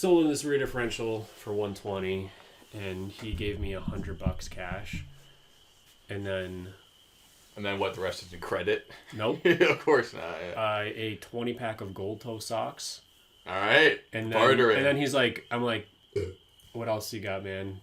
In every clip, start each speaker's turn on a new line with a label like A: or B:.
A: sold in this rear differential for $120, and he gave me $100 cash, and then
B: what? The rest is in credit?
A: Nope.
B: Of course not. Yeah.
A: A 20-pack of gold toe socks.
B: All right.
A: And
B: bartering.
A: And then he's like, I'm like, what else you got, man?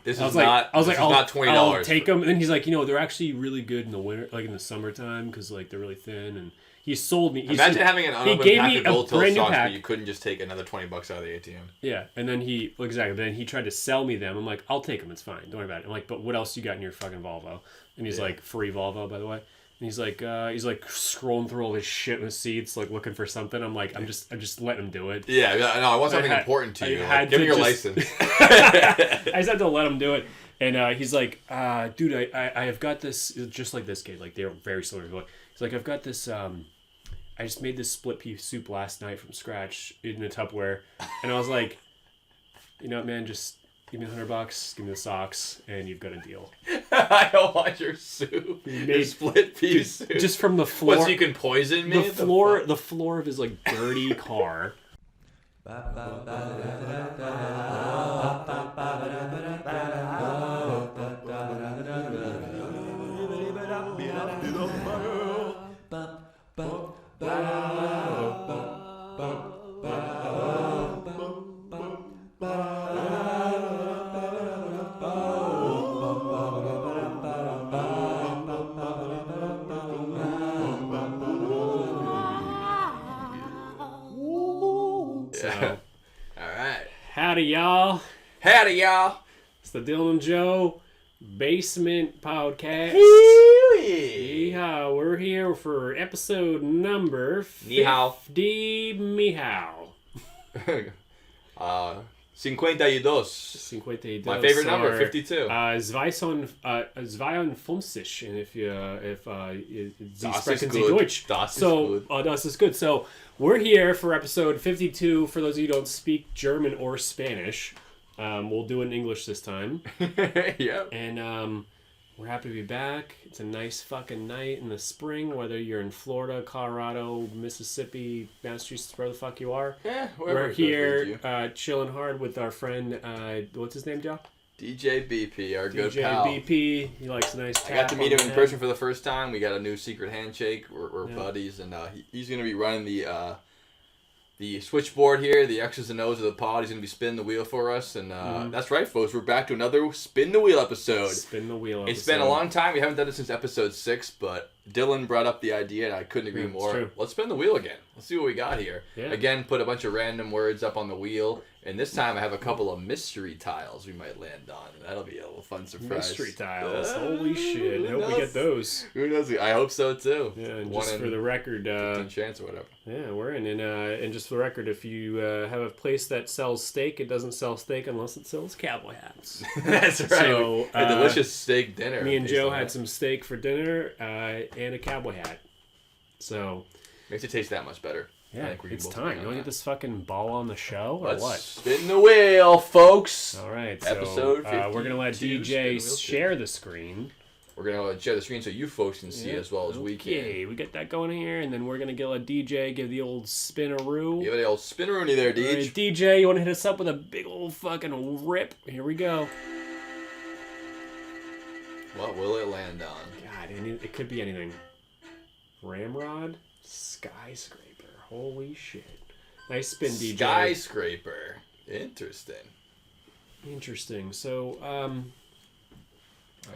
B: This is not $20.
A: I'll take them. And then he's like, they're actually really good in the winter, like in the summertime, because like they're really thin. And he sold me.
B: Imagine having an unopened pack of gold toe socks, but you couldn't just take another $20 out of the ATM.
A: Yeah, and then then he tried to sell me them. I'm like, I'll take them. It's fine. Don't worry about it. I'm like, but what else you got in your fucking Volvo? And he's like, free Volvo, by the way. And he's like scrolling through all this shit in the seats, like looking for something. I'm like, I'm just letting him do it.
B: Yeah, no, I want something important to you. Like, give me your license.
A: I just had to let him do it. And he's like, dude, I have got this, just like this kid. Like, they're very similar. He's like, I've got this, I just made this split pea soup last night from scratch in a Tupperware. And I was like, you know what, man, just give me $100, give me the socks, and you've got a deal.
B: I don't want your soup. Your split pea soup.
A: Just from the floor.
B: What, so you can poison me?
A: The floor of his like dirty car. Howdy, y'all. It's the Dylan and Joe Basement Podcast. Yeehaw. We're here for episode number 50. Meow.
B: 52. My favorite number, 52.
A: Zweiundfünfzig. And if Sie
B: Das
A: sprechen
B: ist
A: Sie
B: gut.
A: Deutsch.
B: Das ist
A: so,
B: gut.
A: Das is good. So, we're here for episode 52. For those of you who don't speak German or Spanish, we'll do it in English this time.
B: Yep.
A: And we're happy to be back. It's a nice fucking night in the spring, whether you're in Florida, Colorado, Mississippi, Massachusetts, where the fuck you are.
B: Yeah,
A: we're here chilling hard with our friend, what's his name, Joe?
B: DJ BP, our good pal.
A: DJ BP, he likes a nice tap.
B: I got to meet him in person for the first time. We got a new secret handshake. We're buddies, and he's going to be running the switchboard here, the X's and O's of the pod. He's going to be spinning the wheel for us. And that's right, folks. We're back to another Spin the Wheel episode.
A: Spin the Wheel episode.
B: It's been a long time. We haven't done it since episode 6, but Dylan brought up the idea, and I couldn't agree more.
A: True.
B: Let's spin the wheel again. Let's see what we got here.
A: Yeah.
B: Again, put a bunch of random words up on the wheel. And this time I have a couple of mystery tiles we might land on. That'll be a little fun surprise.
A: Mystery tiles. Holy shit. I hope we get those.
B: Who knows? I hope so, too.
A: Yeah, and just for the record...
B: 15 chance or whatever.
A: Yeah, we're in. And just for the record, if you have a place that sells steak, it doesn't sell steak unless it sells cowboy hats.
B: That's right.
A: So,
B: a delicious steak dinner.
A: Me and Joe had some steak for dinner and a cowboy hat. So...
B: Makes it taste that much better.
A: Yeah, it's time. You want to get this fucking ball on the show, or
B: Let's
A: what?
B: Spin the wheel, folks.
A: All right,
B: episode 50.
A: We're going to let DJ share the screen.
B: We're going to share the screen so you folks can see as well as we can.
A: Okay, we get that going here, and then we're going to let DJ give the old spinaroo.
B: Give it the old spinaroonie there, DJ.
A: Right, DJ, you want to hit us up with a big old fucking rip? Here we go.
B: What will it land on?
A: God, it could be anything. Ramrod? Skyscraper. Holy shit. Nice spin, DJ.
B: Skyscraper. Interesting.
A: So,
B: I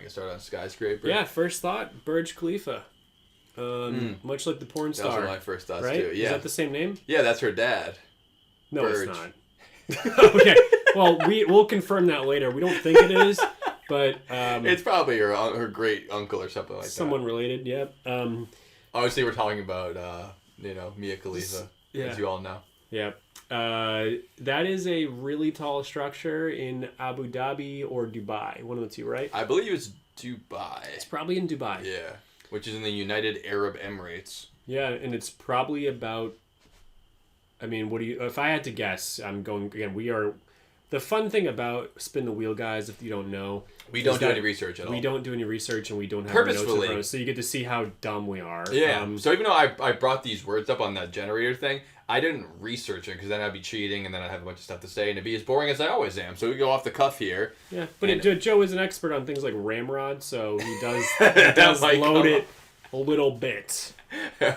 B: can start on skyscraper.
A: Yeah, first thought, Burj Khalifa. Much like the porn star.
B: That was one of my first thoughts,
A: right?
B: too. Yeah.
A: Is that the same name?
B: Yeah, that's her dad.
A: No,
B: Burj.
A: it's not. Okay. Well, we'll confirm that later. We don't think it is, but...
B: it's probably her great uncle or something like
A: someone related, yep.
B: Obviously, we're talking about, Mia Khalifa, as you all know.
A: Yeah. That is a really tall structure in Abu Dhabi or Dubai. One of the two, right?
B: I believe it's Dubai.
A: It's probably in Dubai.
B: Yeah. Which is in the United Arab Emirates.
A: Yeah, and it's probably about... I mean, if I had to guess, I'm going... Again, we are The fun thing about Spin the Wheel, guys, if you don't know,
B: we don't do any research at all.
A: We don't do any research, and we don't have
B: purposefully
A: notes in front of us, so you get to see how dumb we are.
B: Yeah. So even though I brought these words up on that generator thing, I didn't research it because then I'd be cheating, and then I'd have a bunch of stuff to say, and it'd be as boring as I always am. So we go off the cuff here.
A: Yeah, but Joe is an expert on things like ramrod, so he does load it a little bit.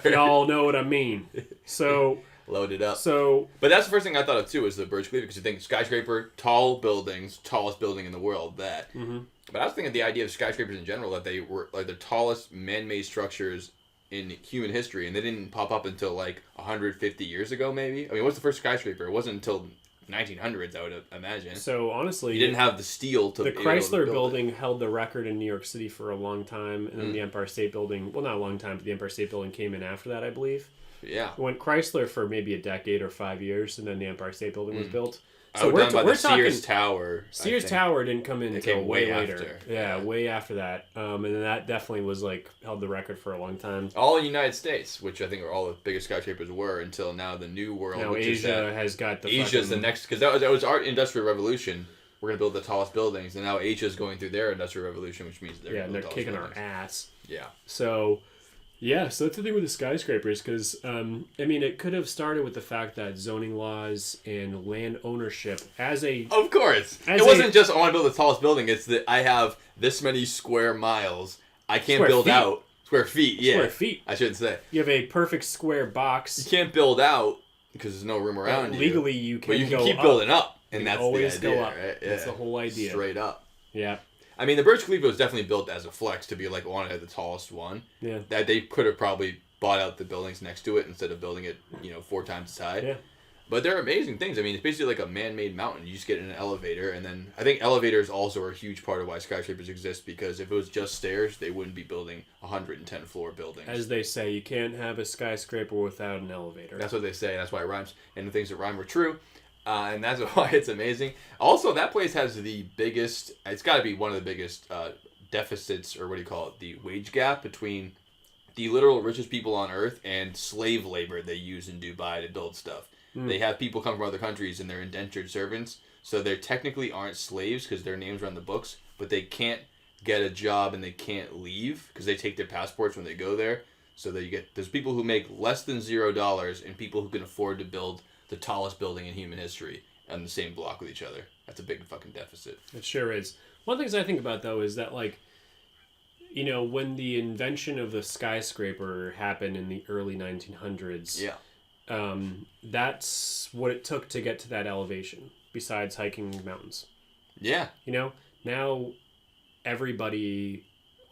A: Y'all know what I mean. So.
B: Load it up.
A: So,
B: but that's the first thing I thought of too, is the Burj Khalifa, because you think skyscraper, tall buildings, tallest building in the world, that. Mm-hmm. But I was thinking the idea of skyscrapers in general, that they were like the tallest man-made structures in human history, and they didn't pop up until like 150 years ago, maybe. I mean, what's the first skyscraper? It wasn't until 1900s, I would imagine.
A: So honestly,
B: you didn't have the steel to.
A: The Chrysler Building held the record in New York City for a long time, and then the Empire State Building. Well, not a long time, but the Empire State Building came in after that, I believe.
B: Yeah.
A: Went Chrysler for maybe a decade or 5 years, and then the Empire State Building was built.
B: So we're talking Sears Tower.
A: Sears Tower didn't come in until way later.
B: After.
A: Yeah, way after that. And then that definitely was held the record for a long time.
B: All in the United States, which I think are all the biggest skyscrapers were until now the New World.
A: Now
B: which
A: Asia has got the.
B: Asia's the next, because that was our Industrial Revolution. We're gonna build the tallest buildings, and now Asia's going through their Industrial Revolution, which means
A: they're kicking buildings. Our ass.
B: Yeah.
A: So. Yeah, so that's the thing with the skyscrapers, because, it could have started with the fact that zoning laws and land ownership Of course! It wasn't just, I want to build the tallest building, it's that I have this many square miles, I can't build out. Square feet, yeah. Square feet.
B: I should say.
A: You have a perfect square box.
B: You can't build out, because there's no room around you.
A: Legally, you can
B: But you can keep building up, and that's
A: always
B: the idea,
A: go up.
B: Right? Yeah.
A: That's the whole idea.
B: Straight up.
A: Yeah.
B: I mean, the Burj Khalifa was definitely built as a flex to be like, wanted to have the tallest one.
A: Yeah.
B: That they could have probably bought out the buildings next to it instead of building it, 4 times as high.
A: Yeah.
B: But they're amazing things. I mean, it's basically like a man-made mountain. You just get in an elevator, and then I think elevators also are a huge part of why skyscrapers exist, because if it was just stairs, they wouldn't be building 110-floor buildings.
A: As they say, you can't have a skyscraper without an elevator.
B: That's what they say. That's why it rhymes. And the things that rhyme are true. And that's why it's amazing. Also, that place has the biggest, it's got to be one of the biggest deficits, or what do you call it, the wage gap between the literal richest people on Earth and slave labor they use in Dubai to build stuff. They have people come from other countries and they're indentured servants, so they technically aren't slaves because their names are on the books, but they can't get a job and they can't leave because they take their passports when they go there. So there's people who make less than $0 and people who can afford to build the tallest building in human history on the same block with each other. That's a big fucking deficit.
A: It sure is. One of the things I think about, though, is that, when the invention of the skyscraper happened in the early 1900s, that's what it took to get to that elevation, besides hiking mountains.
B: Yeah.
A: Now everybody...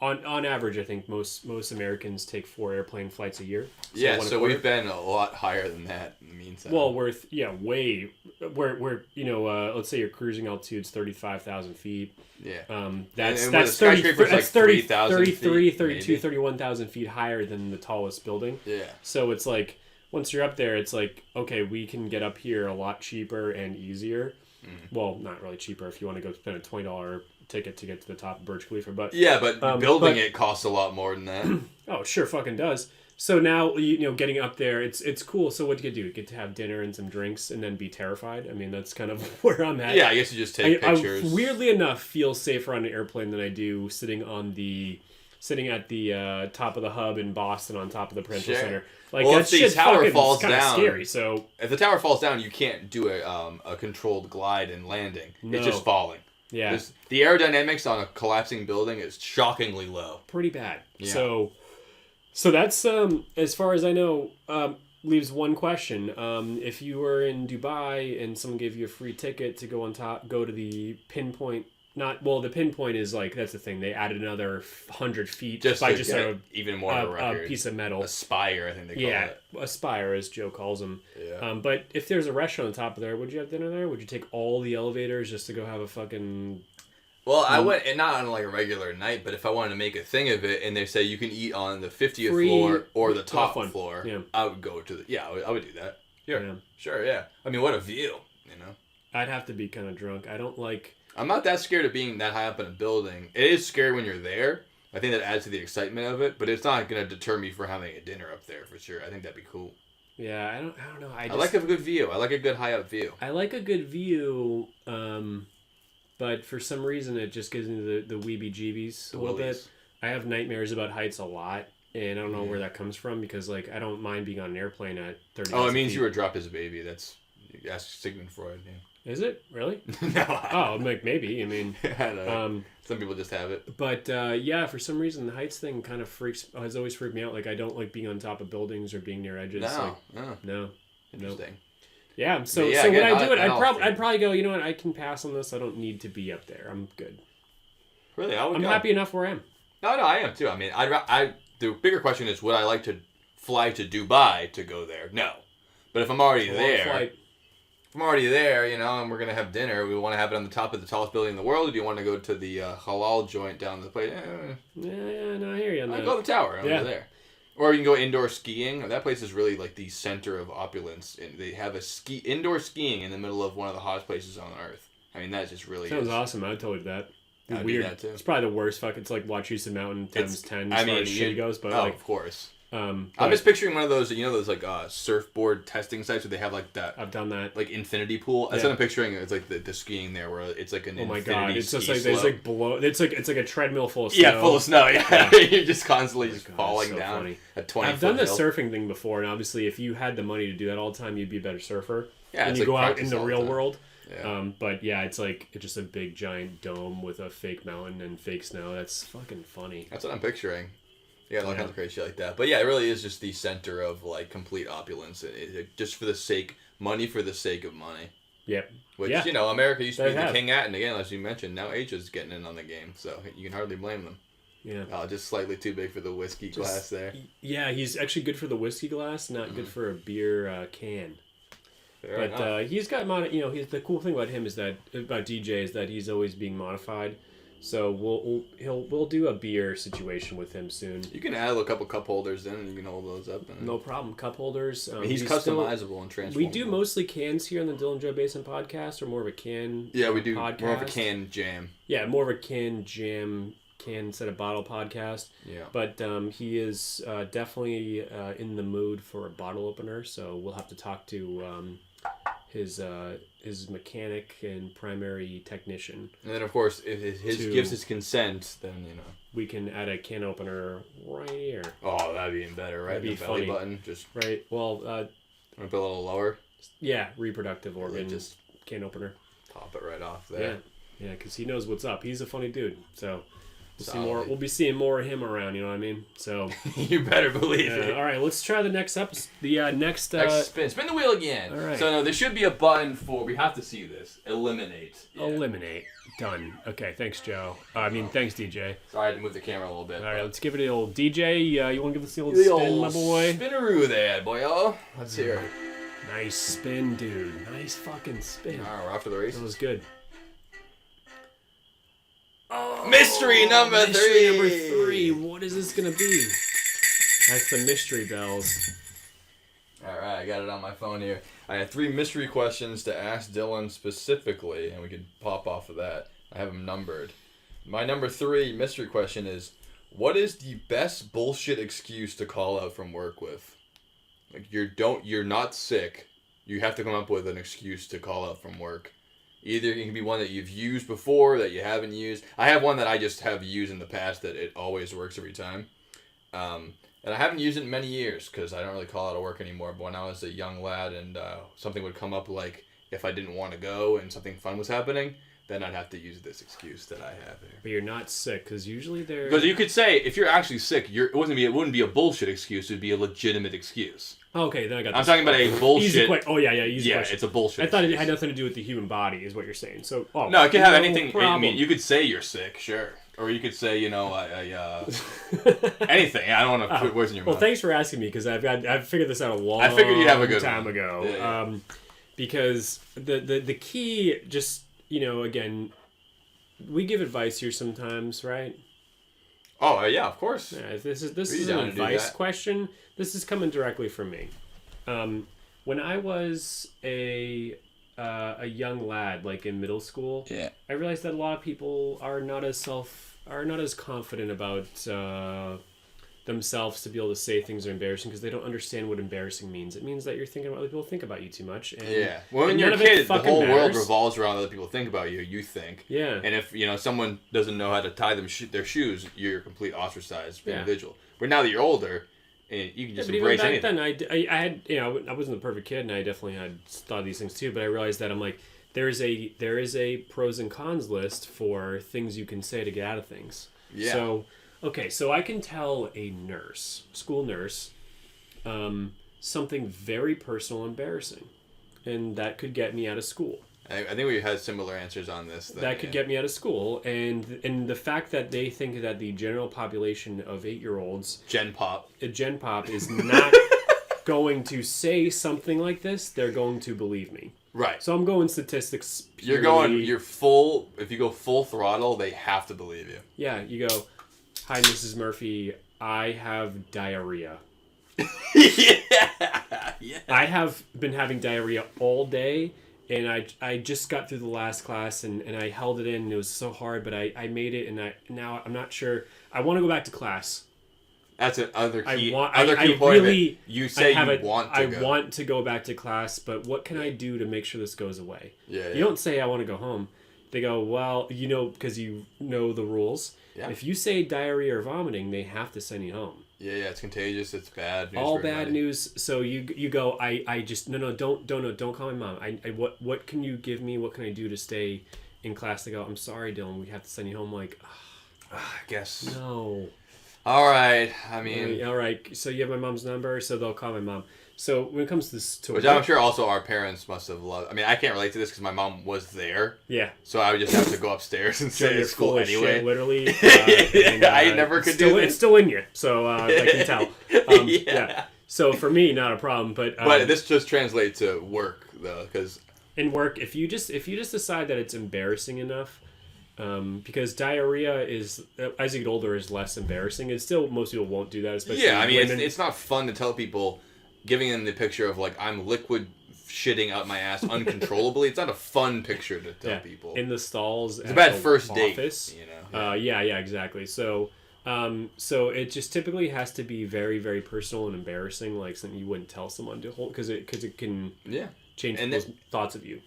A: On average, I think most Americans take 4 airplane flights a year.
B: So we've been a lot higher than that in the meantime.
A: Well, way. Let's say your cruising altitude's 35,000 feet.
B: Yeah.
A: That's
B: 33,
A: 32, 31,000 feet higher than the tallest building.
B: Yeah.
A: So it's like, once you're up there, it's like, okay, we can get up here a lot cheaper and easier. Well, not really cheaper if you want to go spend a $20 ticket to get to the top of Burj Khalifa, but
B: building it costs a lot more than that.
A: Oh, it sure fucking does. So now, getting up there, it's cool. So what do you get to do? You get to have dinner and some drinks and then be terrified? I mean, that's kind of where I'm at.
B: Yeah, I guess you just take pictures.
A: I weirdly enough feel safer on an airplane than I do sitting at the top of the hub in Boston on top of the Prudential Center. Like,
B: well,
A: that shit's fucking kind of scary. So
B: if the tower falls down, you can't do a controlled glide and landing.
A: No.
B: It's just falling.
A: Yeah.
B: The aerodynamics on a collapsing building is shockingly low.
A: Pretty bad.
B: Yeah.
A: So that's, as far as I know, leaves one question. If you were in Dubai and someone gave you a free ticket to go to the pinpoint, the pinpoint is that's the thing. They added another 100 feet
B: even more of a record.
A: A piece of metal.
B: A spire, I think they call it.
A: Yeah, a spire, as Joe calls them.
B: Yeah.
A: But if there's a restaurant on top of there, would you have dinner there? Would you take all the elevators just to go have a fucking...
B: Well, I went, and not on a regular night, but if I wanted to make a thing of it, and they say you can eat on the 50th floor or the top floor, I would go to I would do that. Yeah. Sure, yeah. I mean, what a view,
A: I'd have to be kind of drunk. I don't like...
B: I'm not that scared of being that high up in a building. It is scary when you're there. I think that adds to the excitement of it, but it's not going to deter me from having a dinner up there for sure. I think that'd be cool.
A: Yeah, I don't know.
B: I like a good view. I like a good high up view.
A: I like a good view, but for some reason it just gives me the weebie-jeebies a little bit. I have nightmares about heights a lot, and I don't know where that comes from because like I don't mind being on an airplane at 30.
B: Oh, it means feet. You were dropped as a baby. That's Sigmund Freud. Yeah.
A: Is it really?
B: No.
A: Oh, like maybe. I mean,
B: I don't know. Some people just have it.
A: But yeah, for some reason the heights thing kind of has always freaked me out. Like I don't like being on top of buildings or being near edges.
B: No.
A: Like, no.
B: Interesting.
A: Nope. Yeah. So
B: yeah,
A: so when I do it, I'd probably go. You know what? I can pass on this. I don't need to be up there. I'm good.
B: Really,
A: I'm happy enough where I am.
B: No, I am too. I mean, the bigger question is, would I like to fly to Dubai to go there? No. But if I'm already there. If I'm already there, you know, and we're going to have dinner, we want to have it on the top of the tallest building in the world, or do you want to go to the halal joint down the place?
A: Yeah, no, I hear you on that.
B: I'll go to the tower over there. Or you can go indoor skiing. That place is really like the center of opulence. And they have indoor skiing in the middle of one of the hottest places on Earth. I mean, that just really
A: sounds awesome. I'd totally do that. It's weird. That too. It's probably the worst. It's like Wachusett Mountain times 10 as far as shit goes. But like,
B: of course. I'm just picturing one of those, you know, those like surfboard testing sites where they have like that.
A: I've done that.
B: Like infinity pool. That's what I'm picturing. It's like the skiing there, where it's like an infinity. Oh my god!
A: It's just like there's like It's like a treadmill full of snow.
B: Yeah, full of snow. Yeah, you're just constantly falling down. Funny. At 20.
A: I've done the surfing thing before, and obviously, if you had the money to do that all the time, you'd be a better surfer.
B: Yeah,
A: and you go out in the real world.
B: Yeah.
A: But yeah, it's just a big giant dome with a fake mountain and fake snow. That's fucking funny.
B: That's what I'm picturing. Yeah, all kinds of crazy shit like that. But yeah, it really is just the center of like complete opulence. Just for the sake, money for the sake of money.
A: Yep.
B: Which, you know, America used to be the king at, and again, as you mentioned, now Asia's getting in on the game, so you can hardly blame them.
A: Yeah.
B: Just slightly too big for the whiskey glass there.
A: Yeah, he's actually good for the whiskey glass, not good for a beer can.
B: Fair
A: but he's got the cool thing about him is that about DJ is that he's always being modified. So we'll do a beer situation with him soon.
B: You can add a couple cup holders in, and you can hold those up.
A: No problem, cup holders.
B: He's customizable and transformable.
A: We do mostly cans here on the Dylan Joe Basin podcast, or more of a can.
B: Yeah, we do
A: podcast.
B: More of a can jam.
A: Yeah, more of a can jam, can instead of bottle podcast.
B: Yeah.
A: But he is definitely in the mood for a bottle opener, so we'll have to talk to his mechanic and primary technician.
B: And then, of course, if gives his consent, then, you know.
A: We can add a can opener right here.
B: Oh, that'd be even better, right?
A: That'd be
B: belly
A: funny.
B: Button, just...
A: Right, well...
B: want to put a little lower?
A: Yeah, reproductive organ, just can opener.
B: Pop it right off there.
A: Yeah, because he knows what's up. He's a funny dude, so... We'll be seeing more of him around, you know what I mean? So
B: you better believe it.
A: All right, let's try the next episode. The next
B: spin the wheel again.
A: All right.
B: So no, there should be a button for. We have to see this. Eliminate.
A: Yeah. Eliminate. Done. Okay. Thanks, Joe. Thanks, DJ.
B: Sorry, I had to move the camera a little bit.
A: All right, let's give it a old DJ. You want to give us the old spin, my boy?
B: Spinaroo there, boyo. Let's hear it.
A: Nice spin, dude. Nice fucking spin.
B: All right, we're off to the race.
A: That was good. Oh,
B: mystery number
A: three. What is this gonna be? That's the mystery bells.
B: All right, I got it on my phone here. I had 3 mystery questions to ask Dylan specifically, and we could pop off of that. I have them numbered. My number 3 mystery question is, what is the best bullshit excuse to call out from work with? Like you're not sick. You have to come up with an excuse to call out from work. Either it can be one that you've used before, that you haven't used. I have one that I just have used in the past that it always works every time. And I haven't used it in many years because I don't really call out of work anymore. But when I was a young lad and something would come up like if I didn't want to go and something fun was happening, then I'd have to use this excuse that I have here.
A: But you're not sick because usually they're...
B: Because you could say if you're actually sick, it wouldn't be a bullshit excuse. It would be a legitimate excuse.
A: Okay, then I got this.
B: I'm talking about a bullshit...
A: Easy question. Easy
B: question.
A: Yeah,
B: it's a bullshit
A: I thought it had nothing to do with the human body, is what you're saying. So,
B: no, it can have anything... Problem. I mean, you could say you're sick, sure. Or you could say, anything. I don't want to put words in your mouth.
A: Well, thanks for asking me, because I've figured this out a
B: I figured you'd have a good
A: time ago.
B: Yeah.
A: Because the key, just, again, we give advice here sometimes, right?
B: Oh, yeah, of course.
A: Yeah, this is an advice question. This is coming directly from me. When I was a young lad, like in middle school, I realized that a lot of people are not as confident about themselves to be able to say things are embarrassing because they don't understand what embarrassing means. It means that you're thinking about other people think about you too much. And,
B: Well, when you're a kid, the whole world revolves around other people think about you. You think.
A: Yeah.
B: And if someone doesn't know how to tie their shoes, you're a complete ostracized individual. But now that you're older, you can just embrace anything.
A: Then I had I wasn't the perfect kid, and I definitely had thought of these things too. But I realized that I'm like there is a pros and cons list for things you can say to get out of things.
B: Yeah.
A: So. Okay, so I can tell a school nurse, something very personal and embarrassing, and that could get me out of school.
B: I think we had similar answers on this.
A: That could get me out of school, and the fact that they think that the general population of 8-year-olds...
B: Gen Pop
A: is not going to say something like this, they're going to believe me.
B: Right.
A: So I'm going statistics purely...
B: If you go full throttle, they have to believe you.
A: Yeah, you go... Hi, Mrs. Murphy. I have diarrhea.
B: Yeah.
A: I have been having diarrhea all day, and I just got through the last class, and I held it in, and it was so hard, but I made it, and now I'm not sure. I want to go back to class.
B: That's another key point.
A: Really,
B: you say you want to go.
A: I want to go back to class, but what can I do to make sure this goes away?
B: Yeah.
A: You don't say I want to go home. They go, well, because you know the rules.
B: Yeah.
A: If you say diarrhea or vomiting, they have to send you home.
B: Yeah, it's contagious. It's bad news.
A: All bad news. So you go. I just don't call my mom. What can you give me? What can I do to stay in class? They go, I'm sorry, Dylan. We have to send you home. Like,
B: I guess.
A: No.
B: All right. I mean.
A: All right. So you have my mom's number. So they'll call my mom. So when it comes to this,
B: which I'm sure also our parents must have loved. I mean, I can't relate to this because my mom was there.
A: Yeah.
B: So I would just have to go upstairs and stay at school anyway.
A: Shit, literally.
B: I never could do it.
A: It's still in you, so I can tell. Yeah. So for me, not a problem, but
B: this just translates to work though, because
A: in work, if you just decide that it's embarrassing enough. Because diarrhea is, as you get older, is less embarrassing. It's still, most people won't do that, especially
B: I mean,
A: women.
B: it's not fun to tell people, giving them the picture of like I'm liquid shitting out my ass uncontrollably. It's not a fun picture to tell people.
A: In the stalls,
B: it's a bad first
A: office,
B: date. Yeah,
A: exactly. So it just typically has to be very, very personal and embarrassing, like something you wouldn't tell someone to hold, because it can change people's thoughts of you.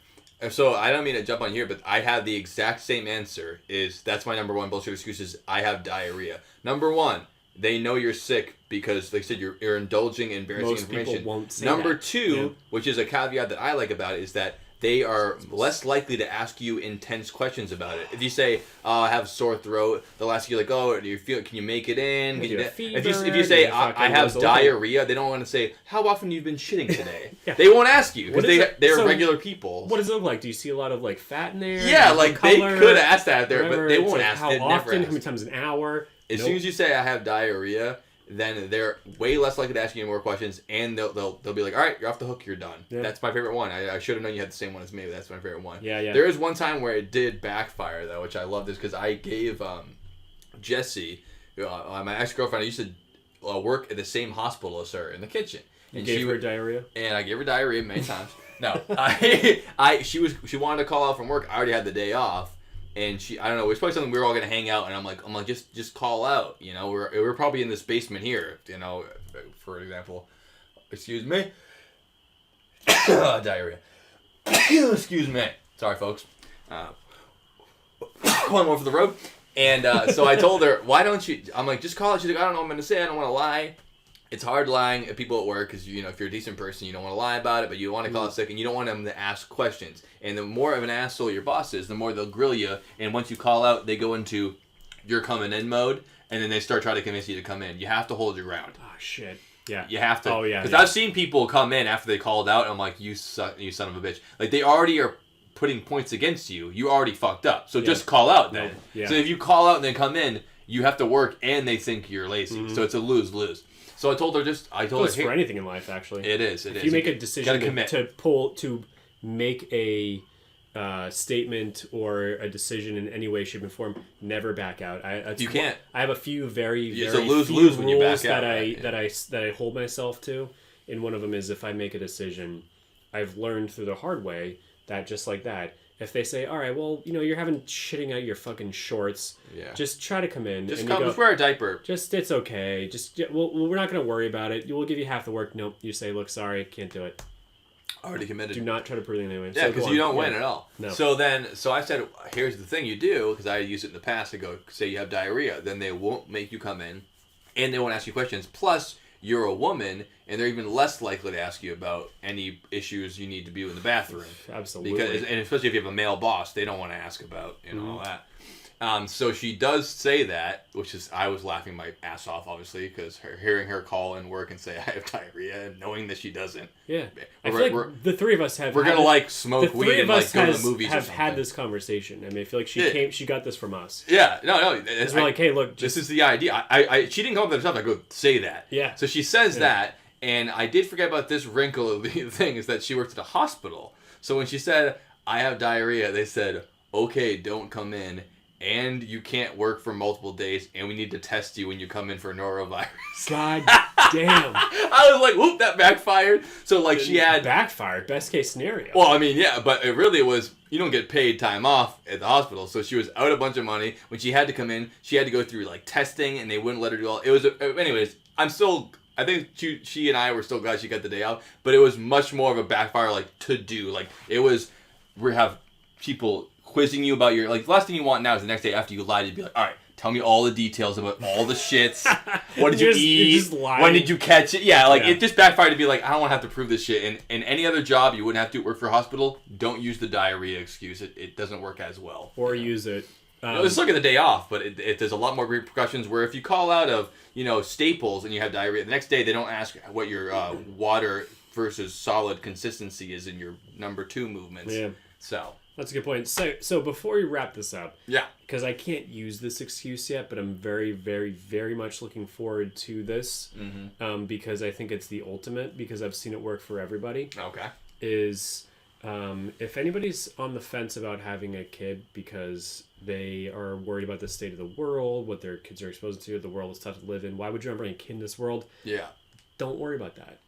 B: So I don't mean to jump on here, but I have the exact same answer. That's my number one bullshit excuse is I have diarrhea. Number one, they know you're sick because, like I said, you're indulging in embarrassing information.
A: People won't say
B: Number
A: that.
B: two, which is a caveat that I like about it, is that they are less likely to ask you intense questions about it. If you say, "Oh, I have a sore throat," they'll ask you like, "Oh, do you feel? Can you make it in?" If you say, "I have diarrhea," they don't want to say, "How often you've been shitting today?" They won't ask you because they're regular people.
A: What does it look like? Do you see a lot of like fat in there?
B: Yeah, like they could ask that there, but they won't ask.
A: How often? How many times an hour?
B: As soon as you say, "I have diarrhea," then they're way less likely to ask you any more questions, and they'll be like, all right, you're off the hook, you're done. Yeah. That's my favorite one. I should have known you had the same one as me, but that's my favorite one.
A: Yeah.
B: There is one time where it did backfire, though, which I love this, because I gave Jessie, my ex-girlfriend, I used to work at the same hospital as her in the kitchen.
A: And you gave her diarrhea?
B: And I gave her diarrhea many times. No. She wanted to call out from work. I already had the day off. And I don't know, it was probably something we were all gonna hang out, and I'm like, just call out, we're probably in this basement here, for example. Excuse me. Diarrhea. Excuse me. Sorry, folks. One more for the road. And so I told her, why don't you? I'm like, just call it. She's like, I don't know what I'm gonna say. I don't want to lie. It's hard lying at people at work because, if you're a decent person, you don't want to lie about it, but you want to call it sick, and you don't want them to ask questions. And the more of an asshole your boss is, the more they'll grill you, and once you call out, they go into you're coming in mode, and then they start trying to convince you to come in. You have to hold your ground.
A: Oh, shit. Yeah.
B: You have to.
A: Oh, yeah.
B: Because I've seen people come in after they called out, and I'm like, you son of a bitch. Like, they already are putting points against you. You already fucked up. So just call out then. Yeah. So if you call out and then come in, you have to work, and they think you're lazy. Mm-hmm. So it's a lose-lose. So I told her
A: it goes for anything in life, actually.
B: It is.
A: If you make a decision to make a statement or a decision in any way, shape, and form, never back out.
B: You can't.
A: I have a few very
B: it's a lose-lose when you back out.
A: that I hold myself to, and one of them is if I make a decision, I've learned through the hard way that just like that, if they say, all right, well, you're having shitting out your fucking shorts, just try to come in.
B: Just wear a diaper.
A: It's okay. We're not going to worry about it. We'll give you half the work. Nope. You say, look, sorry, can't do it.
B: Already committed.
A: Do not try to prove it anyway.
B: Yeah, because you don't win at all.
A: No.
B: So I said, here's the thing you do, because I used it in the past. I go, say you have diarrhea, then they won't make you come in, and they won't ask you questions. Plus, you're a woman, and they're even less likely to ask you about any issues you need to be in the bathroom.
A: Absolutely.
B: And especially if you have a male boss, they don't want to ask about all that. So she does say that, which is, I was laughing my ass off, obviously, because hearing her call in work and say, I have diarrhea, and knowing that she doesn't.
A: Yeah. I feel like the three of us have...
B: We're going to, smoke weed and, go to the movies or something.
A: have had this conversation. I mean, I feel like she got this from us.
B: Yeah. No.
A: We're like, hey, look...
B: This is the idea. She didn't come up with herself. I go, say that.
A: Yeah.
B: So she says that, and I did forget about this wrinkle of the thing, is that she worked at a hospital. So when she said, I have diarrhea, they said, okay, don't come in. And you can't work for multiple days, and we need to test you when you come in for norovirus.
A: God damn.
B: I was like, whoop, that backfired. So, she had...
A: Backfired? Best case scenario.
B: Well, I mean, yeah, but it really was... You don't get paid time off at the hospital, so she was out a bunch of money. When she had to come in, she had to go through, testing, and they wouldn't let her do all... It was... Anyways, I'm still... I think she and I were still glad she got the day off, but it was much more of a backfire, to do. It was... We have people... quizzing you about your... the last thing you want now is the next day after you lied, you'd be like, all right, tell me all the details about all the shits. What did you eat? When did you catch it? Yeah, it just backfired to be like, I don't want to have to prove this shit. And in any other job, you wouldn't have to work for a hospital. Don't use the diarrhea excuse. It doesn't work as well.
A: Or use it.
B: Let's look at the day off, but there's a lot more repercussions where if you call out of, Staples and you have diarrhea, the next day they don't ask what your water versus solid consistency is in your number 2 movements.
A: Yeah.
B: So...
A: That's a good point. So before we wrap this up, because I can't use this excuse yet, but I'm very, very, very much looking forward to this, because I think it's the ultimate, because I've seen it work for everybody.
B: Okay.
A: Is if anybody's on the fence about having a kid because they are worried about the state of the world, what their kids are exposed to, the world is tough to live in, why would you ever bring a kid in this world?
B: Yeah.
A: Don't worry about that.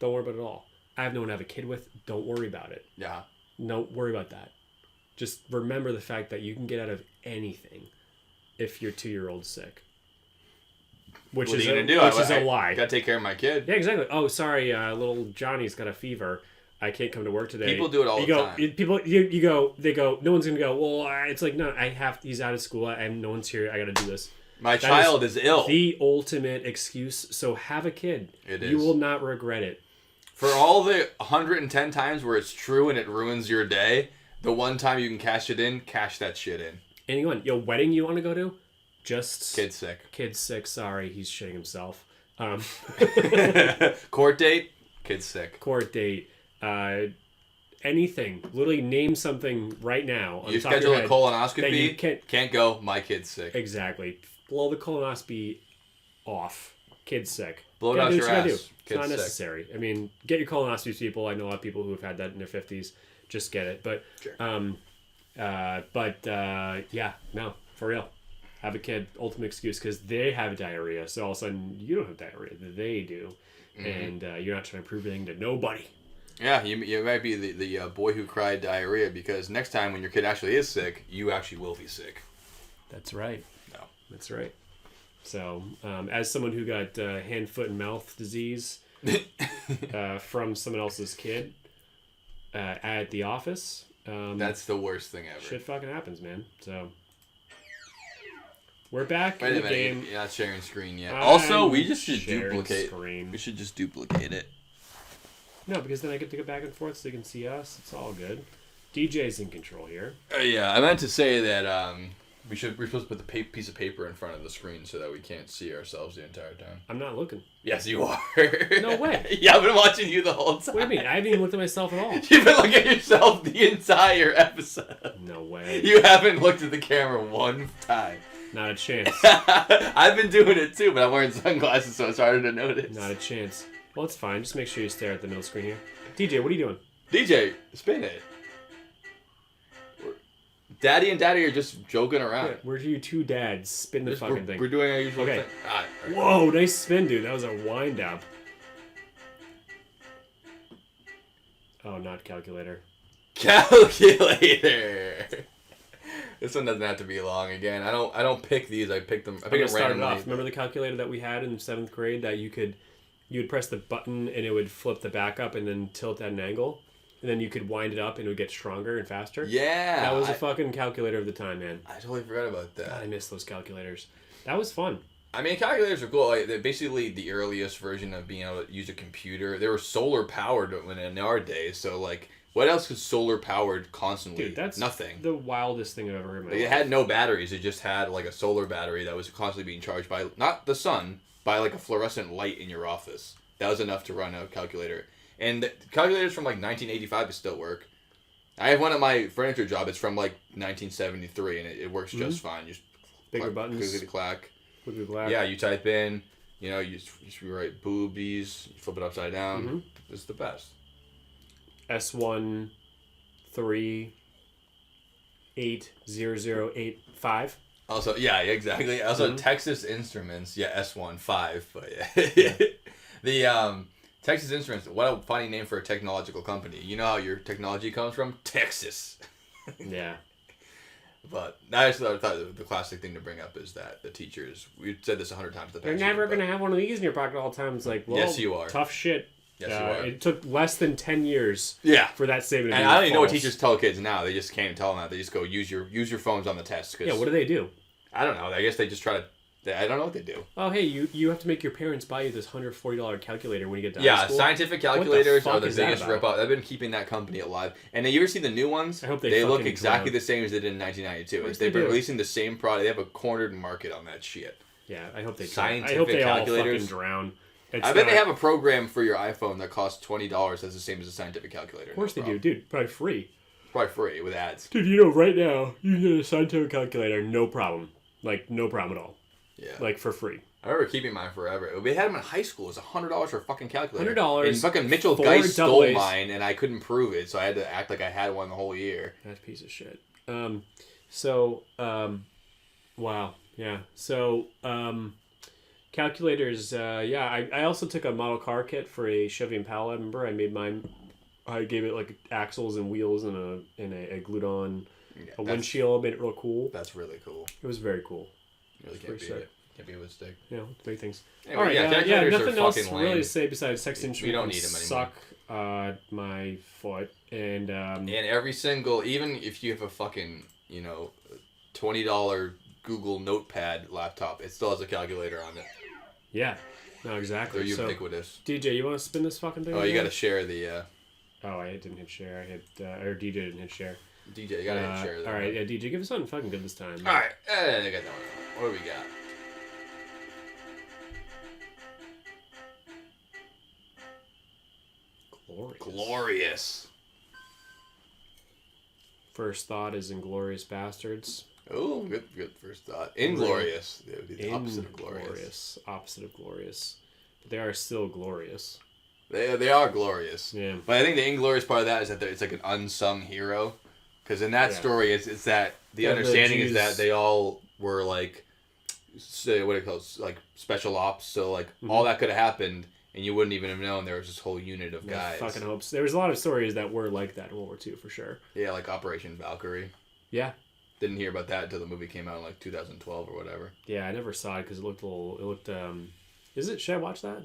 A: Don't worry about it at all. I have no one to have a kid with. Don't worry about it.
B: Yeah.
A: Don't worry about that. Just remember the fact that you can get out of anything if your 2-year-old's sick. Which is a lie.
B: Gotta take care of my kid.
A: Yeah, exactly. Oh, sorry, little Johnny's got a fever. I can't come to work today.
B: People do it all the time.
A: They go, no one's gonna go, well, it's like, no, he's out of school, and no one's here, I gotta do this.
B: My child is ill.
A: The ultimate excuse, so have a kid.
B: It is.
A: You will not regret it.
B: For all the 110 times where it's true and it ruins your day, the one time you can cash it in, cash that shit in.
A: Anyone, wedding you want to go to? Just...
B: Kid's sick.
A: Kid's sick, sorry, he's shitting himself.
B: Court date, kid's sick.
A: Court date. Anything. Literally name something right now.
B: You schedule a colonoscopy, can't go, my kid's sick.
A: Exactly. Blow the colonoscopy off. Kid's sick.
B: Blow it out your ass.
A: It's not necessary. I mean, get your colonoscopies, people. I know a lot of people who have had that in their 50s. Just get it. But,
B: sure.
A: Yeah, no, for real. Have a kid. Ultimate excuse because they have diarrhea. So all of a sudden, you don't have diarrhea. They do. Mm-hmm. And you're not trying to prove anything to nobody.
B: Yeah, you might be the boy who cried diarrhea because next time when your kid actually is sick, you actually will be sick.
A: That's right.
B: No.
A: That's right. So, as someone who got hand, foot, and mouth disease from someone else's kid at the office...
B: that's the worst thing ever.
A: Shit fucking happens, man. So... We're back
B: in
A: the game.
B: You're not sharing screen yet. Also, we just should duplicate.
A: Screen.
B: We should just duplicate it.
A: No, because then I get to go back and forth so you can see us. It's all good. DJ's in control here.
B: Yeah, I meant to say that we're supposed to put the piece of paper in front of the screen so that we can't see ourselves the entire time.
A: I'm not looking.
B: Yes, you are.
A: No way.
B: Yeah, I've been watching you the whole time.
A: What do you mean? I haven't even looked at myself at all.
B: You've been looking at yourself the entire episode.
A: No way.
B: You haven't looked at the camera one time.
A: Not a chance.
B: I've been doing it too, but I'm wearing sunglasses, so it's harder to notice.
A: Not a chance. Well, it's fine. Just make sure you stare at the middle screen here. DJ, what are you doing?
B: DJ, spin it. Daddy and Daddy are just joking around.
A: Yeah, we're you two dads. Spin the fucking thing.
B: We're doing our usual thing.
A: Right. Whoa, nice spin, dude. That was a wind up. Oh, not calculator.
B: Calculator. This one doesn't have to be long again. I don't pick these. I pick them. I pick them randomly.
A: Off. Remember the calculator that we had in 7th grade that you would press the button and it would flip the back up and then tilt at an angle, and then you could wind it up and it would get stronger and faster.
B: Yeah,
A: that was a fucking calculator of the time, man.
B: I totally forgot about that.
A: God, I miss those calculators. That was fun.
B: I mean, calculators are cool. Like, they're basically the earliest version of being able to use a computer. They were solar powered in our days, so like, what else was solar powered constantly?
A: Dude, that's
B: nothing.
A: The wildest thing I've ever heard in my life.
B: It had no batteries. It just had like a solar battery that was constantly being charged by not the sun, by like a fluorescent light in your office. That was enough to run a calculator. And the calculators from like 1985 still work. I have one at my furniture job. It's from like 1973, and it works just fine. Just
A: bigger buttons.
B: Clickety clack.
A: Black.
B: Yeah, you type in, you write boobies, you flip it upside down. Mm-hmm. It's the best.
A: S1 3 80085.
B: Also, yeah, exactly. Also, Texas Instruments, S1 5, but
A: yeah.
B: The Texas Instruments, what a funny name for a technological company. You know how your technology comes from? Texas.
A: Yeah.
B: But I just thought the classic thing to bring up is that the teachers, we've said this 100 times.
A: You're never going to have one of these in your pocket all the time. It's like, well,
B: yes, you are.
A: Tough shit.
B: Yes, you are.
A: It took less than 10 years for that statement to be
B: And I don't even know what
A: false.
B: teachers tell kids now. They just can't even tell them that. They just go, use your phones on the test.
A: Yeah, what do they do?
B: I don't know. I guess they just try to... I don't know what they do.
A: Oh, hey, you have to make your parents buy you this $140 calculator when you get to high school?
B: Yeah, scientific calculators are the biggest rip-off. I've been keeping that company alive. And you ever see the new ones?
A: I hope they
B: look exactly the same as they did in 1992. They've been releasing the same product. They have a cornered market on that shit.
A: Yeah, I hope they
B: scientific
A: I hope they
B: calculators
A: all fucking drown.
B: I bet they have a program for your iPhone that costs $20 that's the same as a scientific calculator.
A: Of course they do, dude. Probably free.
B: Probably free with ads.
A: Dude, right now, you can get a scientific calculator, no problem. Like, no problem at all.
B: Yeah.
A: Like, for free.
B: I remember keeping mine forever. We had them in high school. It was $100 for a fucking calculator.
A: $100.
B: And fucking Mitchell Geist stole mine, and I couldn't prove it, so I had to act like I had one the whole year.
A: That piece of shit. Wow. Yeah. So, calculators, I also took a model car kit for a Chevy Impala. I remember I made mine. I gave it like axles and wheels and a glued on a windshield. Made it real cool.
B: That's really cool.
A: It was very cool.
B: You really can't beat it. Can't beat it with a stick.
A: Yeah, big things.
B: Anyway,
A: all right, nothing else
B: lame.
A: really to say besides sex instruments.
B: We don't need them
A: Suck
B: anymore.
A: my foot and
B: every single, even if you have a fucking $20 Google Notepad laptop, it still has a calculator on it.
A: Yeah, no, exactly.
B: They're ubiquitous.
A: DJ, you want to spin this fucking thing?
B: Oh, you got to share the.
A: Oh, I didn't hit share. I hit or DJ didn't hit share.
B: DJ, you gotta hit share.
A: All right, yeah, DJ, give us something fucking good this time.
B: All right, I got that one. What do we got? Glorious.
A: First thought is Inglourious Bastards.
B: Oh, good first thought. Inglorious. It would be the opposite of glorious.
A: Opposite of glorious. But they are still glorious.
B: They are glorious.
A: Yeah.
B: But I think the inglorious part of that is that it's like an unsung hero. Because in that story, it's that the understanding is that they all were like, say, what do you call it? Like special ops. So like all that could have happened. And you wouldn't even have known there was this whole unit of guys.
A: Fucking hopes. There was a lot of stories that were like that in World War II, for sure.
B: Yeah, like Operation Valkyrie.
A: Yeah.
B: Didn't hear about that until the movie came out in like 2012 or whatever.
A: Yeah, I never saw it because it looked is it? Should I watch that?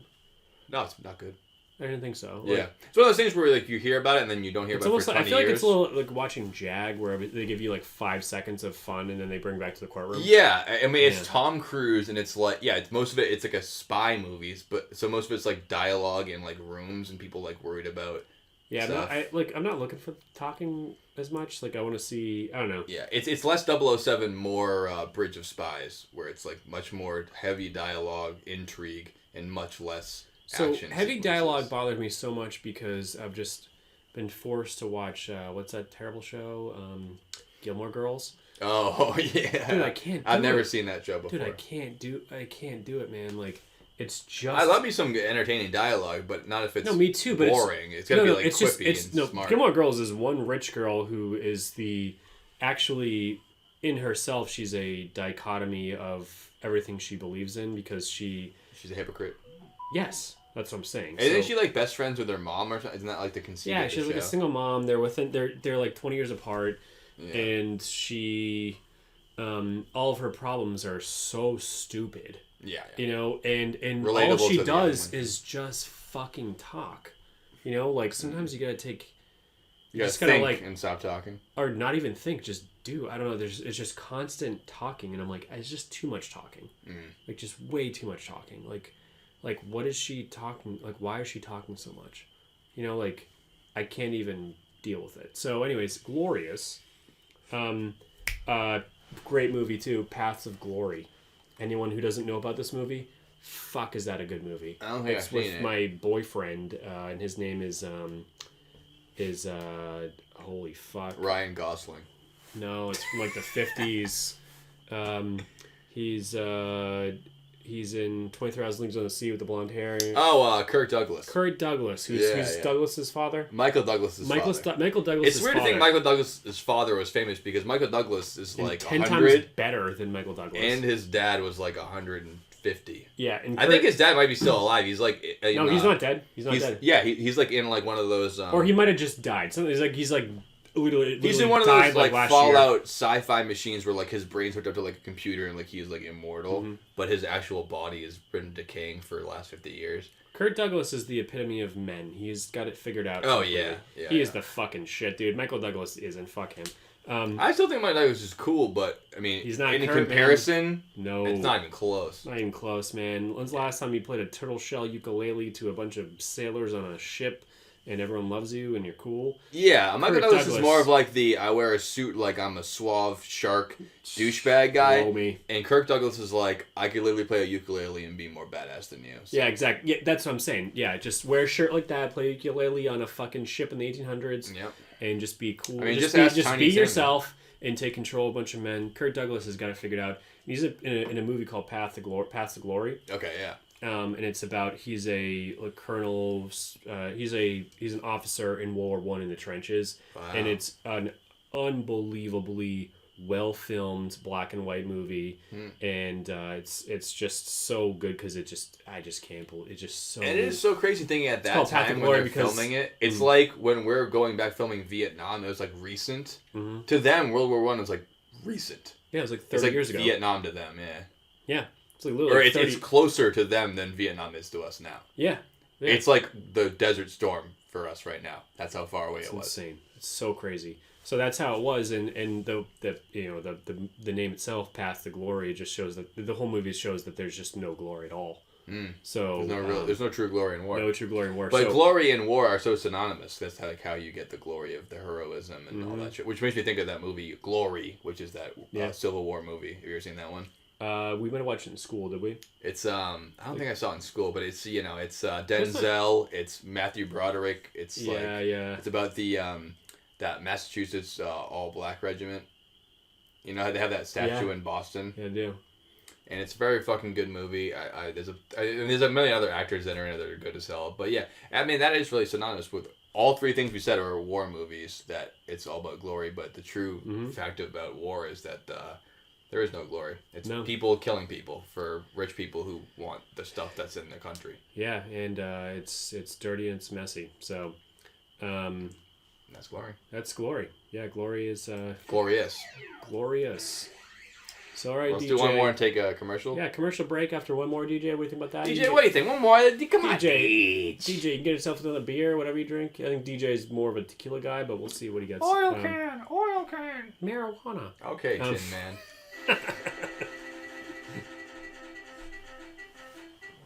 B: No, it's not good.
A: I didn't think so.
B: Yeah. It's one of those things where like you hear about it and then you don't hear about it for 20 years.
A: I feel like it's a little like watching Jag, where they give you like 5 seconds of fun and then they bring back to the courtroom.
B: Yeah. I mean, it's Tom Cruise and it's like, it's most of it's like a spy movies, but so most of it's like dialogue in like rooms and people like worried about stuff.
A: I'm not looking for talking as much. Like I want to see, I don't know.
B: Yeah, it's less 007, more Bridge of Spies, where it's like much more heavy dialogue, intrigue, and much less action.
A: Heavy dialogue bothered me so much because I've just been forced to watch what's that terrible show, Gilmore Girls.
B: Oh yeah,
A: dude, I can't.
B: I've never seen that show before.
A: Dude, I can't do it, man. Like it's just.
B: I love me some entertaining dialogue, but not if it's
A: me too. But
B: boring. It's gotta be like quippy and smart.
A: Gilmore Girls is one rich girl who is actually in herself. She's a dichotomy of everything she believes in because she's
B: a hypocrite.
A: Yes. That's what I'm saying.
B: Isn't she like best friends with her mom or something? Isn't that like the conceit?
A: Yeah, she's like a single mom. They're like 20 years apart, and she, all of her problems are so stupid.
B: Yeah.
A: You know, and
B: relatable
A: all she does is just fucking talk. You know, like sometimes you gotta take.
B: You gotta think like, and stop talking.
A: Or not even think, just do. I don't know. It's just constant talking, and I'm like, it's just too much talking. Like just way too much talking. Like what is she talking? Like why is she talking so much? You know, like I can't even deal with it. So, anyways, Glorious, great movie too. Paths of Glory. Anyone who doesn't know about this movie, fuck, is that a good movie?
B: I don't think
A: I've
B: seen
A: it. It's with my boyfriend, and his name is holy fuck,
B: Ryan Gosling.
A: No, it's from like the 50s. He's in 23,000 Leagues on the Sea with the blonde hair.
B: Oh, Kirk Douglas.
A: Kirk Douglas, who's Douglas's father.
B: Michael Douglas's father.
A: Michael Douglas's
B: It's weird to think Michael Douglas's father was famous because Michael Douglas is like
A: 10
B: 100
A: times better than Michael Douglas,
B: and his dad was like 150.
A: Yeah, and
B: I think his dad might be still alive. He's like
A: no, he's not dead. He's not dead.
B: Yeah, he's like in like one of those.
A: Or he might have just died. Something he's like. Literally
B: he's in one of those like Fallout sci-fi machines where like his brain's hooked up to like a computer and like he's like immortal, but his actual body has been decaying for the last 50 years.
A: Kurt Douglas is the epitome of men. He's got it figured out.
B: Oh
A: completely. He is the fucking shit, dude. Michael Douglas isn't. Fuck him.
B: I still think Michael Douglas is cool, but I mean,
A: he's not
B: in comparison.
A: Man. No,
B: it's not even close.
A: Not even close, man. When's the last time you played a turtle shell ukulele to a bunch of sailors on a ship? And everyone loves you, and you're cool.
B: Yeah, Michael Douglas is more of like the I wear a suit like I'm a suave shark douchebag guy.
A: Blow me.
B: And Kirk Douglas is like I could literally play a ukulele and be more badass than you. So.
A: Yeah, exactly. Yeah, that's what I'm saying. Yeah, just wear a shirt like that, play ukulele on a fucking ship in the 1800s, and just be cool.
B: I mean,
A: just be yourself and take control of a bunch of men. Kirk Douglas has got it figured out. He's in a movie called Paths to Glory.
B: Okay, yeah.
A: And it's about he's a colonel. He's an officer in World War I in the trenches, and it's an unbelievably well filmed black and white movie, and it's just so good because I just can't believe it's just so.
B: And it is so crazy thinking at that time when they're filming it. It's like when we're going back filming Vietnam, it was like recent. To them, World War I was like recent.
A: Yeah, it was like 30 years ago.
B: Vietnam to them,
A: Yeah. It's like literally
B: it's closer to them than Vietnam is to us now.
A: Yeah.
B: It's like the Desert Storm for us right now. That's how far away it was.
A: Insane. It's so crazy. So that's how it was, and the name itself, Path to Glory, just shows that the whole movie shows that there's just no glory at all. So
B: there's no true glory in war.
A: No true glory in war.
B: But glory and war are so synonymous. That's how you get the glory of the heroism and all that shit. Which makes me think of that movie Glory, which is that Civil War movie. Have you ever seen that one?
A: We might have watched it in school, did we?
B: It's I don't think I saw it in school, but it's it's Denzel, it's Matthew Broderick, it's it's about the that Massachusetts all black regiment. You know how they have that statue in Boston?
A: Yeah, I do.
B: And it's a very fucking good movie. There's a million other actors that are in it that are good as hell. But yeah, I mean that is really synonymous with all three things we said are war movies. That it's all about glory, but the true fact about war is that there is no glory. It's people killing people for rich people who want the stuff that's in their country. Yeah,
A: and it's dirty and it's messy. So,
B: that's glory.
A: That's glory. Yeah, glory is
B: glorious.
A: Glorious. So all right,
B: let's
A: DJ.
B: do one more and take a commercial.
A: Yeah, commercial break after one more. DJ, what do you think about that?
B: DJ, what do you think? One more. Come on,
A: DJ. DJ, you can get yourself another beer, whatever you drink. I think DJ is more of a tequila guy, but we'll see what he gets.
B: Oil can,
A: marijuana.
B: Okay, Tin Man.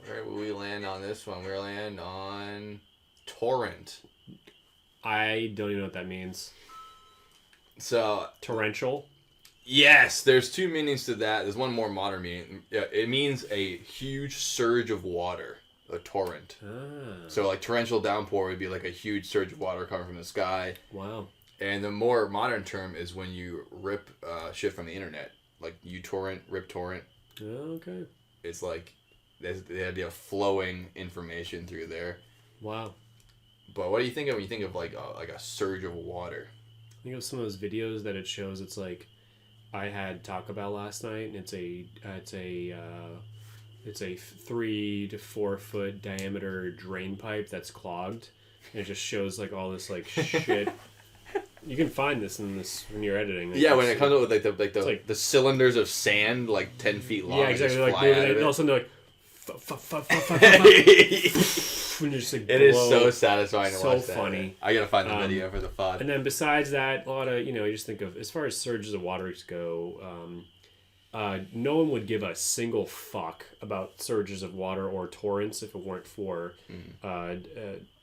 B: Where will we land on this one? We'll land on torrent.
A: I don't even know what that means.
B: So
A: torrential.
B: Yes, there's two meanings to that. There's one more modern meaning. Yeah, it means a huge surge of water, a torrent. So like torrential downpour would be like a huge surge of water coming from the sky.
A: Wow.
B: And the more modern term is when you rip shit from the internet. Like uTorrent, RipTorrent.
A: Okay.
B: It's like there's the idea of flowing information through there.
A: Wow.
B: But what do you think of when you think of like a surge of water?
A: I think of some of those videos that it shows. It's like I had Taco Bell last night, and it's a it's a 3 to 4 foot diameter drain pipe that's clogged. And it just shows like all this like shit. You can find this when you're editing.
B: Like, when it comes up with the cylinders of sand like 10 feet long.
A: Yeah, exactly.
B: Just
A: like
B: fly out of
A: and all of a sudden they're like, and just, like,
B: it is so satisfying to watch that.
A: So funny.
B: I gotta find the video for the pod.
A: And then besides that, a lot of you just think of as far as surges of waters go. No one would give a single fuck about surges of water or torrents if it weren't for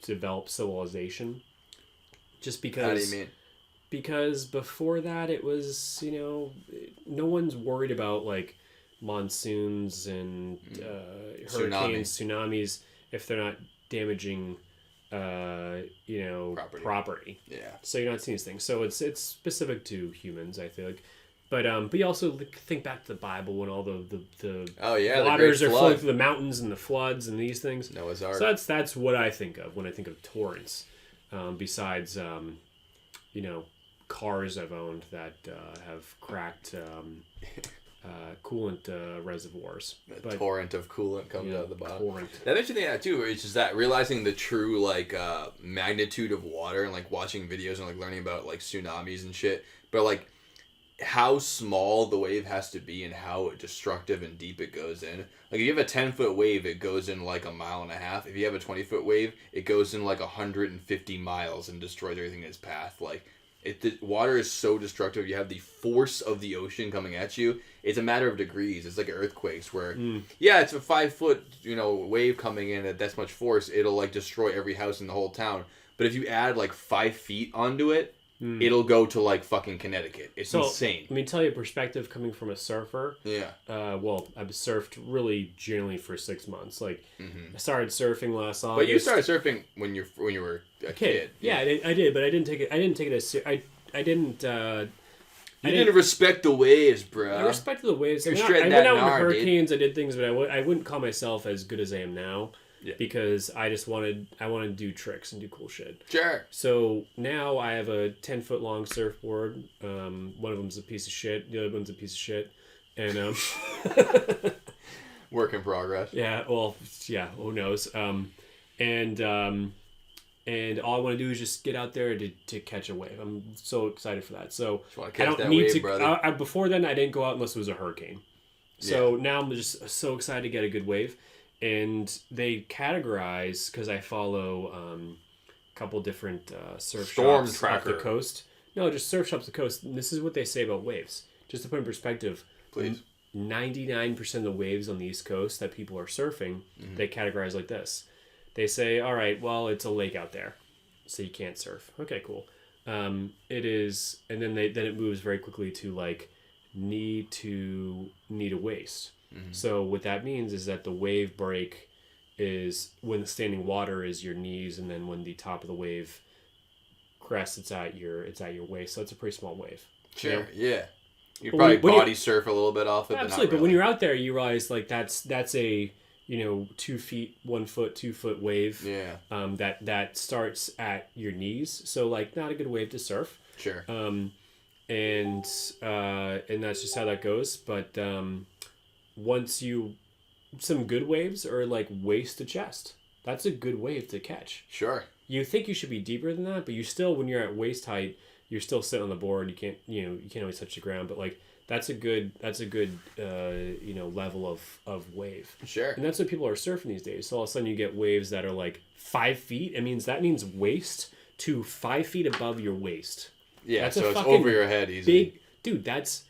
A: developed civilization. Just because.
B: How do you mean?
A: Because before that, it was no one's worried about like monsoons and hurricanes, tsunamis if they're not damaging property.
B: Yeah.
A: So you're not seeing these things. So it's specific to humans, I feel like. But you also think back to the Bible when all the waters are flowing through the mountains and the floods and these things.
B: Noah's Ark.
A: So that's what I think of when I think of torrents. Besides, cars I've owned that have cracked coolant reservoirs.
B: A torrent of coolant comes out of the bottom.
A: Torrent.
B: That interesting thing too, which is that realizing the true like magnitude of water and like watching videos and like learning about like tsunamis and shit, but like how small the wave has to be and how destructive and deep it goes in. Like if you have a 10-foot wave, it goes in like 1.5 miles. If you have a 20-foot wave, it goes in like 150 miles and destroys everything in its path. Like the water is so destructive. You have the force of the ocean coming at you. It's a matter of degrees. It's like earthquakes where, it's a 5-foot wave coming in at that much force. It'll like destroy every house in the whole town. But if you add like 5 feet onto it, it'll go to like fucking Connecticut. It's insane.
A: Let me tell you a perspective coming from a surfer.
B: Yeah.
A: I've surfed really generally for 6 months. Like I started surfing last August.
B: But you started surfing when you were a kid.
A: Yeah, I did, but I didn't take it as I didn't.
B: You didn't respect the waves, bro.
A: I respected the waves. I went out in hurricanes. I did things, but I wouldn't call myself as good as I am now. Yeah. Because I wanted to do tricks and do cool shit.
B: Sure.
A: So now I have a 10-foot long surfboard. One of them's a piece of shit. The other one's a piece of shit. And
B: work in progress.
A: Yeah. Well. Yeah. Who knows? And all I want to do is just get out there to catch a wave. I'm so excited for that. So
B: I don't need to.
A: Brother. Before then, I didn't go out unless it was a hurricane. So now I'm just so excited to get a good wave. And they categorize, because I follow a couple different surf shops off the coast. No, just surf shops off the coast. And this is what they say about waves. Just to put in perspective,
B: please.
A: 99% of the waves on the East Coast that people are surfing, they categorize like this. They say, all right, well, it's a lake out there, so you can't surf. Okay, cool. It is, and then it moves very quickly to like knee to waist. So what that means is that the wave break is when the standing water is your knees, and then when the top of the wave crests, it's at your waist. So it's a pretty small wave.
B: Sure. Yeah. You probably body surf a little bit off it.
A: Absolutely, but when you're out there, you realize like that's a 2 feet, 1 foot, 2 foot wave.
B: Yeah.
A: That starts at your knees. So like not a good wave to surf.
B: Sure.
A: And that's just how that goes. But some good waves are like waist to chest. That's a good wave to catch.
B: Sure.
A: You think you should be deeper than that, but you still, when you're at waist height, you're still sitting on the board. You can't always touch the ground, but like that's a good level of wave.
B: Sure.
A: And that's what people are surfing these days. So all of a sudden you get waves that are like 5 feet. That means waist to 5 feet above your waist.
B: Yeah. That's so it's over your head easily.
A: Dude, that's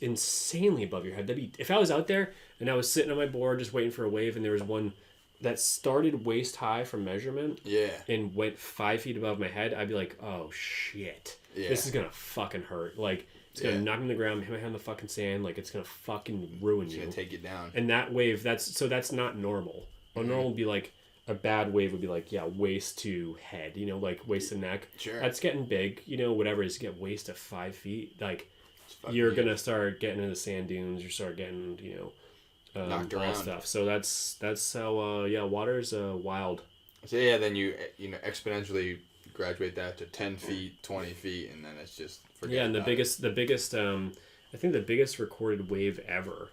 A: insanely above your head. If I was out there and I was sitting on my board just waiting for a wave, and there was one that started waist high from measurement, and went 5 feet above my head, I'd be like, oh shit, this is gonna fucking hurt. Like it's gonna knock me on the ground, hit my head on the fucking sand. Like it's gonna fucking ruin you.
B: It's gonna take you down.
A: And that wave, that's not normal. Normal would be like, a bad wave would be like, waist to head, like waist to neck.
B: Sure.
A: That's getting big, whatever it is, get waist to 5 feet, like you're gonna start getting into sand dunes. You start getting,
B: knocked around
A: stuff. So that's how water's wild.
B: So then you exponentially graduate that to 10 feet, 20 feet, and then it's just
A: and the biggest I think the biggest recorded wave ever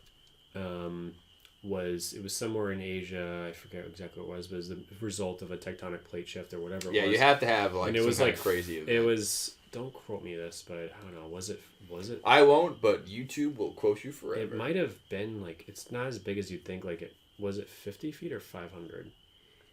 A: it was somewhere in Asia. I forget exactly what it was, but it was the result of a tectonic plate shift or whatever.
B: Yeah, you have to have like. And it was like crazy.
A: Event. It was. Don't quote me this, but I don't know. Was it?
B: I won't, but YouTube will quote you forever.
A: It might have been like it's not as big as you'd think. Like was it 50 feet or 500?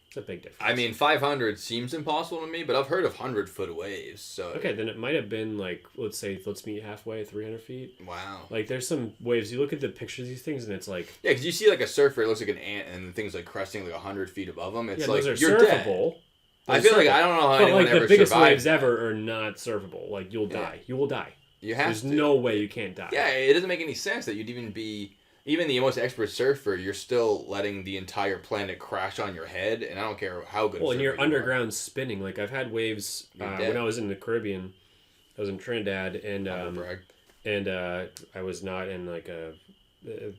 A: It's a big difference.
B: I mean, 500 seems impossible to me, but I've heard of 100-foot waves. So
A: okay, then it might have been like let's meet halfway, 300 feet.
B: Wow. Like
A: there's some waves. You look at the pictures of these things, and it's like
B: yeah, because you see like a surfer, it looks like an ant, and things like cresting like 100 feet above them. It's like
A: those are
B: you're
A: surfable.
B: Dead. I feel like I don't know how anyone
A: like
B: ever
A: the biggest
B: survived
A: waves
B: that.
A: ever are not surfable. Like you'll die. You will die.
B: You have
A: There's
B: to.
A: no way you can't die.
B: Yeah, it doesn't make any sense that you'd even be. Even the most expert surfer, you're still letting the entire planet crash on your head, and I don't care how good.
A: Well, and you're underground spinning. Like I've had waves when I was in the Caribbean. I was in Trinidad, and I was not in like a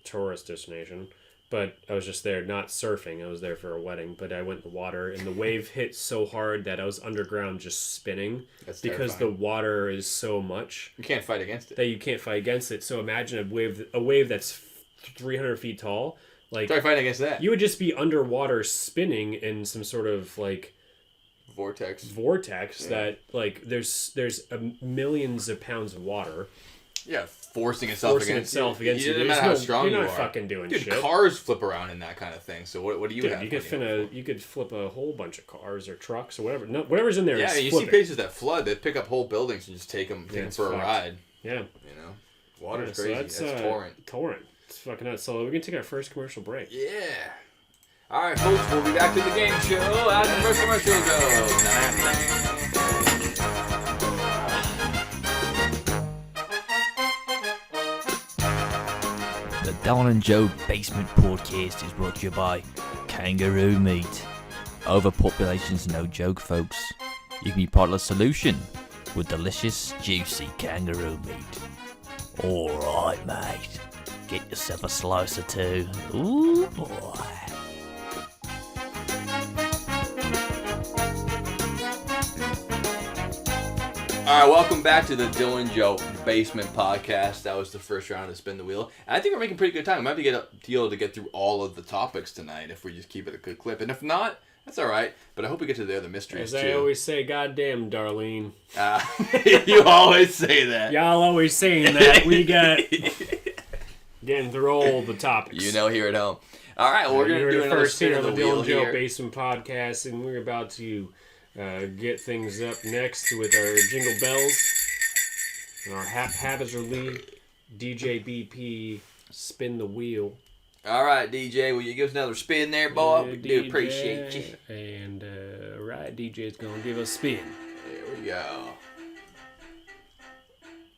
A: tourist destination, but I was just there, not surfing. I was there for a wedding, but I went in the water, and the wave hit so hard that I was underground just spinning.
B: That's
A: because
B: terrifying.
A: the water is so much.
B: You can't fight against it.
A: That you can't fight against it. So imagine a wave that's 300 feet tall. Like
B: try fighting against that.
A: You would just be underwater spinning in some sort of like
B: vortex
A: that like there's millions of pounds of water.
B: Yeah, forcing itself against you.
A: It doesn't matter how strong you are. You're not fucking doing shit.
B: Dude, cars flip around in that kind of thing. So what do you have?
A: You could flip a whole bunch of cars or trucks or whatever. No, whatever's in there.
B: Yeah, you see places that flood. They pick up whole buildings and just take them for a ride.
A: Yeah,
B: you know, water's crazy. So that's torrent.
A: It's fucking nuts. So we can take our first commercial break.
B: Yeah. All right, folks. We'll be back to the game show as the first commercial goes.
C: The Don and Joe Basement Podcast is brought to you by Kangaroo Meat. Overpopulation's no joke, folks. You can be part of the solution with delicious, juicy kangaroo meat. Alright, mate. Get yourself a slice or two. Ooh, boy.
B: All right, welcome back to the Dylan Joe Basement Podcast. That was the first round of Spin the Wheel. And I think we're making pretty good time. We might be able to get through all of the topics tonight if we just keep it a good clip. And if not, that's all right. But I hope we get to the other mysteries,
A: too. As I always say, goddamn, Darlene.
B: You always say that.
A: Y'all always saying that. We got getting through all the topics.
B: You know, here at home. All right, well, we're going to do another Spin of the Wheel here.
A: Dylan Joe Basement Podcast, and we're about to... get things up next with our jingle bells and our haphazardly DJ BP spin the wheel.
B: All right, DJ, will you give us another spin there, boy? We do appreciate you.
A: And right, DJ's gonna give us a spin.
B: There we go.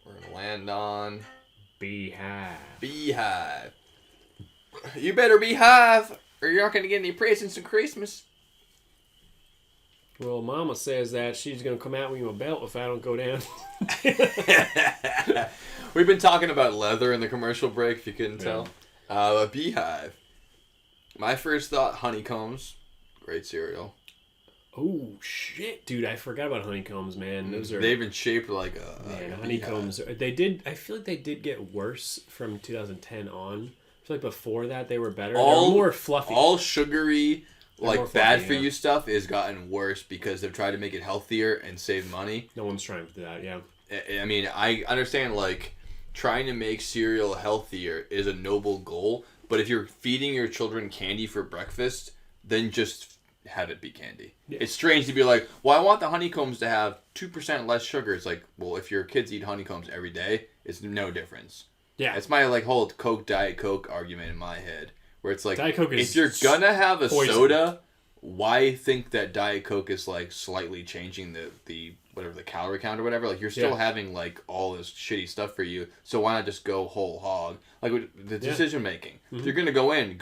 B: We're gonna land on
A: Beehive.
B: Beehive. You better beehive, or you're not gonna get any presents for Christmas.
A: Well, Mama says that she's going to come out with a belt if I don't go down.
B: We've been talking about leather in the commercial break, if you couldn't tell. A beehive. My first thought, honeycombs. Great cereal.
A: Oh, shit. Dude, I forgot about honeycombs, man.
B: They've been shaped like a
A: honeycombs.
B: Beehive.
A: I feel like they did get worse from 2010 on. I feel like before that they were better. They were more fluffy.
B: All sugary... Like, bad for you stuff has gotten worse because they've tried to make it healthier and save money.
A: No one's trying for that, yeah.
B: I mean, I understand, like, trying to make cereal healthier is a noble goal, but if you're feeding your children candy for breakfast, then just have it be candy. Yeah. It's strange to be like, well, I want the honeycombs to have 2% less sugar. It's like, well, if your kids eat honeycombs every day, it's no difference. Yeah. It's my, like, whole Diet Coke argument in my head. Where it's like, if you're gonna have a soda, why think that Diet Coke is like slightly changing the whatever the calorie count or whatever? Like you're still having like all this shitty stuff for you, so why not just go whole hog? Like with the decision making, if you're gonna go in,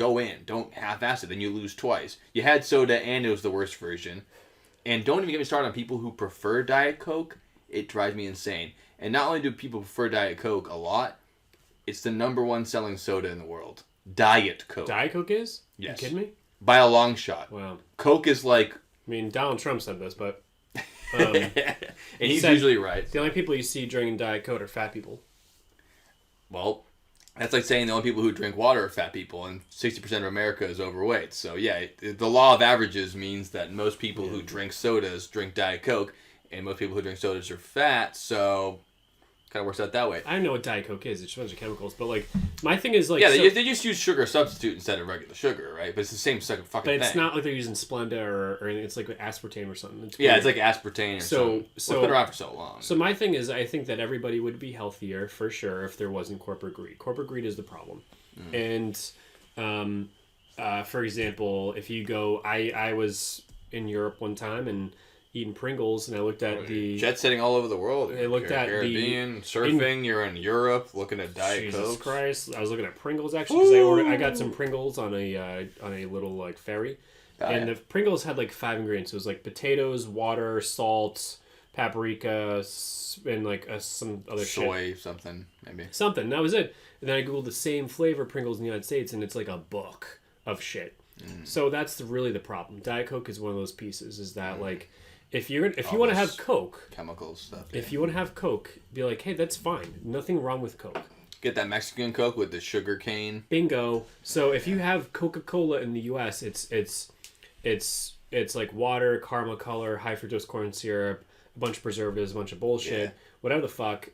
B: don't half-ass it. Then you lose twice. You had soda and it was the worst version, and don't even get me started on people who prefer Diet Coke. It drives me insane. And not only do people prefer Diet Coke a lot, it's the #1 selling soda in the world. Diet Coke.
A: Diet Coke is?
B: Yes.
A: You kidding me?
B: By a long shot.
A: Wow.
B: Coke is like...
A: I mean, Donald Trump said this, but...
B: and he's usually right.
A: The only people you see drinking Diet Coke are fat people.
B: Well, That's like saying the only people who drink water are fat people, and 60% of America is overweight. So yeah, the law of averages means that most people who drink sodas drink Diet Coke, and most people who drink sodas are fat. So kind of works out that way.
A: I don't know what Diet Coke is. It's a bunch of chemicals, but like my thing is like
B: they just use sugar substitute instead of regular sugar, right? But it's the same fucking thing.
A: But it's not like they're using Splenda or anything. It's like aspartame or something. It's
B: it's like aspartame or something. It's been around for so long.
A: So my thing is, I think that everybody would be healthier for sure if there wasn't corporate greed. Corporate greed is the problem. And for example, if you go, I was in Europe one time and eating Pringles, and I looked at the
B: jet setting all over the world.
A: I looked at
B: Caribbean, surfing. You're in Europe, looking at Diet Coke.
A: Jesus Christ! I was looking at Pringles actually because I got some Pringles on a little like ferry, and the Pringles had like 5 ingredients. It was like potatoes, water, salt, paprika, and like some other
B: soy, something maybe.
A: Something. That was it. And then I googled the same flavor Pringles in the United States, and it's like a book of shit. So that's really the problem. Diet Coke is one of those pieces. Is that like. If you want to have Coke,
B: chemicals stuff.
A: If you want to have Coke, be like, hey, that's fine. Nothing wrong with Coke.
B: Get that Mexican Coke with the sugar cane.
A: Bingo. So if you have Coca-Cola in the U.S., it's like water, caramel color, high fructose corn syrup, a bunch of preservatives, a bunch of bullshit, whatever the fuck.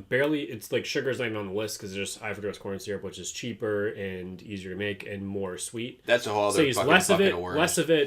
A: Barely, it's like sugar's not even on the list because there's just high fructose corn syrup, which is cheaper and easier to make and more sweet.
B: That's a whole other
A: so use less of it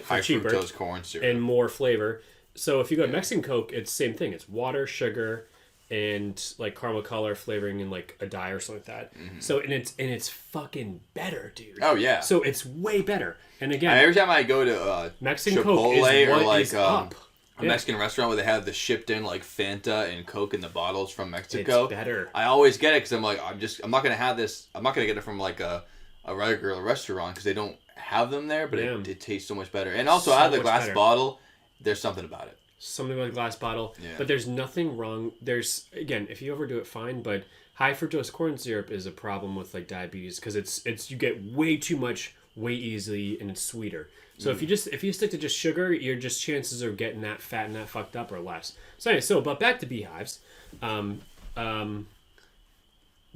A: for
B: high
A: cheaper,
B: fructose corn syrup
A: and more flavor. So if you go to Mexican Coke, it's the same thing. It's water, sugar, and like caramel color flavoring and like a dye or something like that. So and it's fucking better, dude.
B: Oh yeah.
A: So it's way better. And again,
B: every time I go to
A: Mexican
B: Chipotle
A: Coke is
B: or
A: what
B: like
A: is up.
B: a Mexican restaurant where they have the shipped in like Fanta and Coke in the bottles from Mexico.
A: It's better.
B: I always get it because I'm like I'm not gonna have this. I'm not gonna get it from like a regular restaurant because they don't have them there. But it tastes so much better. And also out of the glass bottle, there's something about it.
A: Something like a glass bottle, but there's nothing wrong. There's again, if you overdo it, fine. But high fructose corn syrup is a problem with like diabetes because it's you get way too much way easily and it's sweeter. So if you stick to just sugar, your just chances of getting that fat and that fucked up are less. So anyway, but back to beehives.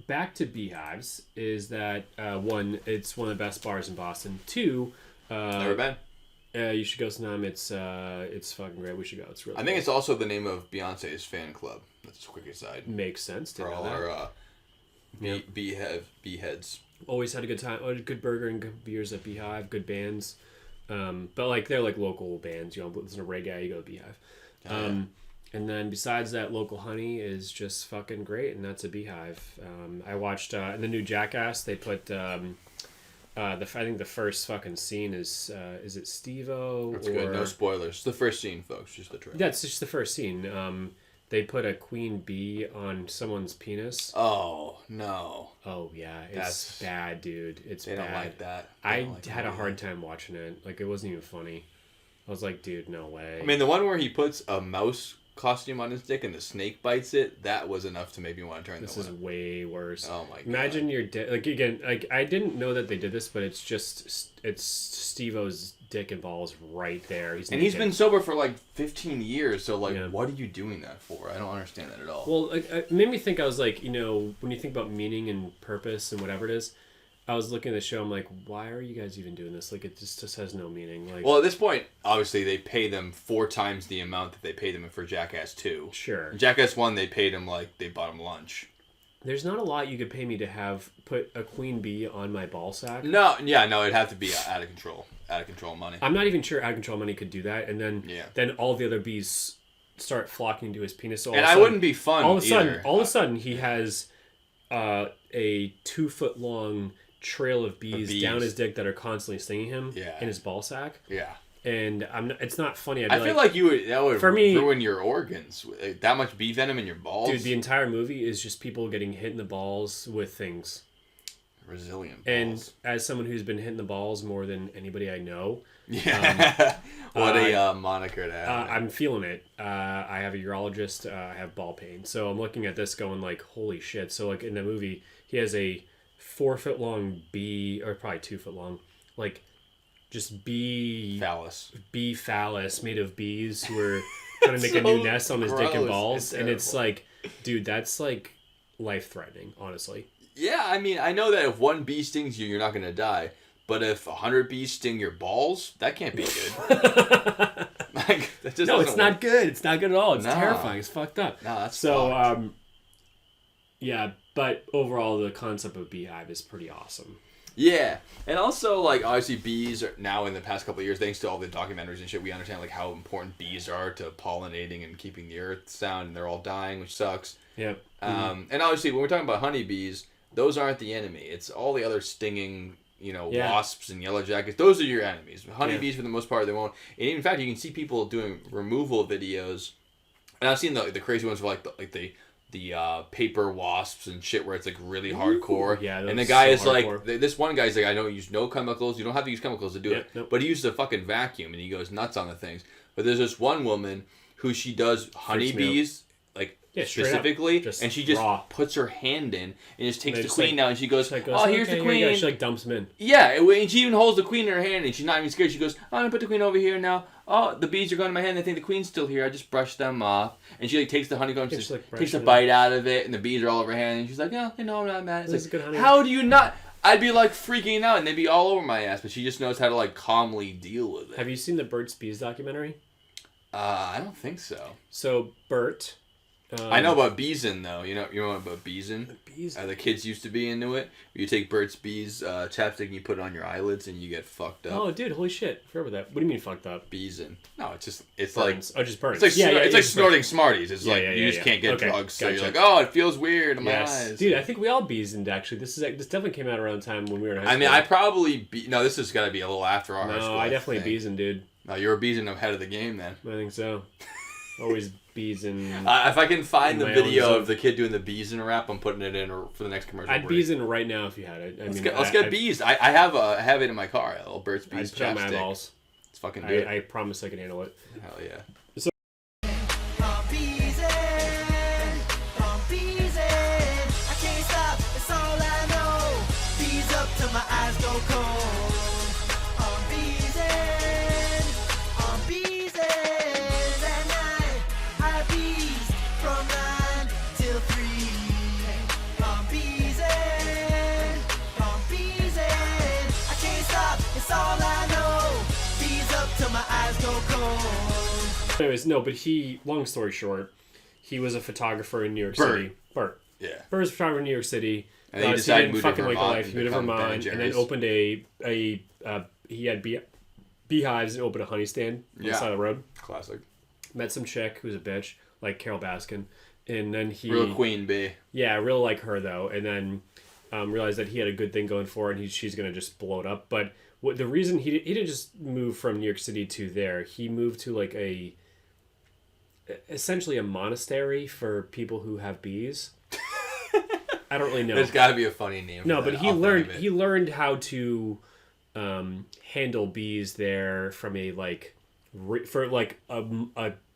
A: Back to beehives is that one, it's one of the best bars in Boston. Two,
B: never been.
A: You should go sometime. It's fucking great. We should go. It's really.
B: I think it's also the name of Beyonce's fan club. That's a quick aside.
A: Makes sense.
B: For all our beeheads.
A: Always had a good time. Good burger and good beers at Beehive. Good bands. But like they're like local bands. You know, listen to reggae, you go to Beehive. And then besides that, Local Honey is just fucking great, and that's a Beehive. I watched in the new Jackass. They put. I think the first fucking scene is it Steve-O?
B: That's good. No spoilers. It's the first scene, folks. Just the trailer.
A: Yeah, it's just the first scene. They put a queen bee on someone's penis.
B: Oh no.
A: Oh yeah, it's bad, dude. It's bad.
B: They don't like that.
A: I had a hard time watching it. Like it wasn't even funny. I was like, dude, no way.
B: I mean, the one where he puts a mouse costume on his dick and the snake bites it, that was enough to make me want to turn
A: this is way worse.
B: Oh my god.
A: Imagine your dick, like again, like I didn't know that they did this, but it's Steve-O's dick and balls right there. He's
B: been sober for like 15 years, so like what are you doing that for? I don't understand that at all.
A: Well, like, it made me think. I was like, you know, when you think about meaning and purpose and whatever it is, I was looking at the show. I'm like, why are you guys even doing this? Like, it just has no meaning. Like,
B: well, at this point, obviously, they pay them 4 times the amount that they paid them for Jackass 2.
A: Sure.
B: In Jackass 1, they paid him like they bought him lunch.
A: There's not a lot you could pay me to have put a queen bee on my ball sack.
B: No, it'd have to be out of control money.
A: I'm not even sure out of control money could do that, and then all the other bees start flocking to his penis. So
B: I wouldn't be fun.
A: All of a sudden, he has a 2-foot long trail of bees down his dick that are constantly stinging him in his ball sack.
B: Yeah.
A: And it's not funny.
B: I feel like that would ruin your organs. That much bee venom in your balls.
A: Dude, the entire movie is just people getting hit in the balls with things.
B: Resilient balls.
A: And as someone who's been hitting the balls more than anybody I know.
B: Yeah. What a moniker to have.
A: I'm feeling it. I have a urologist. I have ball pain. So I'm looking at this going like, holy shit. So like in the movie, he has a 4-foot long bee, or probably 2-foot long, like just bee phallus made of bees who are trying to make a new nest on his dick and balls. And it's like, dude, that's like life threatening, honestly.
B: Yeah, I mean, I know that if one bee stings you, you're not gonna die. But if 100 bees sting your balls, that can't be good. Like, that just
A: no, it's
B: doesn't
A: not
B: work.
A: good. It's not good at all. It's
B: No.
A: terrifying. It's fucked up.
B: No, that's
A: so.
B: fucked.
A: Yeah, but overall, the concept of beehive is pretty awesome.
B: Yeah, and also, like, obviously bees are now in the past couple of years, thanks to all the documentaries and shit, we understand, like, how important bees are to pollinating and keeping the earth sound, and they're all dying, which sucks.
A: Yep.
B: And obviously, when we're talking about honeybees, those aren't the enemy. It's all the other stinging, wasps and yellow jackets. Those are your enemies. Honeybees, for the most part, they won't. And in fact, you can see people doing removal videos, and I've seen the crazy ones for, like, the paper wasps and shit where it's like really hardcore.
A: Yeah,
B: and the guy is
A: hardcore.
B: like, this one guy's like, I don't use no chemicals. You don't have to use chemicals to do it.
A: Nope.
B: But he uses a fucking vacuum and he goes nuts on the things. But there's this one woman who she does honeybees, like, specifically, and she just puts her hand in and just takes the queen out and she goes, oh, here's the queen.
A: She like dumps them in.
B: Yeah, and she even holds the queen in her hand and she's not even scared. She goes, I'm gonna put the queen over here now. Oh, the bees are going in my hand. They think the queen's still here. I just brushed them off. And she like takes the honeycomb, she takes a bite out of it, and the bees are all over her hand. And she's like, oh, I'm not mad. It's like, how do you not? I'd be like freaking out and they'd be all over my ass, but she just knows how to like calmly deal with it.
A: Have you seen the Burt's Bees documentary?
B: I don't think so.
A: So Bert.
B: I know about Beeson though. You know about Beeson?
A: Beeson.
B: The kids used to be into it. You take Burt's Bees chapstick and you put it on your eyelids and you get fucked up.
A: Oh, dude, holy shit! I forgot about that. What do you mean fucked up?
B: Beeson. No, it's
A: burns.
B: like
A: just burns.
B: It's like it's like snorting Smarties. It's like you just can't get
A: okay,
B: drugs, so
A: gotcha.
B: you're like, oh, it feels weird in my eyes.
A: Dude, I think we all Beesoned actually. This definitely came out around the time when we were in high school.
B: I mean, I probably this has got to be a little after our high school.
A: No, I definitely Beesoned, dude.
B: No, you're a Beeson ahead of the game then.
A: I think so. Always Beeson.
B: If I can find the video of the kid doing the Beeson rap, I'm putting it in for the next commercial.
A: I'd Beeson right now if you had it.
B: Let's get Bees. I have it in my car. A little Burt's Bees
A: chapstick. I'd put on my
B: eyeballs. Let's fucking do it.
A: I promise I can handle it.
B: Hell yeah.
A: Anyways, no, but long story short, he was a photographer in New York
B: Bert.
A: City. Bert.
B: Yeah.
A: Bert was a photographer in New York City.
B: And he decided to move to
A: fucking like
B: Vermont
A: life. He moved to Vermont and then opened he had beehives and opened a honey stand on the side of the road.
B: Classic.
A: Met some chick who's a bitch, like Carol Baskin. And then he...
B: Real queen bee.
A: Yeah, real like her, though. And then realized that he had a good thing going for it and she's going to just blow it up. But the reason he didn't just move from New York City to there, he moved to like essentially a monastery for people who have bees. I don't really know.
B: There's got to be a funny name.
A: No, but he learned how to handle bees there from a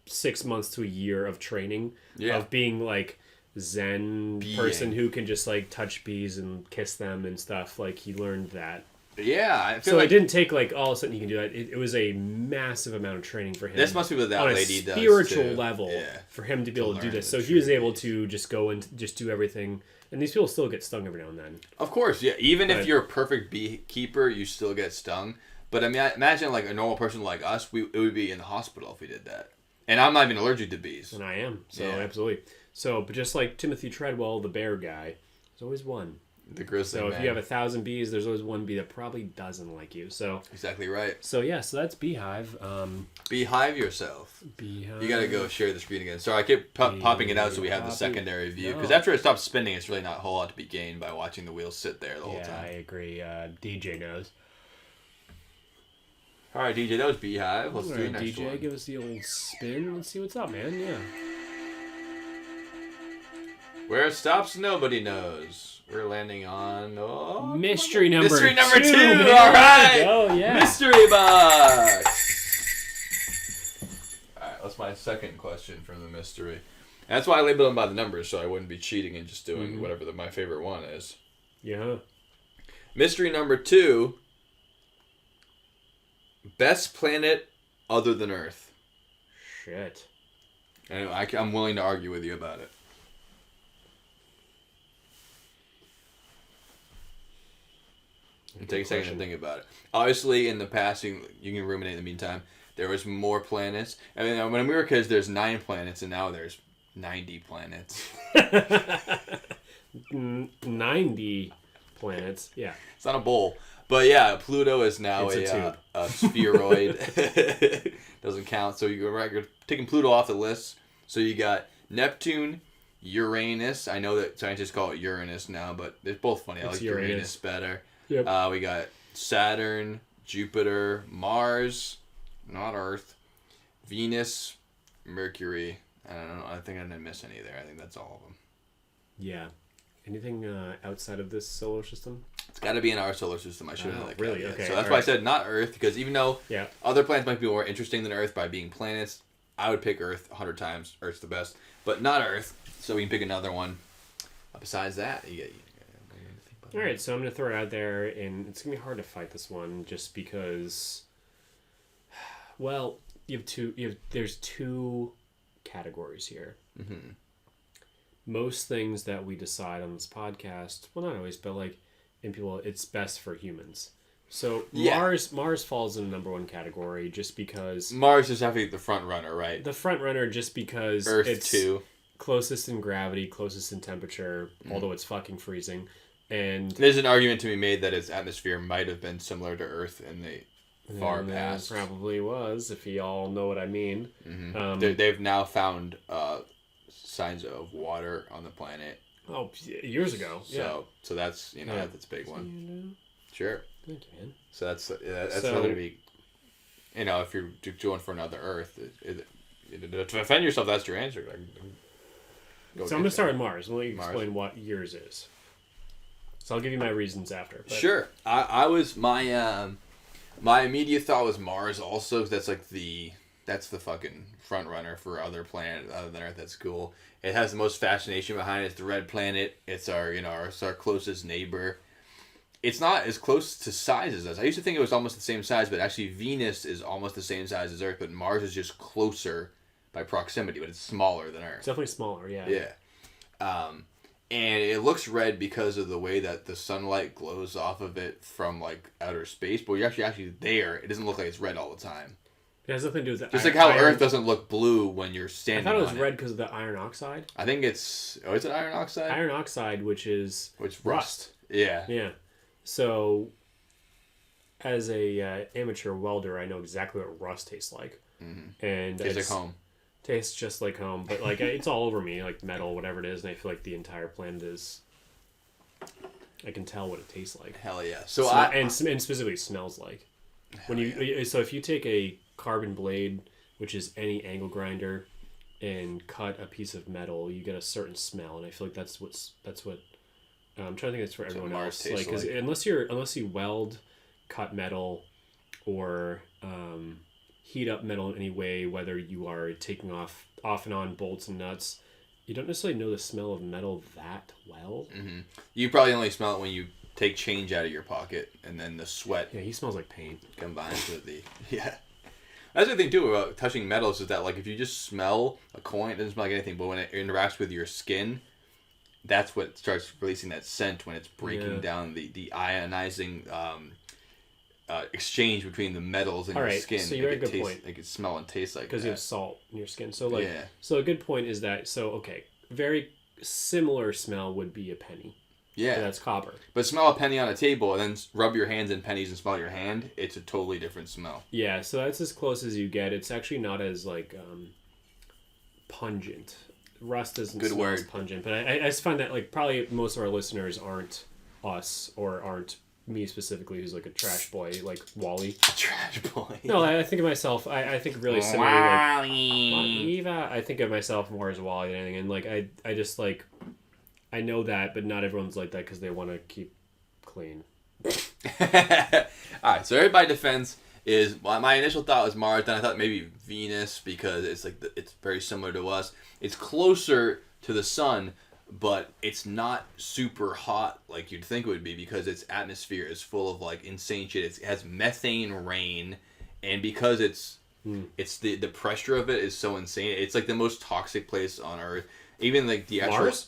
A: 6 months to a year of training of being like Zen person who can just like touch bees and kiss them and stuff. Like he learned that.
B: Yeah, I feel
A: so it didn't take like all of a sudden you can do that. It was a massive amount of training for him.
B: This must be what that lady does.
A: On a spiritual level for him to be able to do this. So he was able to just go and just do everything. And these people still get stung every now and then.
B: Of course, yeah. Even if you're a perfect beekeeper, you still get stung. But I mean, imagine like a normal person like us, it would be in the hospital if we did that. And I'm not even allergic to bees.
A: And I am. So absolutely. So, but just like Timothy Treadwell, the bear guy, there's always one.
B: The grizzly man.
A: So if you have 1,000 bees, there's always one bee that probably doesn't like you. So
B: exactly right.
A: So yeah, so that's beehive.
B: Beehive yourself.
A: Beehive.
B: You gotta go share the screen again. Sorry, I keep popping it out so we have the secondary view. Because after it stops spinning, it's really not a whole lot to be gained by watching the wheels sit there the whole time.
A: Yeah, I agree. DJ knows.
B: All right, DJ, that was Beehive. Let's do the next
A: DJ,
B: one.
A: give us the old spin. Let's see what's up, man. Yeah.
B: Where it stops, nobody knows. We're landing on
A: mystery number
B: two.
A: Man.
B: All right.
A: Oh yeah.
B: Mystery box. All right, that's my second question from the mystery. And that's why I labeled them by the numbers, so I wouldn't be cheating and just doing whatever my favorite one is.
A: Yeah.
B: Mystery number 2. Best planet other than Earth.
A: Shit.
B: And I'm willing to argue with you about it. Take a second to think about it. Obviously, in the past, you can ruminate in the meantime. There was more planets. I mean, when we were kids, there's 9 planets, and now there's 90 planets.
A: 90 planets, yeah.
B: It's not a bowl. But yeah, Pluto is now a spheroid. Doesn't count. So you're taking Pluto off the list. So you got Neptune, Uranus. I know that scientists call it Uranus now, but they're both funny. I like Uranus better.
A: Yep.
B: We got Saturn, Jupiter, Mars, not Earth, Venus, Mercury. I don't know. I think I didn't miss any there. I think that's all of them.
A: Yeah. Anything outside of this solar system?
B: It's got to be in our solar system. I should have that.
A: Really? Okay.
B: So that's why I said not Earth, because even though
A: yeah.
B: other planets might be more interesting than Earth by being planets, I would pick Earth 100 times. Earth's the best, but not Earth. So we can pick another one. Besides that,
A: all right. So I'm gonna throw it out there, and it's gonna be hard to fight this one, just because. Well, there's 2 categories here.
B: Mm-hmm.
A: Most things that we decide on this podcast, well, not always, but like in people, it's best for humans. So Mars falls in the number 1 category just because
B: Mars is definitely the front runner, right?
A: The front runner just because
B: Earth
A: it's
B: too.
A: Closest in gravity, closest in temperature, although it's fucking freezing. And
B: there's an argument to be made that its atmosphere might have been similar to Earth in the far past.
A: Probably was, if you all know what I mean.
B: Mm-hmm. They've now found signs of water on the planet.
A: Oh, years ago.
B: So that's that's a big one. Sure.
A: Thank you, man.
B: So that's another big. If you're going for another Earth, to defend yourself, that's your answer.
A: So I'm gonna start with Mars. I'll let you explain what yours is. So I'll give you my reasons after. But...
B: Sure. I was my immediate thought was Mars also. That's that's the fucking front runner for other planet other than Earth. That's cool. It has the most fascination behind it. It's the red planet. It's our our closest neighbor. It's not as close to size as us. I used to think it was almost the same size, but actually Venus is almost the same size as Earth, but Mars is just closer by proximity, but it's smaller than Earth.
A: It's definitely smaller, yeah.
B: Yeah. And it looks red because of the way that the sunlight glows off of it from outer space, but you're actually there. It doesn't look like it's red all the time.
A: It has nothing to do with that.
B: Just like how Earth doesn't look blue when you're standing on it.
A: I thought it was red because of the iron oxide.
B: I think it's... Oh, is it iron oxide?
A: Iron oxide, which is...
B: rust. Yeah.
A: Yeah. So, as a amateur welder, I know exactly what rust tastes like.
B: Mm-hmm.
A: And
B: tastes like home.
A: Tastes just like home, but it's all over me, like metal, whatever it is, and I feel like the entire planet is... I can tell what it tastes like.
B: Hell yeah.
A: And specifically smells like. So if you take a carbon blade, which is any angle grinder, and cut a piece of metal, you get a certain smell, and I feel like that's what I'm trying to think. It's for everyone else. Because unless you weld, cut metal, or heat up metal in any way, whether you are taking off and on bolts and nuts, you don't necessarily know the smell of metal that well.
B: Mm-hmm. You probably only smell it when you take change out of your pocket, and then the sweat.
A: Yeah, he smells like paint.
B: Combines with the That's the thing too about touching metals is that if you just smell a coin, it doesn't smell like anything, but when it interacts with your skin, that's what starts releasing that scent when it's breaking down the ionizing exchange between the metals in your skin.
A: So you have a good point.
B: It could smell and taste like that.
A: Because you have salt in your skin. So so a good point is that very similar smell would be a penny.
B: Yeah.
A: So that's copper.
B: But smell a penny on a table and then rub your hands in pennies and smell your hand, it's a totally different smell.
A: Yeah, so that's as close as you get. It's actually not as pungent. Rust doesn't smell as pungent, but I just find that probably most of our listeners aren't us or aren't me specifically, who's a trash boy like Wally.
B: A trash boy.
A: No, I think of myself. I think really similarly. Eva. I think of myself more as Wally than anything, and I just I know that, but not everyone's like that because they want to keep clean.
B: Alright, so everybody defense is my initial thought was Mars, then I thought maybe Venus because it's it's very similar to us. It's closer to the sun, but it's not super hot like you'd think it would be because its atmosphere is full of insane shit. It has methane rain, and because it's the pressure of it is so insane. It's the most toxic place on Earth. Even the actual
A: Mars?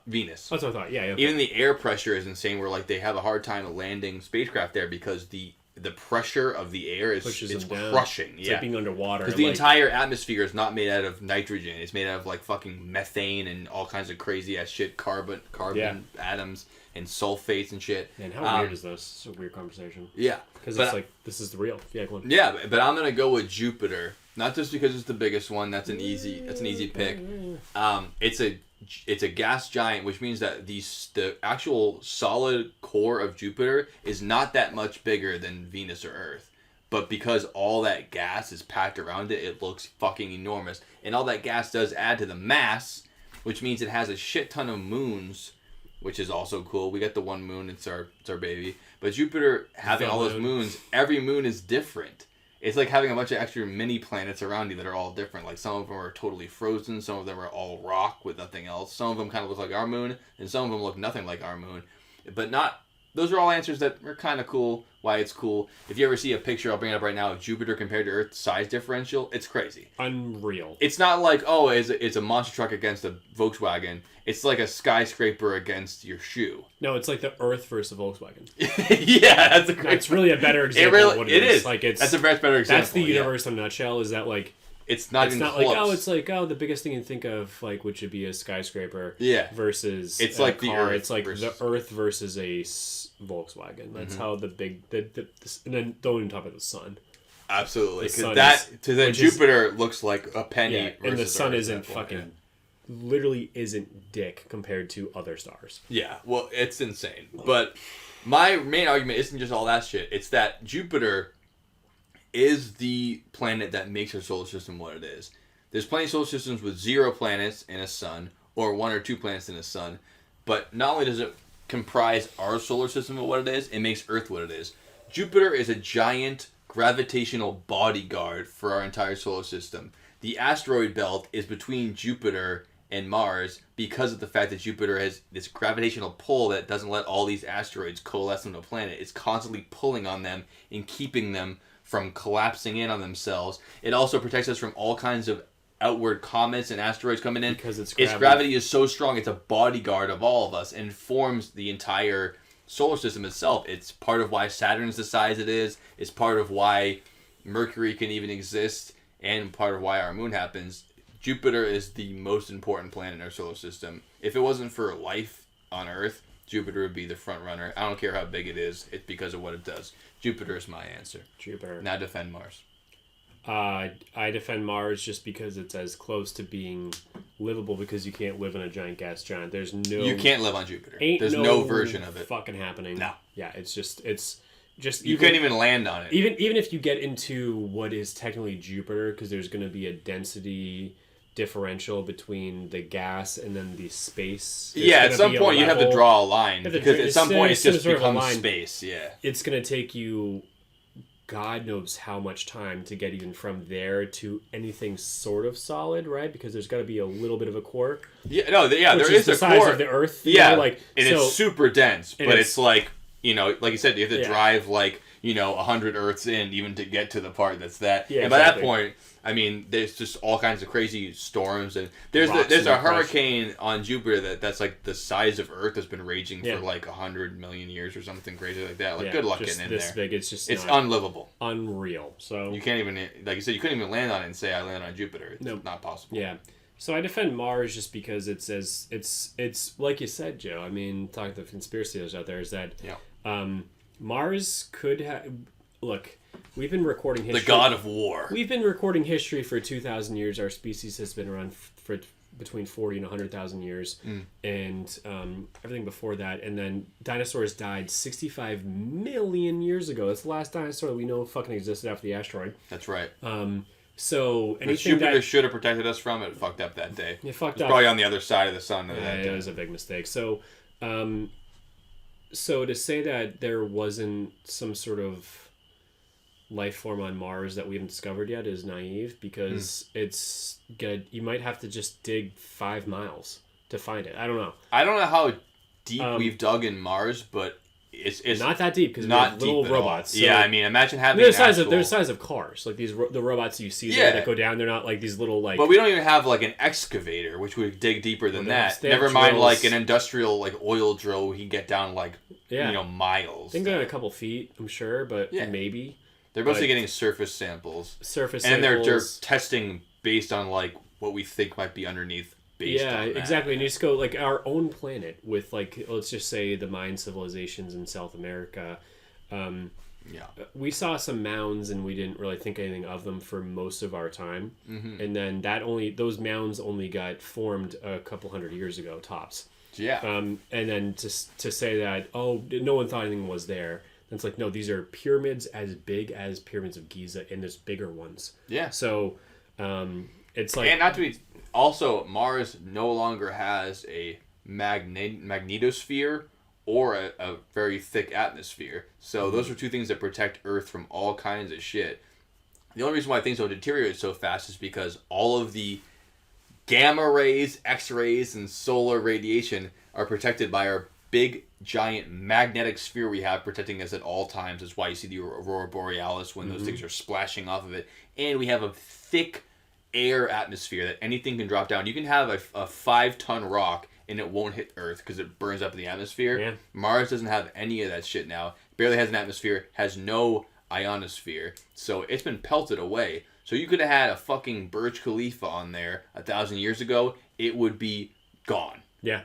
B: Venus.
A: That's what I thought. Yeah. Okay.
B: Even the air pressure is insane. Where like they have a hard time landing spacecraft there because the pressure of the air is crushing.
A: It's like being underwater.
B: Because the entire atmosphere is not made out of nitrogen. It's made out of like fucking methane and all kinds of crazy ass shit, carbon atoms and sulfates and shit.
A: Man, how weird is this? It's a weird conversation.
B: Yeah.
A: Because it's like, this is the real. Yeah, go on.
B: Yeah, but I'm going to go with Jupiter. Not just because it's the biggest one. That's an easy pick. It's a gas giant, which means that the actual solid core of Jupiter is not that much bigger than Venus or Earth. But because all that gas is packed around it, it looks fucking enormous. And all that gas does add to the mass, which means it has a shit ton of moons, which is also cool. We got the one moon, it's our baby. But Jupiter having all those moons, every moon is different. It's like having a bunch of extra mini planets around you that are all different. Like some of them are totally frozen, some of them are all rock with nothing else. Some of them kind of look like our moon, and some of them look nothing like our moon. But not. Those are all answers that are kind of cool. Why it's cool. If you ever see a picture, I'll bring it up right now, of Jupiter compared to Earth size differential, it's crazy.
A: Unreal.
B: It's not like, it's a monster truck against a Volkswagen. It's like a skyscraper against your shoe.
A: No, it's like the Earth versus Volkswagen.
B: Yeah, that's a great.
A: It's really a better example of what it is. Like
B: that's a much better example.
A: That's the universe in a nutshell. Is that like
B: it's not
A: close. Like it's like the biggest thing you think of, like, which would be a skyscraper.
B: Yeah.
A: Versus
B: it's like
A: car.
B: the Earth.
A: It's like the Earth versus a Volkswagen. That's how the big and then don't even talk about the sun.
B: Absolutely, because Jupiter looks like a penny.
A: Yeah, and the sun isn't fucking. Literally isn't dick compared to other stars.
B: Yeah, well, it's insane. But my main argument isn't just all that shit. It's that Jupiter is the planet that makes our solar system what it is. There's plenty of solar systems with 0 planets and a sun, or 1 or 2 planets and a sun. But not only does it comprise our solar system of what it is, it makes Earth what it is. Jupiter is a giant gravitational bodyguard for our entire solar system. The asteroid belt is between Jupiter and Mars because of the fact that Jupiter has this gravitational pull that doesn't let all these asteroids coalesce into a planet. It's constantly pulling on them and keeping them from collapsing in on themselves. It also protects us from all kinds of outward comets and asteroids coming in.
A: Because its
B: gravity is so strong, it's a bodyguard of all of us and forms the entire solar system itself. It's part of why Saturn's the size it is. It's part of why Mercury can even exist, and part of why our moon happens. Jupiter is the most important planet in our solar system. If it wasn't for life on Earth, Jupiter would be the front runner. I don't care how big it is. It's because of what it does. Jupiter is my answer.
A: Jupiter.
B: Now defend Mars.
A: I defend Mars just because it's as close to being livable, because you can't live in a giant gas giant.
B: You can't live on Jupiter. There's no version of it.
A: Fucking happening.
B: No.
A: Yeah, it's just
B: you can't even land on it.
A: Even if you get into what is technically Jupiter, because there's going to be a density differential between the gas and then the space.
B: At some point you have to draw a line, because at some point it just becomes space. Yeah,
A: it's going to take you God knows how much time to get even from there to anything sort of solid, right? Because there's got to be a little bit of a core.
B: There is
A: the
B: a
A: size
B: core
A: of the Earth.
B: It's super dense, but it's like, like you said, you have to drive 100 Earths in even to get to the part that's that. Yeah, and by that point, I mean, there's just all kinds of crazy storms, and there's a hurricane on Jupiter that's like the size of Earth, that's been raging for 100 million years or something crazy like that. Good luck getting in there.
A: Big, it's
B: unlivable,
A: unreal. So
B: you can't even, like you said, you couldn't even land on it and say I landed on Jupiter. It's not possible.
A: Yeah. So I defend Mars just because it's like you said, Joe. I mean, talking to the conspiracy theorists out there, is that Mars could have. Look, we've been recording history.
B: The god of war.
A: We've been recording history for 2,000 years. Our species has been around for between 40 and 100,000 years, and everything before that. And then dinosaurs died 65 million years ago. That's the last dinosaur that we know fucking existed after the asteroid.
B: That's right.
A: So anything
B: Jupiter should have protected us from it, fucked up that day.
A: It fucked
B: up. Probably on the other side of the sun.
A: It was a big mistake. So, so to say that there wasn't some sort of life form on Mars that we haven't discovered yet is naive, because it's good. You might have to just dig 5 miles to find it. I don't know.
B: I don't know how deep we've dug in Mars, but it's
A: not that deep because
B: not
A: little
B: deep
A: robots.
B: So yeah, I mean, imagine having
A: they're the size of cars. Like the robots you see there that go down. They're not like these little like.
B: But we don't even have like an excavator, which would dig deeper than that. Never mind like an industrial like oil drill. We can get down like miles.
A: I think they're a couple feet. I'm sure, but maybe
B: they're mostly getting surface samples. And they're testing based on like what we think might be underneath.
A: Exactly. And you just go like our own planet with like let's just say the Mayan civilizations in South America. We saw some mounds and we didn't really think anything of them for most of our time. Mm-hmm. And then those mounds only got formed a couple hundred years ago tops.
B: Yeah.
A: And then to say that no one thought anything was there. It's like no, these are pyramids as big as pyramids of Giza and there's bigger ones.
B: Yeah.
A: So it's like
B: and not to be. Also, Mars no longer has a magnetosphere or a very thick atmosphere. So those are two things that protect Earth from all kinds of shit. The only reason why things don't deteriorate so fast is because all of the gamma rays, X-rays, and solar radiation are protected by our big, giant magnetic sphere we have protecting us at all times. That's why you see the Aurora Borealis when those things are splashing off of it. And we have a thick air atmosphere that anything can drop down. You can have a 5-ton rock and it won't hit Earth because it burns up in the atmosphere. Yeah. Mars doesn't have any of that shit now. Barely has an atmosphere, has no ionosphere. So it's been pelted away. So you could have had a fucking Burj Khalifa on there 1,000 years ago. It would be gone.
A: Yeah.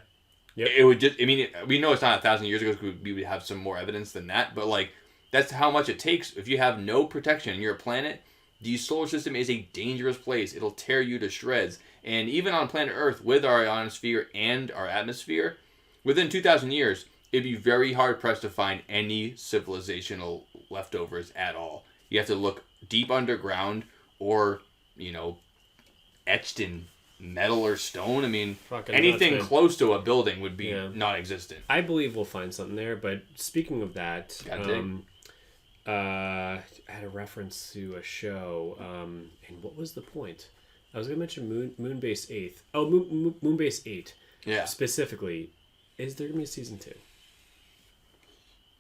A: Yep.
B: It would just, I mean, we know it's not 1,000 years ago because we would have some more evidence than that. But like, that's how much it takes. If you have no protection and you're a planet, the solar system is a dangerous place. It'll tear you to shreds. And even on planet Earth, with our ionosphere and our atmosphere, within 2,000 years, it'd be very hard-pressed to find any civilizational leftovers at all. You have to look deep underground or, etched in metal or stone. I mean, anything close to a building would be non-existent.
A: I believe we'll find something there, but speaking of that... I had a reference to a show, and what was the point? I was going to mention Moonbase 8. Oh, Moonbase 8.
B: Yeah.
A: Specifically, is there going to be a season 2?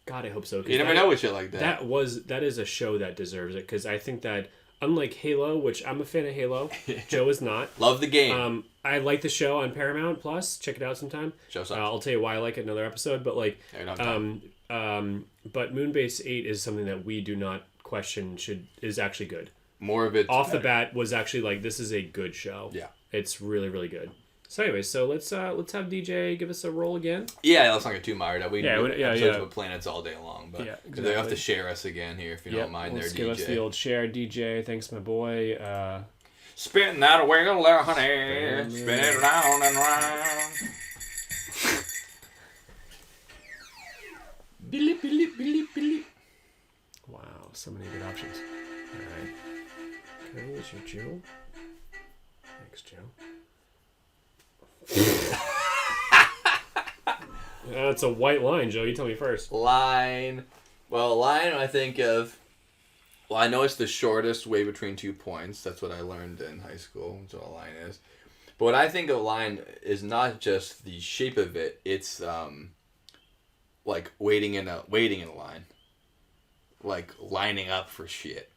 A: God, I hope so.
B: You never know with shit like that.
A: That is a show that deserves it, because I think that, unlike Halo, which I'm a fan of Halo, Joe is not.
B: Love the game.
A: I like the show on Paramount Plus. Check it out sometime.
B: Show sucks.
A: I'll tell you why I like it in another episode, but like... but Moonbase 8 is something that we do not question is actually good.
B: More of it
A: off the bat was actually like this is a good show.
B: Yeah,
A: it's really really good. So anyway, let's have DJ give us a roll again.
B: Yeah, let's not get too mired up. We
A: episodes
B: of planets all day long, but exactly. They have to share us again here if you don't mind. Let's
A: give us the old share, DJ. Thanks, my boy.
B: Spin that wheel there, honey. Spin it round and round. Billy, Billy, Billy, Billy.
A: Wow, so many good options. All right. Okay, is your Joe? Thanks, Joe. That's a white line, Joe. You tell me first.
B: Line. Well, line I think of... Well, I know it's the shortest way between 2 points. That's what I learned in high school. That's what a line is. But what I think of a line is not just the shape of it. It's... like waiting in a line, like lining up for shit,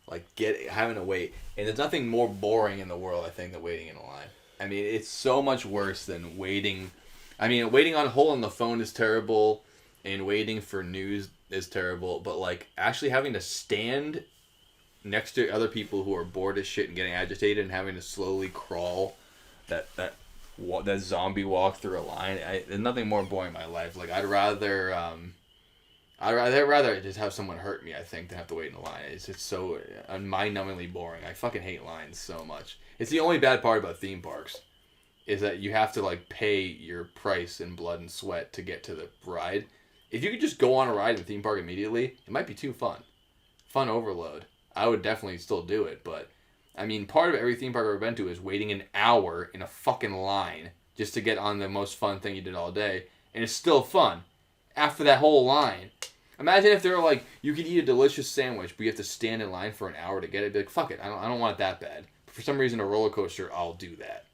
B: like having to wait. And there's nothing more boring in the world, I think, than waiting in a line. I mean, it's so much worse than waiting. I mean, waiting on hold on the phone is terrible, and waiting for news is terrible. But like actually having to stand next to other people who are bored as shit and getting agitated and having to slowly crawl that zombie walk through a line. There's nothing more boring in my life. Like I'd rather just have someone hurt me, I think, than have to wait in a line. It's just so mind-numbingly boring. I fucking hate lines so much. It's the only bad part about theme parks, is that you have to like pay your price in blood and sweat to get to the ride. If you could just go on a ride in the theme park immediately, it might be too fun. Fun overload. I would definitely still do it, but I mean, part of every theme park I've ever been to is waiting an hour in a fucking line just to get on the most fun thing you did all day. And it's still fun after that whole line. Imagine if they were like, you can eat a delicious sandwich, but you have to stand in line for an hour to get it. Be like, fuck it, I don't want it that bad. But for some reason, a roller coaster, I'll do that.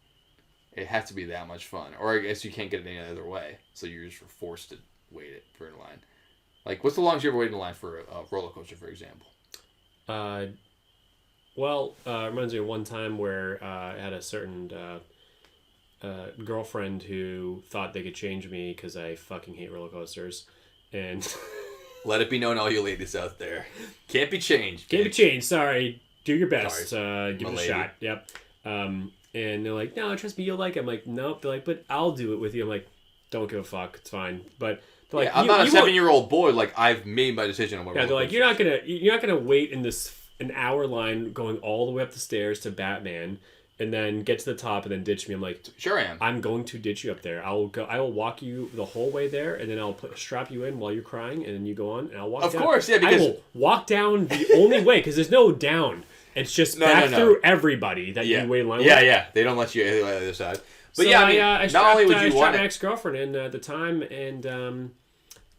B: It has to be that much fun. Or I guess you can't get it any other way. So you're just forced to wait it for a line. Like, what's the longest you ever waited in line for a roller coaster, for example?
A: Reminds me of one time where I had a certain girlfriend who thought they could change me because I fucking hate roller coasters, and
B: let it be known, all you ladies out there, can't be changed.
A: Can't be changed. Sorry, do your best. Give it a
B: lady.
A: shot. Yep. And they're like, no, trust me, you'll like it. I'm like, nope. They're like, but I'll do it with you. I'm like, don't give a fuck. It's fine. But they're like,
B: I'm not a 7-year-old boy. Like, I've made my decision on what.
A: Yeah, they're like, you're not gonna wait in an hour line going all the way up the stairs to Batman, and then get to the top and then ditch me. I'm like,
B: sure I am.
A: I'm going to ditch you up there. I will walk you the whole way there, and then I'll strap you in while you're crying, and then you go on, and I'll walk down.
B: Of course, yeah, because
A: I will walk down the only way, because there's no down. It's just back through everybody that you wait in line with.
B: Yeah. They don't let you on the other side. But
A: so
B: yeah,
A: I
B: not only would you want
A: my ex-girlfriend in at the time,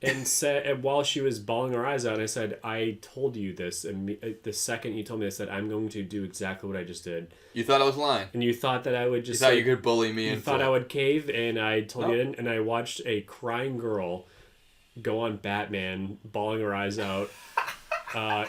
A: and said, while she was bawling her eyes out, I said, I told you this, and the second you told me, I said, I'm going to do exactly what I just did.
B: You thought I was lying.
A: And you thought that I would just...
B: You thought you could bully me.
A: You thought I would cave, and I told you, and I watched a crying girl go on Batman, bawling her eyes out,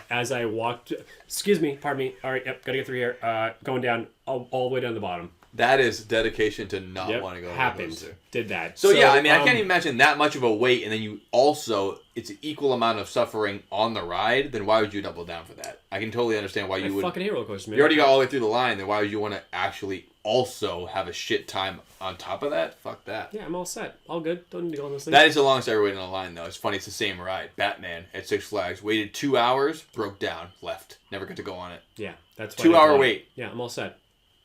A: as I walked... Excuse me, pardon me. All right, yep, gotta get through here. Going down, all the way down the bottom.
B: That is dedication to not want to go.
A: Happened. Did that.
B: So yeah, I mean, I can't even imagine that much of a wait, and then you also, it's an equal amount of suffering on the ride. Then why would you double down for that? I can totally understand why you would.
A: Fucking hate roller coasters, man.
B: You already got all the way through the line. Then why would you want to actually also have a shit time on top of that? Fuck that.
A: Yeah, I'm all set. All good. Don't need to go on those things.
B: That is the longest I ever waited in a line, though. It's funny. It's the same ride. Batman at Six Flags. Waited 2 hours. Broke down. Left. Never got to go on it.
A: Yeah, that's why
B: 2 hour wait.
A: Yeah, I'm all set.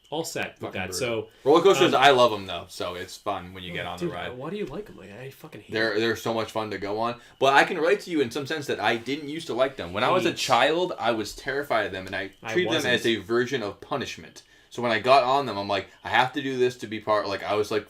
A: All set with that.
B: Brutal.
A: So
B: roller coasters, I love them though, so it's fun when you get on the ride.
A: Why do you like them? Like, I fucking hate
B: them. They're so much fun to go on. But I can relate to you in some sense that I didn't used to like them. When I was a child, I was terrified of them, and I treated them as a version of punishment. So when I got on them, I'm like, I have to do this to be part. Like I was like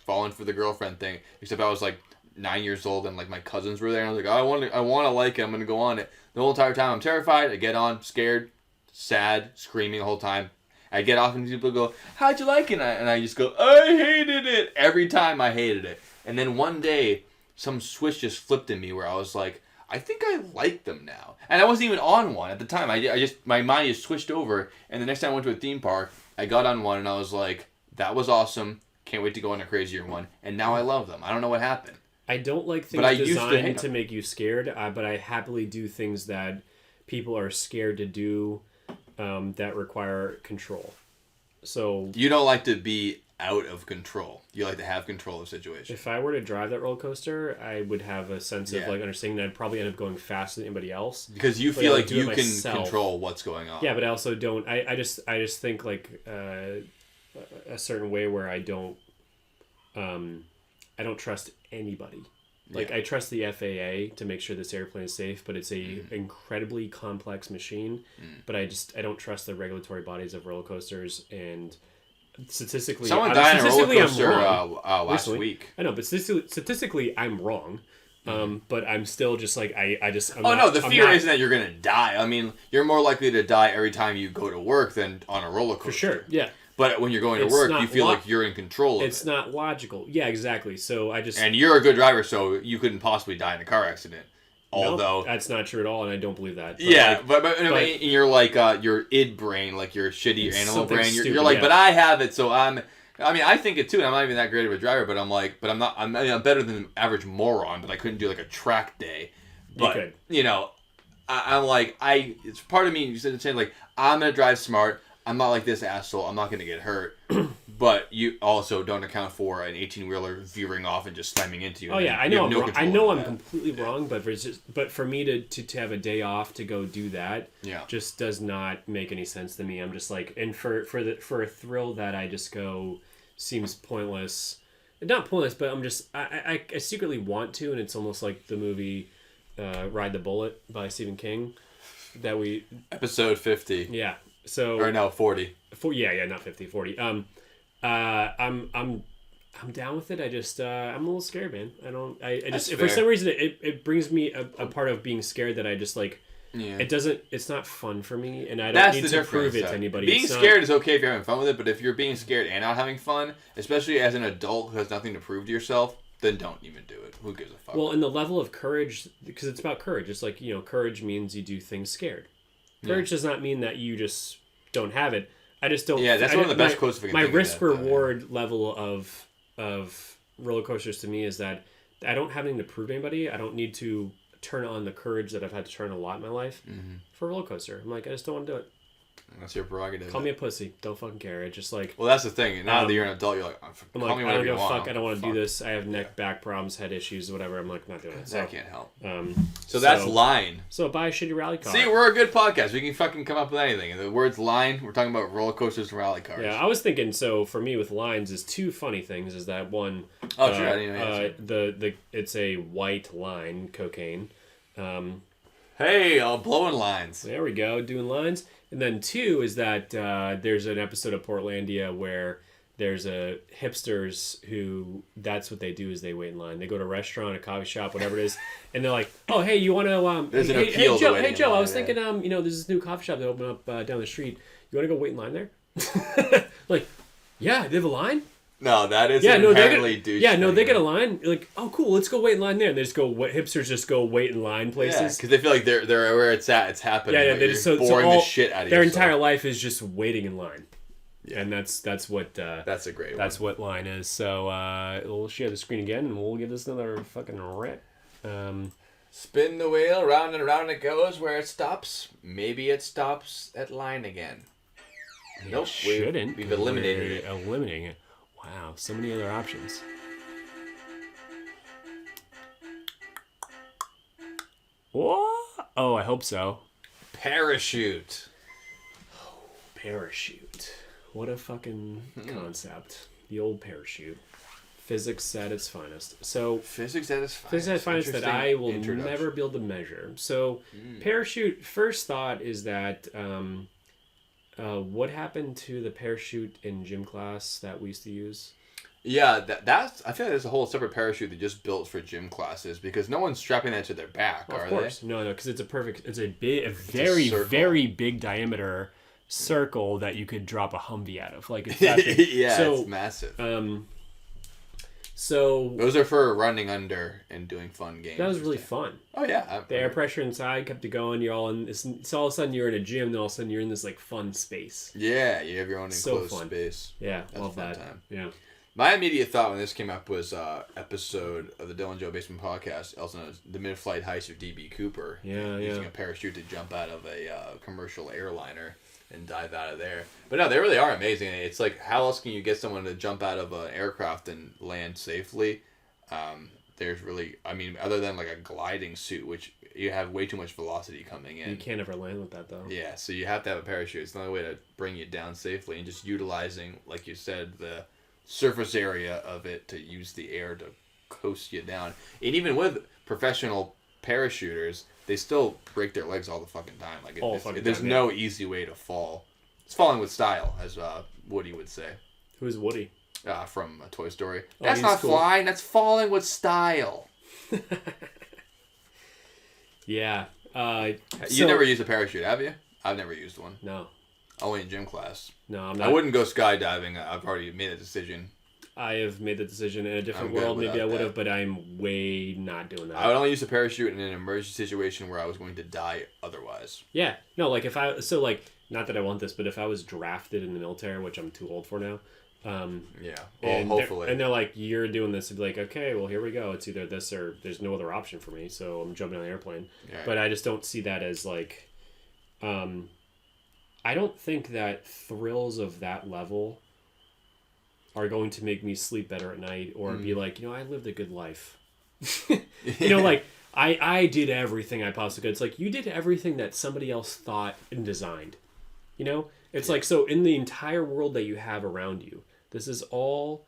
B: falling for the girlfriend thing, except I was like 9 years old, and like my cousins were there, and I was like, I want to like it. I'm gonna go on it. The whole entire time, I'm terrified. I get on, scared, sad, screaming the whole time. I get off and people go, how'd you like it? And I just go, I hated it. Every time I hated it. And then one day, some switch just flipped in me where I was like, I think I like them now. And I wasn't even on one at the time. I just my mind just switched over. And the next time I went to a theme park, I got on one and I was like, that was awesome. Can't wait to go on a crazier one. And now I love them. I don't know what happened.
A: I don't like things designed to make you scared, but I happily do things that people are scared to do. That require control. So
B: you don't like to be out of control. You like to have control of situations.
A: If I were to drive that roller coaster, I would have a sense of like understanding that I'd probably end up going faster than anybody else.
B: Because you feel like you can control what's going on.
A: Yeah, but I also don't. I just think like a certain way where I don't trust anybody. Like, I trust the FAA to make sure this airplane is safe, but it's a incredibly complex machine. But I don't trust the regulatory bodies of roller coasters. And statistically,
B: someone died in a roller coaster last week.
A: I know, but statistically, I'm wrong. But I'm still just like
B: the fear isn't that you're gonna die. I mean, you're more likely to die every time you go to work than on a roller coaster.
A: For sure, yeah.
B: But when you're going to work, you feel like you're in control of it.
A: It's not logical. Yeah, exactly. So
B: And you're a good driver, so you couldn't possibly die in a car accident. Although...
A: that's not true at all, and I don't believe that.
B: But but in your, like, your id brain, like your shitty animal brain, you're like, but I have it, so I'm... I mean, I think it too, and I'm not even that great of a driver, but I'm like... But I'm better than the average moron, but I couldn't do, like, a track day. But, you know, I'm like... It's part of me saying, like, I'm going to drive smart... I'm not like this asshole. I'm not going to get hurt. But you also don't account for an 18-wheeler veering off and just slamming into you.
A: Oh, yeah. I know I'm wrong. I know I'm completely wrong, but for me to have a day off to go do that just does not make any sense to me. I'm just like, and for a thrill that I just go seems pointless. Not pointless, but I'm just, I secretly want to, and it's almost like the movie Ride the Bullet by Stephen King.
B: Episode 50.
A: Yeah. So
B: or no, 40.
A: Not 50, 40. I'm down with it. I just I'm a little scared, man. For some reason it brings me a part of being scared that I just like it's not fun for me, and I don't need to prove it to anybody.
B: Being scared is okay if you're having fun with it, but if you're being scared and not having fun, especially as an adult who has nothing to prove to yourself, then don't even do it. Who gives a fuck? fuck.
A: Well, and the level of courage, because it's about courage. It's like, courage means you do things scared. Courage does not mean that you just don't have it. I just don't.
B: Yeah, that's one of the best quotes.
A: My risk reward level of roller coasters to me is that I don't have anything to prove to anybody. I don't need to turn on the courage that I've had to turn a lot in my life for a roller coaster. I'm like, I just don't want to do it.
B: That's your prerogative.
A: Call me a pussy. Don't fucking care. It's just like...
B: Well, that's the thing. Now that you're an adult, you're like,
A: I'm like, I don't give a fuck. I don't want to do this. I have back problems, head issues, whatever. I'm like, not doing it. So,
B: that can't help. So that's line.
A: So buy a shitty rally car.
B: See, we're a good podcast. We can fucking come up with anything. And the word's line. We're talking about roller coasters and rally cars.
A: Yeah, I was thinking, so for me with lines is two funny things. Is that one...
B: Oh, sure. I didn't know
A: it's a white line, cocaine.
B: Hey, all blowing lines.
A: There we go, doing lines. And then two is that there's an episode of Portlandia where there's a hipsters who that's what they do is they wait in line. They go to a restaurant, a coffee shop, whatever it is, and they're like, "Oh, hey, you want to?
B: There's an
A: hey,
B: appeal
A: hey, Joe,
B: to
A: hey, Joe, I was
B: line,
A: thinking, there's this new coffee shop that opened up down the street. You want to go wait in line there?" Like, yeah, they have a line.
B: No, that is
A: inherently
B: douche.
A: Yeah, no, they get a line. You're like, oh, cool, let's go wait in line there. And they just go, hipsters just go wait in line places.
B: Because they feel like they're where it's at. It's happening.
A: Yeah, they just boring
B: the shit out of
A: their
B: yourself.
A: entire life is just waiting in line. Yeah. And that's what
B: that's a great.
A: That's what line is. So we'll share the screen again, and we'll give this another fucking rip.
B: Spin the wheel, round and round it goes. Where it stops, maybe it stops at line again. Nope,
A: shouldn't.
B: We've eliminated it.
A: Eliminating it. Wow, so many other options. What? Oh, I hope so.
B: Parachute.
A: Parachute. What a fucking concept. The old parachute. Physics at its finest. So
B: physics at its finest.
A: Physics at its finest that I will never be able to measure. So parachute. First thought is that what happened to the parachute in gym class that we used to use?
B: Yeah, that's. I feel like there's a whole separate parachute they just built for gym classes because no one's strapping that to their back, are they? Of course,
A: no, because it's a very big diameter circle that you could drop a Humvee out of. Like it's that big.
B: Yeah, so, it's massive.
A: So
B: those are for running under and doing fun games.
A: That was really fun.
B: Oh yeah,
A: the air pressure inside kept it going. You're all in. It's all of a sudden you're in a gym, and all of a sudden you're in this like fun space.
B: Yeah, you have your own enclosed space.
A: Yeah, love that. Time. Yeah.
B: My immediate thought when this came up was episode of the Dylan Joe Basement Podcast, also known as the mid-flight heist of D.B. Cooper. Using a parachute to jump out of a commercial airliner and dive out of there. But no, they really are amazing. It's like, how else can you get someone to jump out of an aircraft and land safely? There's really, other than like a gliding suit, which you have way too much velocity coming in.
A: You can't ever land with that, though.
B: Yeah, so you have to have a parachute. It's the only way to bring you down safely, and just utilizing, like you said, the surface area of it to use the air to coast you down. And even with professional parachuters, they still break their legs all the fucking time. Like there's no easy way to fall. It's falling with style, as Woody would say.
A: Who's Woody?
B: From Toy Story. That's not cool. Flying. That's falling with style.
A: Yeah.
B: You never used a parachute, have you? I've never used one.
A: No.
B: Only in gym class.
A: No, I'm not.
B: I wouldn't go skydiving. I've already made a decision.
A: I have made the decision in a different world. Maybe I would have, but I'm way not doing that.
B: I would only use a parachute in an emergency situation where I was going to die otherwise.
A: Yeah. No, like not that I want this, but if I was drafted in the military, which I'm too old for now.
B: Yeah. Well, hopefully.
A: They're like, you're doing this. I'd be like, okay, well, here we go. It's either this or there's no other option for me. So I'm jumping on the airplane. Right. But I just don't see that as like, I don't think that thrills of that level are going to make me sleep better at night or be like, I lived a good life. Like I did everything I possibly could. It's like you did everything that somebody else thought and designed. It's like, so in the entire world that you have around you, this is all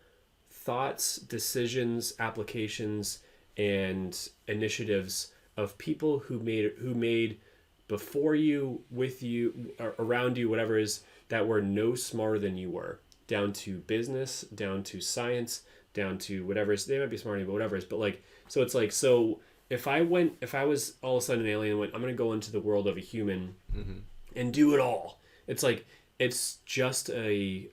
A: thoughts, decisions, applications, and initiatives of people who made before you, with you, or around you, whatever it is, that were no smarter than you were. Down to business, down to science, down to whatever it is. They might be smarter, but whatever it is. But like, so it's like, so if I was all of a sudden an alien and went, I'm going to go into the world of a human and do it all. It's like, it's just a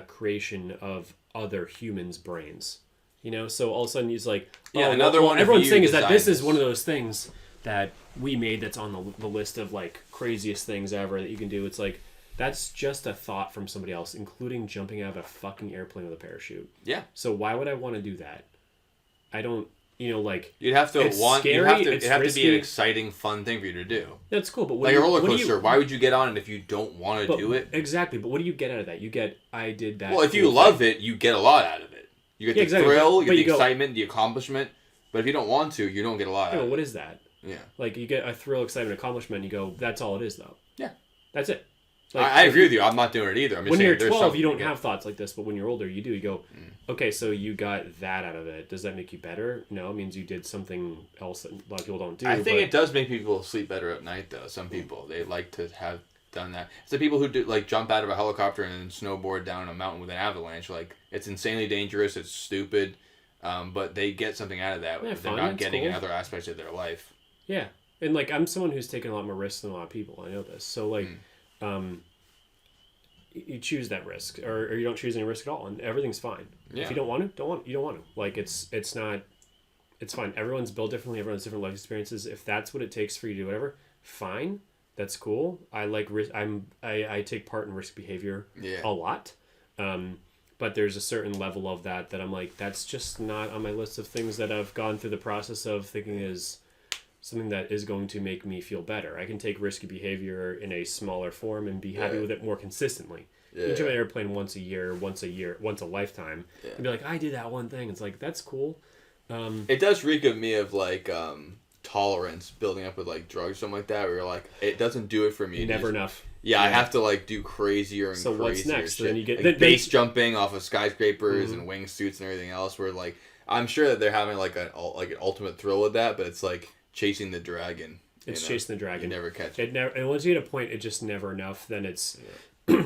A: creation of other humans' brains. You know, so all of a sudden he's like,
B: another one.
A: Everyone's saying is that this is one of those things that we made that's on the list of like craziest things ever that you can do. It's like, that's just a thought from somebody else, including jumping out of a fucking airplane with a parachute.
B: Yeah.
A: So why would I want to do that? I don't, like...
B: You'd have to want...
A: Scary,
B: it'd have to be an exciting, fun thing for you to do.
A: That's cool, but...
B: Like a roller coaster. Why would you get on it if you don't want to do it?
A: Exactly, but what do you get out of that? You get, I did that...
B: Well, if you love it, you get a lot out of it. You get the thrill, you get the excitement, the accomplishment. But if you don't want to, you don't get a lot out of it.
A: What is that?
B: Yeah.
A: Like, you get a thrill, excitement, accomplishment, and you go, that's all it is, though.
B: Yeah.
A: That's it.
B: Like, I agree with you. I'm not doing it either. I'm just
A: when
B: saying
A: you're 12, you don't have thoughts like this, but when you're older, you do. You go, okay, so you got that out of it. Does that make you better? No, it means you did something else that a lot of people don't do.
B: I think it does make people sleep better at night, though. Some people, they like to have done that. It's the people who do, like, jump out of a helicopter and then snowboard down a mountain with an avalanche. Like, it's insanely dangerous. It's stupid. But they get something out of that. They're not getting in other aspects of their life.
A: Yeah. And, like, I'm someone who's taken a lot more risks than a lot of people. I know this. So, like, you choose that risk, or you don't choose any risk at all, and everything's fine. Yeah. If you don't want to, you don't want to. Like, it's fine. Everyone's built differently. Everyone's different life experiences. If that's what it takes for you to do whatever, fine. That's cool. I like risk. I take part in risk behavior a lot. But there's a certain level of that I'm like, that's just not on my list of things that I've gone through the process of thinking is something that is going to make me feel better. I can take risky behavior in a smaller form and be happy with it more consistently. You can jump an airplane once a lifetime, and be like, I did that one thing. It's like, that's cool.
B: It does reek of me of like tolerance building up with like drugs, something like that, where you're like, it doesn't do it for me.
A: Never enough.
B: Yeah, I have to like do crazier and
A: so
B: crazier
A: what's next?
B: shit.
A: Then you get
B: like base jumping off of skyscrapers and wingsuits and everything else. Where like, I'm sure that they're having like an ultimate thrill with that, but it's like chasing the dragon.
A: It's chasing the dragon.
B: You never catch it.
A: And once you hit a point, it's just never enough. Then it's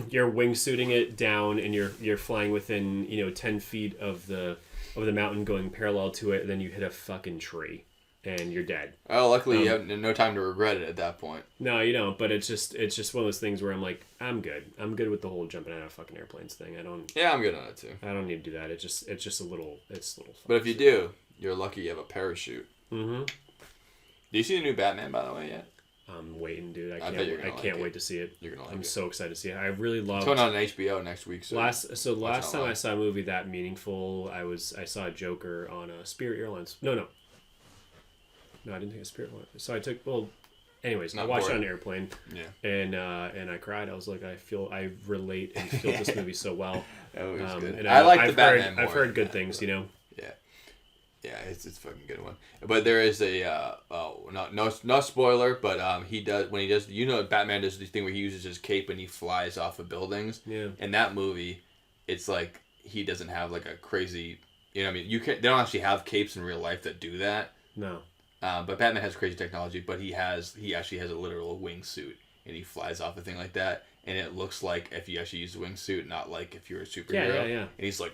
A: you're wingsuiting it down, and you're flying within 10 feet of the mountain, going parallel to it. And then you hit a fucking tree, and you're dead.
B: Oh, luckily you have no time to regret it at that point.
A: No, you don't. But it's just one of those things where I'm like, I'm good. I'm good with the whole jumping out of fucking airplanes thing. I don't.
B: Yeah, I'm good on it too.
A: I don't need to do that. It's just a little. It's a little.
B: But if you do, you're lucky you have a parachute.
A: Mm-hmm.
B: Do you see the new Batman, by the way, yet?
A: I'm waiting, dude. I
B: can't
A: wait to see it.
B: You're gonna like
A: I'm
B: it.
A: so excited to see it. I really love.
B: It's going on HBO next week.
A: Last time I saw a movie that meaningful, I saw Joker on Spirit Airlines. No, I didn't take a Spirit one. So I took anyways, I watched it on an airplane. Yeah. And I cried. I was like, I relate and feel this movie so well.
B: That movie was good.
A: And
B: I like the Batman more.
A: I've heard good things, Yeah.
B: Yeah, it's a fucking good one. But there is a no spoiler, but Batman does this thing where he uses his cape and he flies off of buildings.
A: Yeah.
B: In that movie, it's like he doesn't have like a crazy, they don't actually have capes in real life that do that.
A: No.
B: But Batman has crazy technology, but he actually has a literal wingsuit and he flies off a thing like that, and it looks like if you actually use a wingsuit, not like if you're a superhero.
A: Yeah.
B: And he's like.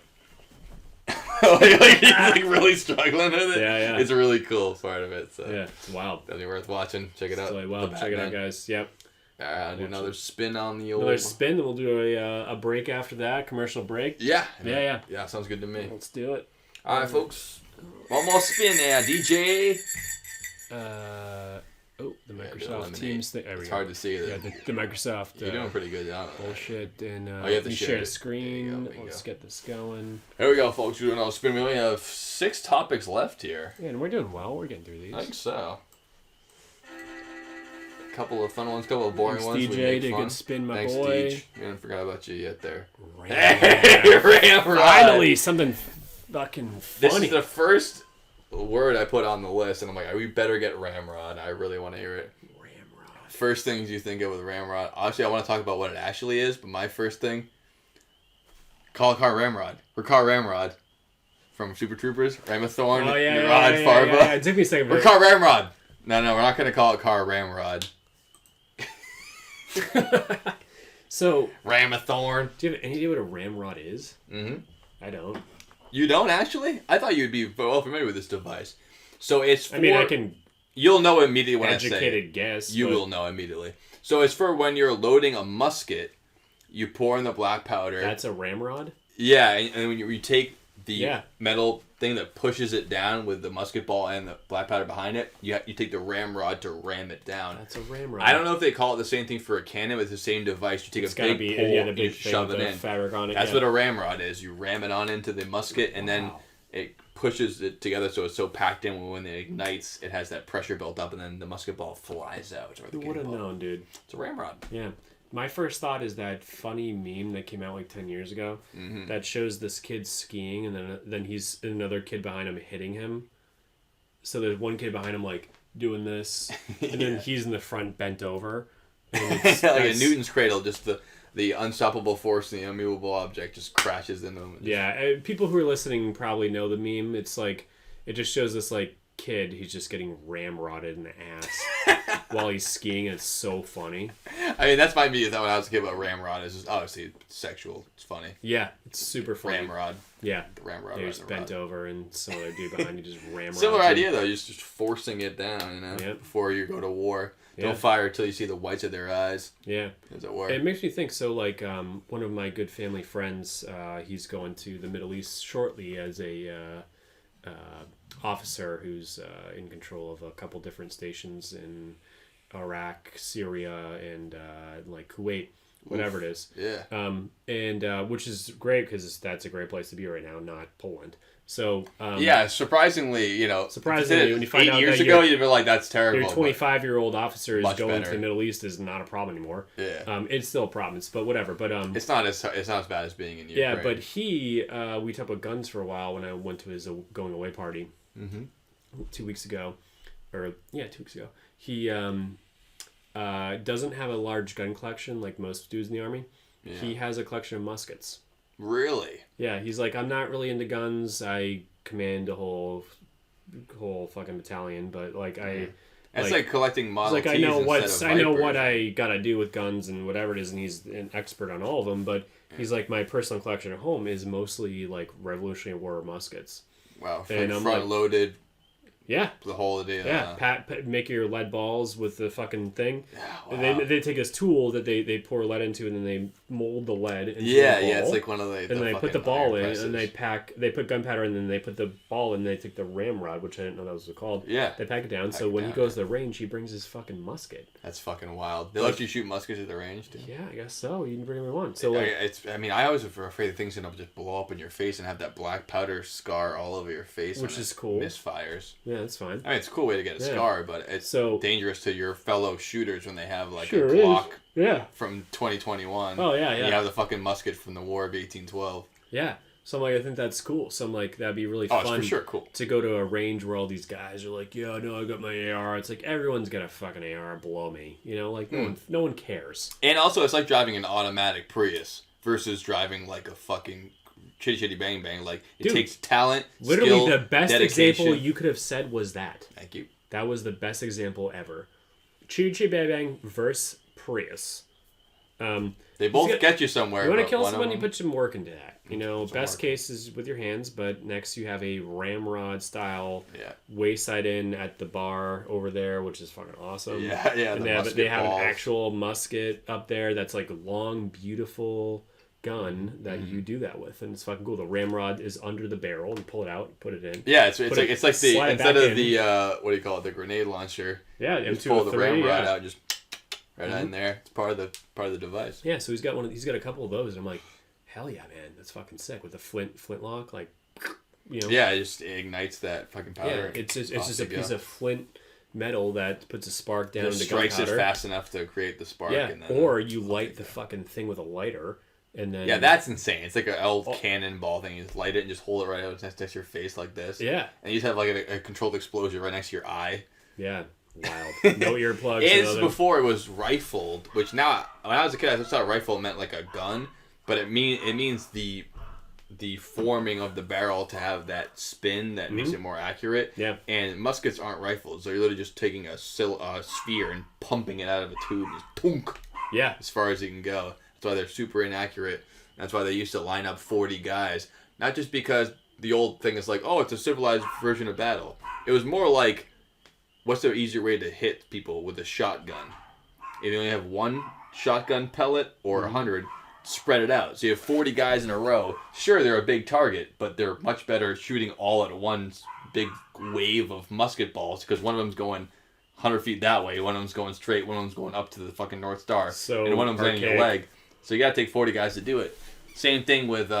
B: like he's like really struggling with it.
A: Yeah.
B: It's a really cool part of it. So
A: yeah, it's wild.
B: Definitely worth watching. Check it out.
A: It's wild. Check it out, guys. Yep.
B: Alright, I'll do another spin on the old.
A: Another spin. Then we'll do a break after that. Commercial break.
B: Yeah.
A: Yeah.
B: Sounds good to me.
A: Let's do it.
B: All right, folks. One more spin there, DJ.
A: The Microsoft Teams thing.
B: It's hard to see that.
A: Yeah, the Microsoft.
B: You're doing pretty good on it.
A: Bullshit. And
B: you have to
A: share the screen. Let's get this going.
B: Here we go, folks. We're doing another spin. We only have 6 topics left here.
A: Yeah, and we're doing well. We're getting through these.
B: I think so. A couple of fun ones, couple of boring ones.
A: DJ, did a good spin, my
B: Thanks,
A: boy.
B: Deej. We haven't forgot about you yet there.
A: Ramrod. Finally, something fucking funny.
B: This is the first word I put on the list, and I'm like, we better get Ramrod. I really want to hear it.
A: Ramrod.
B: First things you think of with Ramrod. Obviously, I want to talk about what it actually is, but my first thing, call a car Ramrod. We're car Ramrod from Super Troopers. Ramathorn, Murad, Farba.
A: Yeah. It took me a second.
B: We're car Ramrod. No, we're not going to call it car Ramrod.
A: So
B: Ramathorn.
A: Do you have any idea what a ramrod is?
B: Mm-hmm.
A: I don't.
B: You don't actually? I thought you'd be well familiar with this device. So it's for...
A: I can...
B: You'll know immediately when I say it.
A: Educated guess.
B: You will know immediately. So it's for when you're loading a musket, you pour in the black powder.
A: That's a ramrod?
B: Yeah, and when you take metal thing that pushes it down with the musket ball and the black powder behind it. You take the ramrod to ram it down.
A: That's a ramrod.
B: I don't know if they call it the same thing for a cannon, but it's the same device. You take a big pole and you shove it in.
A: Fabric on it.
B: That's what a ramrod is. You ram it on into the musket, and then it pushes it together so it's so packed in when it ignites, it has that pressure built up, and then the musket ball flies out.
A: Who would have known, dude?
B: It's a ramrod.
A: Yeah. My first thought is that funny meme that came out like 10 years ago that shows this kid skiing and then he's another kid behind him hitting him. So there's one kid behind him like doing this and then he's in the front bent over. And
B: it's, like a Newton's cradle, just the unstoppable force and the immovable object just crashes into him.
A: Yeah, people who are listening probably know the meme. It's like, it just shows this like kid, he's just getting ramrodded in the ass while he's skiing. It's so funny.
B: I mean, that's my view when I was a kid about ramrod. It's just obviously sexual. It's funny.
A: Yeah, it's super funny.
B: Ramrod.
A: Yeah.
B: The ramrod.
A: They're just bent over and some other dude behind you just ramrod.
B: Similar idea though, just forcing it down, you know, before you go to war. Don't fire until you see the whites of their eyes.
A: Yeah.
B: Does it work?
A: It makes me think, so like one of my good family friends, he's going to the Middle East shortly as a officer who's in control of a couple different stations in Iraq, Syria, and like Kuwait, whatever it is.
B: Yeah.
A: And which is great because that's a great place to be right now, not Poland. So
B: surprisingly,
A: when you find out
B: 8 years
A: that
B: ago, you'd be like, "That's terrible."
A: Your 25-year-old officer is going
B: better.
A: to the Middle East is not a problem anymore.
B: Yeah.
A: It's still a problem, but whatever. But
B: it's not as bad as being in Ukraine.
A: Yeah, but we talked about guns for a while when I went to his going away party 2 weeks ago, 2 weeks ago. He doesn't have a large gun collection like most dudes in the army. Yeah. He has a collection of muskets.
B: Really?
A: Yeah, he's like, I'm not really into guns. I command a whole fucking battalion, but like
B: It's like collecting Model Ts.
A: I know what I gotta do with guns and whatever it is, and he's an expert on all of them. But he's like, my personal collection at home is mostly like Revolutionary War muskets.
B: Wow, front loaded.
A: Yeah.
B: The whole deal.
A: Yeah, make your lead balls with the fucking thing.
B: Yeah, wow.
A: They take this tool that they pour lead into, and then they mold the lead into
B: a ball.
A: It's
B: like one of the
A: and they put the ball in, and they put gunpowder in, and then they put the ball in, and they take the ramrod, which I didn't know that was called.
B: Yeah.
A: They pack it down, so when he goes to the range, he brings his fucking musket.
B: That's fucking wild. They let you shoot muskets at the range, too?
A: Yeah, I guess so. You can bring them one. So
B: I always was afraid that things are going to just blow up in your face and have that black powder scar all over your face.
A: Which is cool.
B: Misfires.
A: Yeah, that's fine.
B: I mean, it's a cool way to get a scar, but it's dangerous to your fellow shooters when they have like a Glock from 2021.
A: Oh, yeah.
B: You have the fucking musket from the War of 1812.
A: Yeah. So I'm like, I think that's cool. So I'm like, that'd be really fun.
B: It's for sure cool.
A: To go to a range where all these guys are like, yeah, no, I got my AR. It's like, everyone's got a fucking AR below me. You know, like, no one cares.
B: And also, it's like driving an automatic Prius versus driving like a fucking chitty chitty bang bang. Like, it takes talent,
A: literally
B: skill,
A: the best
B: dedication.
A: example you could have said was that.
B: Thank you.
A: That was the best example ever. Chitty chitty bang bang versus Prius.
B: They both get you somewhere.
A: You want to kill someone, you put some work into that. You know, best case is with your hands, but next you have a ramrod style wayside in at the bar over there, which is fucking awesome.
B: Yeah.
A: And they have an actual musket up there that's like a long, beautiful gun that you do that with, and it's fucking cool. The ramrod is under the barrel. You pull it out, put it in.
B: Yeah, it's like the instead of the what do you call it, the grenade launcher.
A: Yeah,
B: you just pull the ramrod out, just right in there. It's part of the device.
A: Yeah, so he's got a couple of those, and I'm like, hell yeah, man, that's fucking sick with the flintlock, like, you know.
B: Yeah, it just ignites that fucking powder.
A: Yeah, it's just a piece of flint metal that puts a spark down into
B: strikes
A: gunpowder.
B: it fast enough to create the spark.
A: Yeah,
B: and then
A: or you light the fucking thing with a lighter. And then,
B: that's insane. It's like an old cannonball thing. You just light it and just hold it right out next to your face like this.
A: Yeah.
B: And you just have like a controlled explosion right next to your eye.
A: Yeah. Wild. No earplugs.
B: It's before it was rifled, which now, when I was a kid, I thought rifle meant like a gun, but it means the forming of the barrel to have that spin that makes it more accurate.
A: Yeah.
B: And muskets aren't rifles. They're literally just taking a sphere and pumping it out of a tube and just punk.
A: Yeah.
B: As far as you can go. That's why they're super inaccurate. That's why they used to line up 40 guys. Not just because the old thing is like, oh, it's a civilized version of battle. It was more like, what's the easier way to hit people with a shotgun? If you only have one shotgun pellet or 100, spread it out. So you have 40 guys in a row. Sure, they're a big target, but they're much better shooting all at one big wave of musket balls because one of them's going 100 feet that way, one of them's going straight, one of them's going up to the fucking North Star, and one of them's landing your leg. So you gotta take 40 guys to do it. Same thing with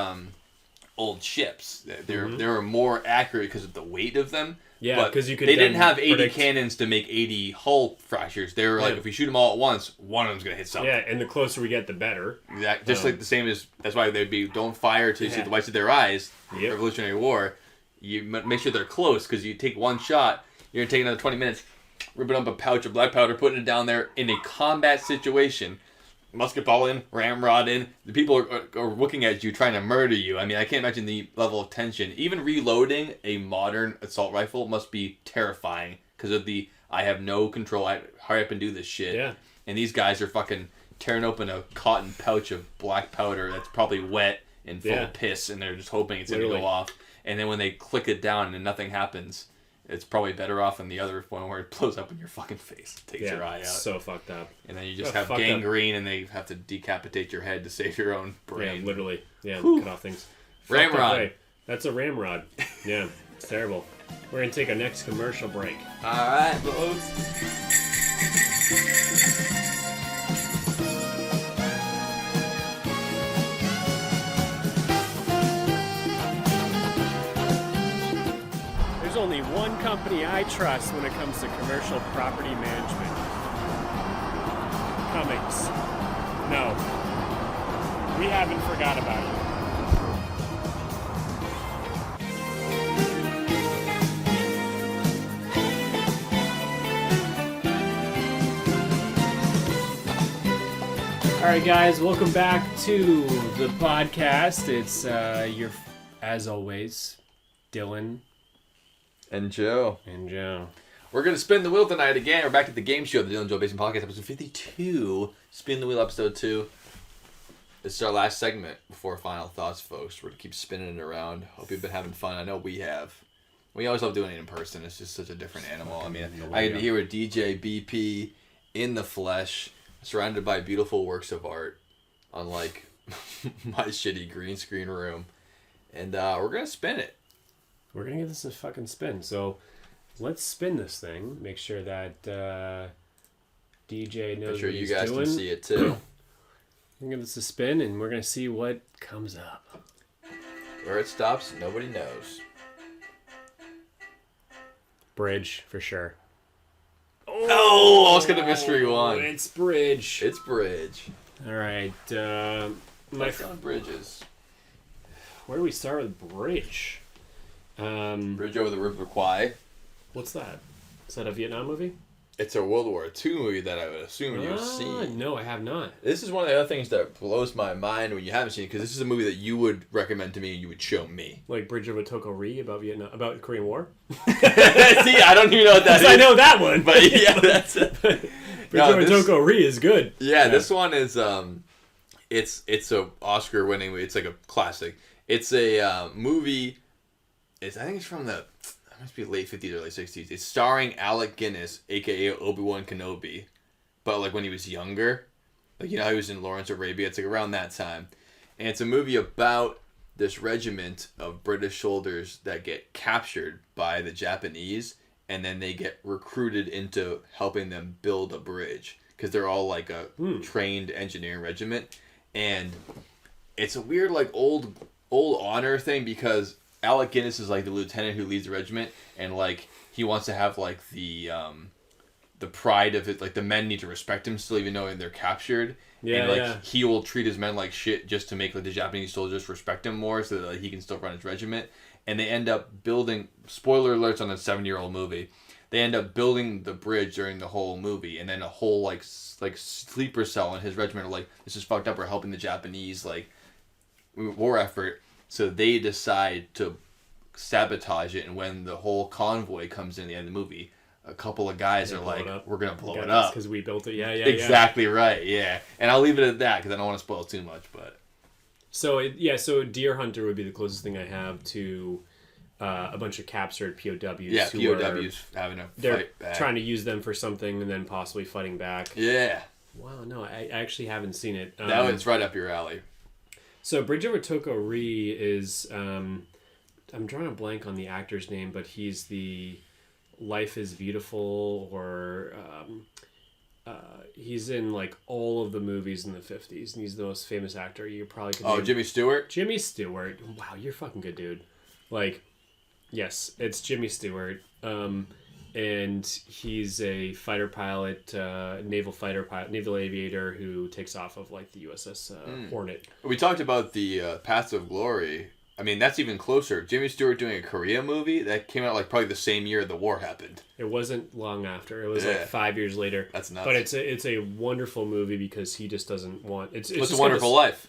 B: old ships. They're more accurate because of the weight of them.
A: Yeah, because you could.
B: They didn't have 80 cannons to make 80 hull fractures. They were like, if we shoot them all at once, one of them's gonna hit something.
A: Yeah, and the closer we get, the better.
B: Exactly. Just like the same as that's why they'd be don't fire till you see the whites of their eyes. Yep. Revolutionary War. You make sure they're close because you take one shot, you're gonna take another 20 minutes, ripping up a pouch of black powder, putting it down there in a combat situation. Musket ball in, ramrod in. The people are looking at you trying to murder you. I mean, I can't imagine the level of tension. Even reloading a modern assault rifle must be terrifying because of the I have no control. Hurry up and do this shit.
A: Yeah.
B: And these guys are fucking tearing open a cotton pouch of black powder that's probably wet and full of piss, and they're just hoping it's going to go off. And then when they click it down and nothing happens, it's probably better off than the other one where it blows up in your fucking face. Takes your eye out.
A: So fucked up.
B: And then you just have gangrene and they have to decapitate your head to save your own brain.
A: Yeah, literally. Yeah, cut off things.
B: Ramrod.
A: That's a ramrod. Yeah, it's terrible. We're going to take a next commercial break.
B: Alright, folks.
A: There's only one company I trust when it comes to commercial property management. Cummings. No. We haven't forgot about you. Alright guys, welcome back to the podcast. It's as always, Dylan.
B: And Joe. We're going to spin the wheel tonight again. We're back at the game show, the Dylan Joe Basement Podcast, episode 52. Spin the wheel, episode 2. This is our last segment before final thoughts, folks. We're going to keep spinning it around. Hope you've been having fun. I know we have. We always love doing it in person. It's just such a different animal. I mean, I get to hear with DJ BP in the flesh, surrounded by beautiful works of art, unlike my shitty green screen room. And we're going to spin it.
A: We're going to give this a fucking spin. So let's spin this thing. Make sure that DJ knows what he's doing.
B: Make sure you guys can see it too.
A: We're going to give this a spin and we're going to see what comes up.
B: Where it stops, nobody knows.
A: Bridge, for sure.
B: Oh, I was going to mystery one.
A: It's bridge.
B: It's bridge.
A: All right.
B: Let's on bridges.
A: Where do we start with bridge?
B: Bridge over the River Kwai.
A: What's that? Is that a Vietnam movie?
B: It's a World War II movie that I would assume you've seen.
A: No, I have not.
B: This is one of the other things that blows my mind when you haven't seen it, because this is a movie that you would recommend to me and you would show me.
A: Like Bridge over Toko Ri about Vietnam, about the Korean War?
B: See, I don't even know what that is.
A: I know that one.
B: But yeah, that's it.
A: Bridge over Toko Ri is good.
B: Yeah, this one is, it's a Oscar winning movie. It's like a classic. It's a movie, I think it's from it must be late 50s, early 60s. It's starring Alec Guinness, a.k.a. Obi-Wan Kenobi. But, like, when he was younger. Like, you know how he was in Lawrence of Arabia? It's, like, around that time. And it's a movie about this regiment of British soldiers that get captured by the Japanese. And then they get recruited into helping them build a bridge. Because they're all, like, a trained engineering regiment. And it's a weird, like, old honor thing because Alec Guinness is like the lieutenant who leads the regiment, and like he wants to have like the pride of it. Like the men need to respect him still, even though they're captured. Yeah, and like he will treat his men like shit just to make like the Japanese soldiers respect him more, so that like, he can still run his regiment. And they end up building. Spoiler alerts on a 7-year-old movie. They end up building the bridge during the whole movie, and then a whole like sleeper cell in his regiment are like, this is fucked up. We're helping the Japanese like war effort. So they decide to sabotage it, and when the whole convoy comes in at the end of the movie, a couple of guys are like, we're going to blow it up.
A: Because we built it,
B: Exactly right, yeah. And I'll leave it at that, because I don't want to spoil too much, but...
A: So Deer Hunter would be the closest thing I have to a bunch of captured POWs.
B: Yeah, POWs having a fight back.
A: Trying to use them for something and then possibly fighting back.
B: Yeah.
A: Wow, no, I actually haven't seen it.
B: That one's right up your alley.
A: So Bridge Over Tokyo-ri is I'm drawing a blank on the actor's name, but he's the Life is Beautiful, or he's in like all of the movies in the 50s, and he's the most famous actor you probably could name.
B: Jimmy Stewart?
A: Jimmy Stewart. Wow, you're fucking good, dude. Like, yes, it's Jimmy Stewart. And he's a fighter pilot, naval aviator who takes off of like the USS Hornet.
B: We talked about the Paths of Glory. I mean, that's even closer. Jimmy Stewart doing a Korea movie that came out like probably the same year the war happened.
A: It wasn't long after. It was like 5 years later.
B: That's nuts.
A: But it's a wonderful movie because he just doesn't want... It's
B: a Wonderful Life.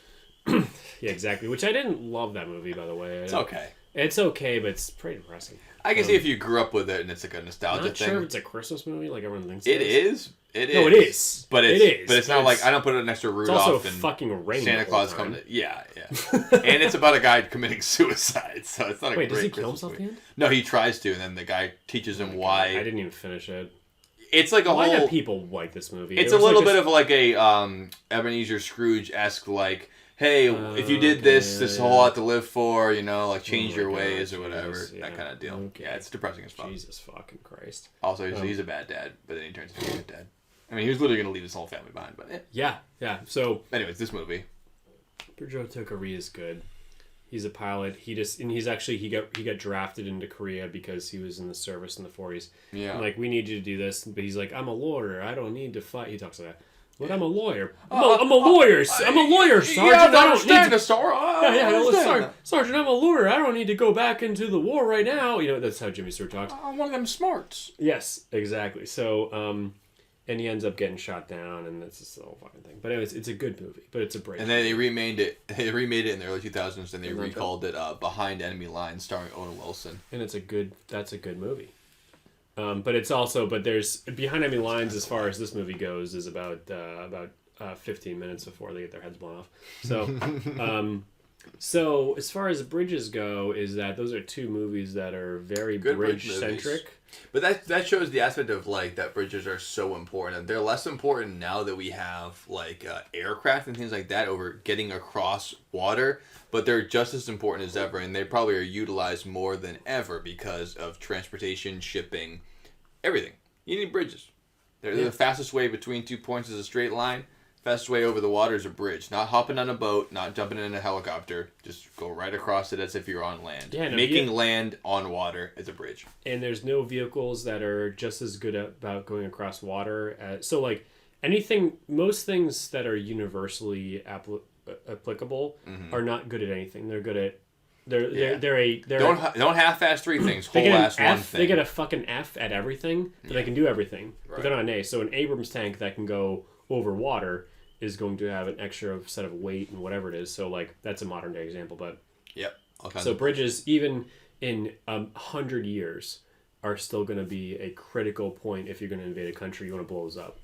A: Yeah, exactly. Which I didn't love that movie, by the way.
B: It's okay.
A: It's okay, but it's pretty depressing.
B: I can see if you grew up with it and it's like a nostalgia
A: not
B: thing.
A: Sure if it's a Christmas movie like everyone thinks
B: it is. It is.
A: No, it is.
B: But it's not like I don't put it next to Rudolph.
A: It's also
B: and
A: fucking raining.
B: Santa Claus coming. Yeah. And it's about a guy committing suicide, so it's not a great
A: does he
B: Christmas
A: kill himself
B: movie.
A: at the end?
B: No, he tries to, and then the guy teaches him why.
A: I didn't even finish it.
B: It's like a
A: Why
B: whole.
A: do people like this movie?
B: It's a little bit of like a Ebenezer Scrooge-esque, like, hey, if you did this, there's a whole lot to live for, like change your ways or whatever, that kind of deal. Okay. Yeah, it's depressing as fuck.
A: Jesus fucking Christ.
B: Also, he's a bad dad, but then he turns into a good dad. I mean, he was literally going to leave his whole family behind, but
A: yeah. So,
B: anyways, this movie.
A: Bridge Tokyo-ri is good. He's a pilot. He got drafted into Korea because he was in the service in the 40s.
B: Yeah.
A: I'm like, we need you to do this, but he's like, I'm a lawyer. I don't need to fight. He talks like that. But I'm a lawyer. I'm a lawyer. I'm a lawyer, Sergeant.
B: Yeah, I don't
A: understand
B: need to...
A: Sergeant, I'm a lawyer. I don't need to go back into the war right now. That's how Jimmy Stewart talks.
B: I'm one of them smarts.
A: Yes, exactly. So, and he ends up getting shot down, and that's just the whole fucking thing. But anyways, it's a good movie, but it's a break.
B: And then they remade it. They remade it in the early 2000s, and they recalled it Behind Enemy Lines, starring Owen Wilson.
A: And that's a good movie. But it's also, there's Behind Enemy Lines, as far as this movie goes, is about 15 minutes before they get their heads blown off. So, so as far as bridges go, is that those are two movies that are very bridge centric.
B: But that shows the aspect of like that bridges are so important. They're less important now that we have like aircraft and things like that over getting across water, but they're just as important as ever, and they probably are utilized more than ever because of transportation, shipping, everything. You need bridges. They're the fastest way between 2 points is a straight line. Fastest way over the water is a bridge. Not hopping on a boat, not jumping in a helicopter. Just go right across it as if you're on land. Yeah, Making land on water is a bridge.
A: And there's no vehicles that are just as good about going across water. So like most things that are universally applicable are not good at anything. They're good at
B: don't half-ass three things. Whole-ass one thing.
A: They get a fucking F at everything, but they can do everything. Right. But they're not an A. So an Abrams tank that can go over water is going to have an extra set of weight and whatever it is. So like that's a modern day example, but so bridges even in 100 years are still going to be a critical point if you're going to invade a country. You want to blow those up.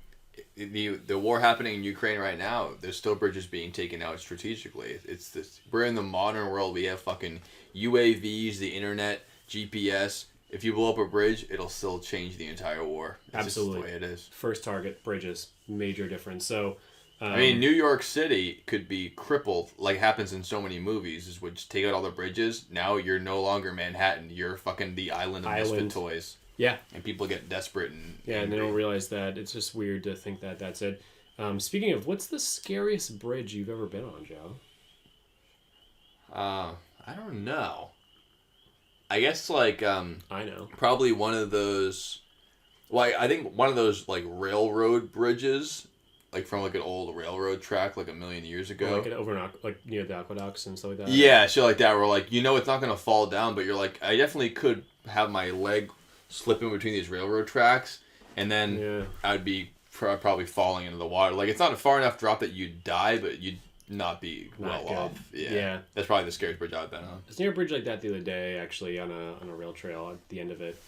B: The war happening in Ukraine right now, there's still bridges being taken out strategically. It's this. We're in the modern world. We have fucking UAVs, the internet, GPS. If you blow up a bridge, it'll still change the entire war. It's
A: Absolutely.
B: Just the way it is.
A: First target, bridges. Major difference. So,
B: I mean, New York City could be crippled, like happens in so many movies, is would take out all the bridges. Now you're no longer Manhattan. You're fucking the island of misfit toys.
A: Yeah.
B: And people get desperate and
A: angry. And they don't realize that. It's just weird to think that that's it. Speaking of, what's the scariest bridge you've ever been on, Joe?
B: I don't know. I guess like
A: I know.
B: Probably one of those. Well, I think one of those like railroad bridges, like from like an old railroad track, like a million years ago.
A: Or like near the aqueducts and stuff like that.
B: Yeah, shit like that. Where like it's not gonna fall down, but you're like, I definitely could have my leg slip in between these railroad tracks, and then I would be probably falling into the water. Like it's not a far enough drop that you'd die, but you'd not be well off. Yeah. That's probably the scariest bridge I've been on.
A: I was near a bridge like that the other day, actually, on a rail trail at the end of it.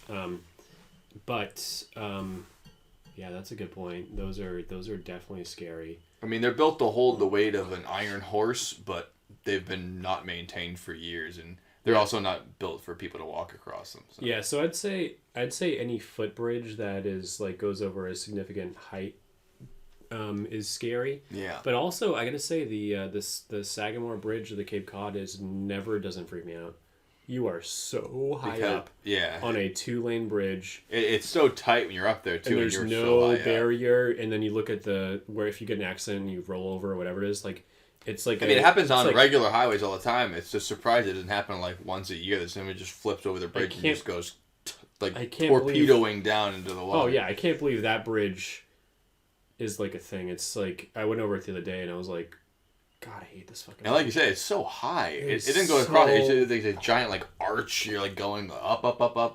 A: Yeah, that's a good point. Those are definitely scary.
B: I mean, they're built to hold the weight of an iron horse, but they've been not maintained for years, and they're also not built for people to walk across them. So.
A: Yeah, so I'd say any footbridge that is like goes over a significant height is scary.
B: Yeah.
A: But also, I gotta say the Sagamore Bridge of the Cape Cod doesn't freak me out. You are so high up on a 2-lane bridge.
B: It's so tight when you're up there, too.
A: And there's
B: you're
A: no
B: so
A: barrier. And then you look at where if you get an accident and you roll over or whatever it is, like, it's like...
B: it happens on regular highways all the time. It's just surprised it doesn't happen like once a year that somebody just flips over the bridge and just goes torpedoing down into the water.
A: Oh, yeah. I can't believe that bridge is like a thing. It's like... I went over it the other day and I was like, God, I hate this fucking...
B: And like you said, it's so high. It didn't go across. It's a giant like arch. You're like going up.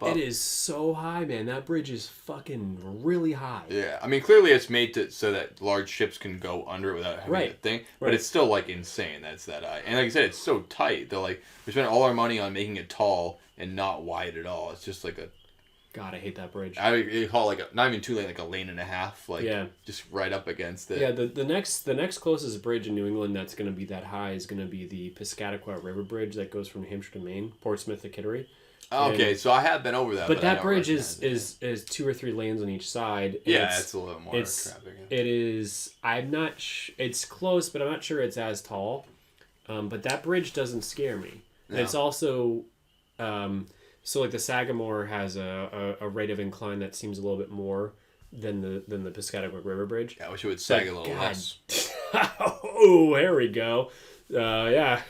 A: It is so high, man. That bridge is fucking really high.
B: Yeah, I mean, clearly it's made so that large ships can go under it without having a thing. But it's still like insane. That's that high. And like I said, it's so tight. They're like, we spent all our money on making it tall and not wide at all. It's just like a...
A: God, I hate that bridge.
B: I call it not even 2 lane, like a lane and a half, just right up against it.
A: Yeah, the next closest bridge in New England that's going to be that high is going to be the Piscataqua River Bridge that goes from New Hampshire to Maine, Portsmouth to Kittery.
B: Okay, so I have been over that.
A: But that bridge is 2 or 3 lanes on each side.
B: Yeah, it's a little more traffic.
A: It is. I'm not. It's close, but I'm not sure it's as tall. But that bridge doesn't scare me. No. It's also. So like the Sagamore has a rate of incline that seems a little bit more than the Piscataqua River Bridge.
B: Yeah, I wish it would sag a little less.
A: Oh, there we go. Yeah.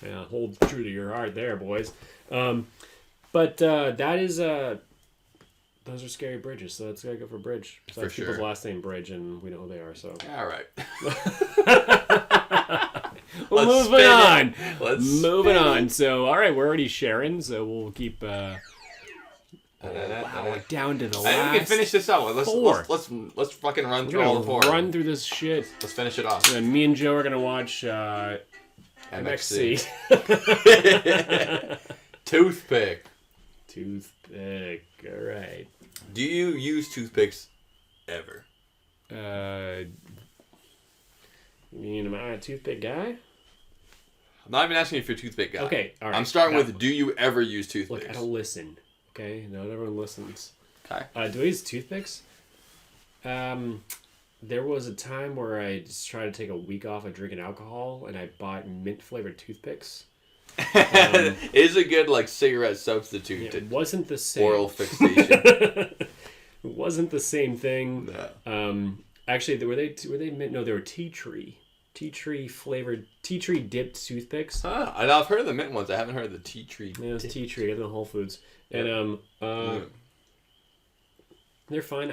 A: Yeah, hold true to your heart there, boys. But that is those are scary bridges, so let's gotta go for bridge. So
B: for
A: people's last name Bridge, and we know who they are. So
B: all right.
A: Well, moving on. So, all right, we're already sharing, so we'll keep. Wow, we're down to the last.
B: We can finish this out. Let's fucking run through all the 4.
A: Run through this shit.
B: Let's finish it off.
A: And me and Joe are gonna watch MXC.
B: Toothpick.
A: All right.
B: Do you use toothpicks ever?
A: You mean, am I a toothpick guy?
B: I'm not even asking if you're a toothpick guy.
A: Okay, all right.
B: I'm starting with, do you ever use toothpicks?
A: Look, I don't listen. Okay, not everyone listens.
B: Okay.
A: Do I use toothpicks? There was a time where I just tried to take a week off of drinking alcohol, and I bought mint-flavored toothpicks.
B: It is a good, like, cigarette substitute.
A: It wasn't the same.
B: Oral fixation.
A: It wasn't the same thing.
B: No.
A: Actually, were they mint? No, they were tea tree flavored, tea tree dipped toothpicks.
B: Huh. I've heard of the mint ones. I haven't heard of the tea tree.
A: Yeah, it's tea tree. I got them in Whole Foods, and they're fine.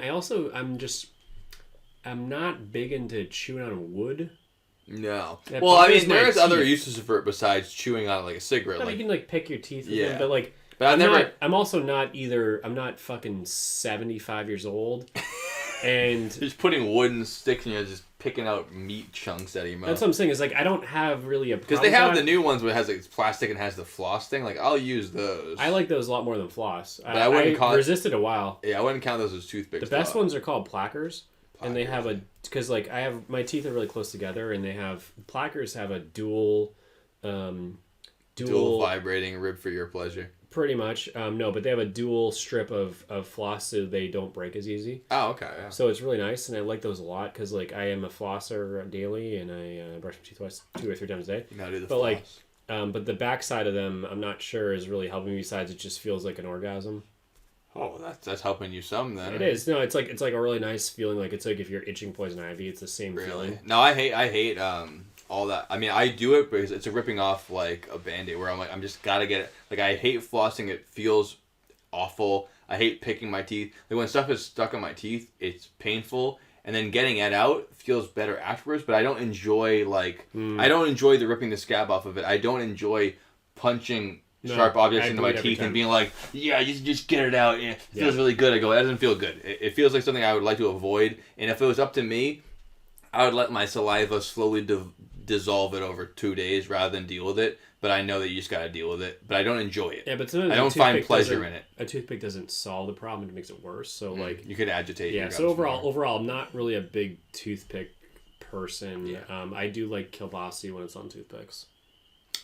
A: I'm not big into chewing on wood.
B: No. Well, I mean, there's other uses for it besides chewing on like a cigarette.
A: You can like pick your teeth with
B: them,
A: but I'm also not either. I'm not fucking 75 years old. And
B: just putting wooden sticks and you're just picking out meat chunks out of your mouth.
A: That's what I'm saying. Is like I don't have really a problem.
B: Because they have the new ones where it has like it's plastic and has the floss thing. Like I'll use those.
A: I like those a lot more than floss.
B: But I
A: resisted a while.
B: Yeah, I wouldn't count those as toothpicks.
A: The best ones are called plackers. And they have because like my teeth are really close together, and plackers have a dual
B: vibrating rib for your pleasure.
A: Pretty much. No, but they have a dual strip of floss so they don't break as easy.
B: Oh, okay. Yeah.
A: So it's really nice, and I like those a lot because like I am a flosser daily, and I brush my teeth 2 or 3 times a day.
B: You gotta do the
A: floss.
B: Like,
A: but the back side of them, I'm not sure is really helping me. Besides, it just feels like an orgasm.
B: Oh, that's helping you some then.
A: It is. No, it's like a really nice feeling. Like it's like if you're itching poison ivy, it's the same feeling.
B: No, I hate all that. I mean, I do it because it's a ripping off like a Band-Aid where I'm just gotta get it. Like I hate flossing. It feels awful. I hate picking my teeth. Like when stuff is stuck on my teeth, it's painful. And then getting it out feels better afterwards. But I don't enjoy I don't enjoy the ripping the scab off of it. I don't enjoy punching sharp objects into my teeth and being like, yeah, just get it out. Yeah, it feels really good. I go, that doesn't feel good. It feels like something I would like to avoid. And if it was up to me, I would let my saliva slowly dissolve it over 2 days rather than deal with it. But I know that you just got to deal with it. But I don't enjoy it.
A: Yeah, but
B: I don't find pleasure in it.
A: A toothpick doesn't solve the problem; it makes it worse. So
B: you could agitate.
A: Yeah. So overall, I'm not really a big toothpick person.
B: Yeah.
A: I do like kielbasa when it's on toothpicks.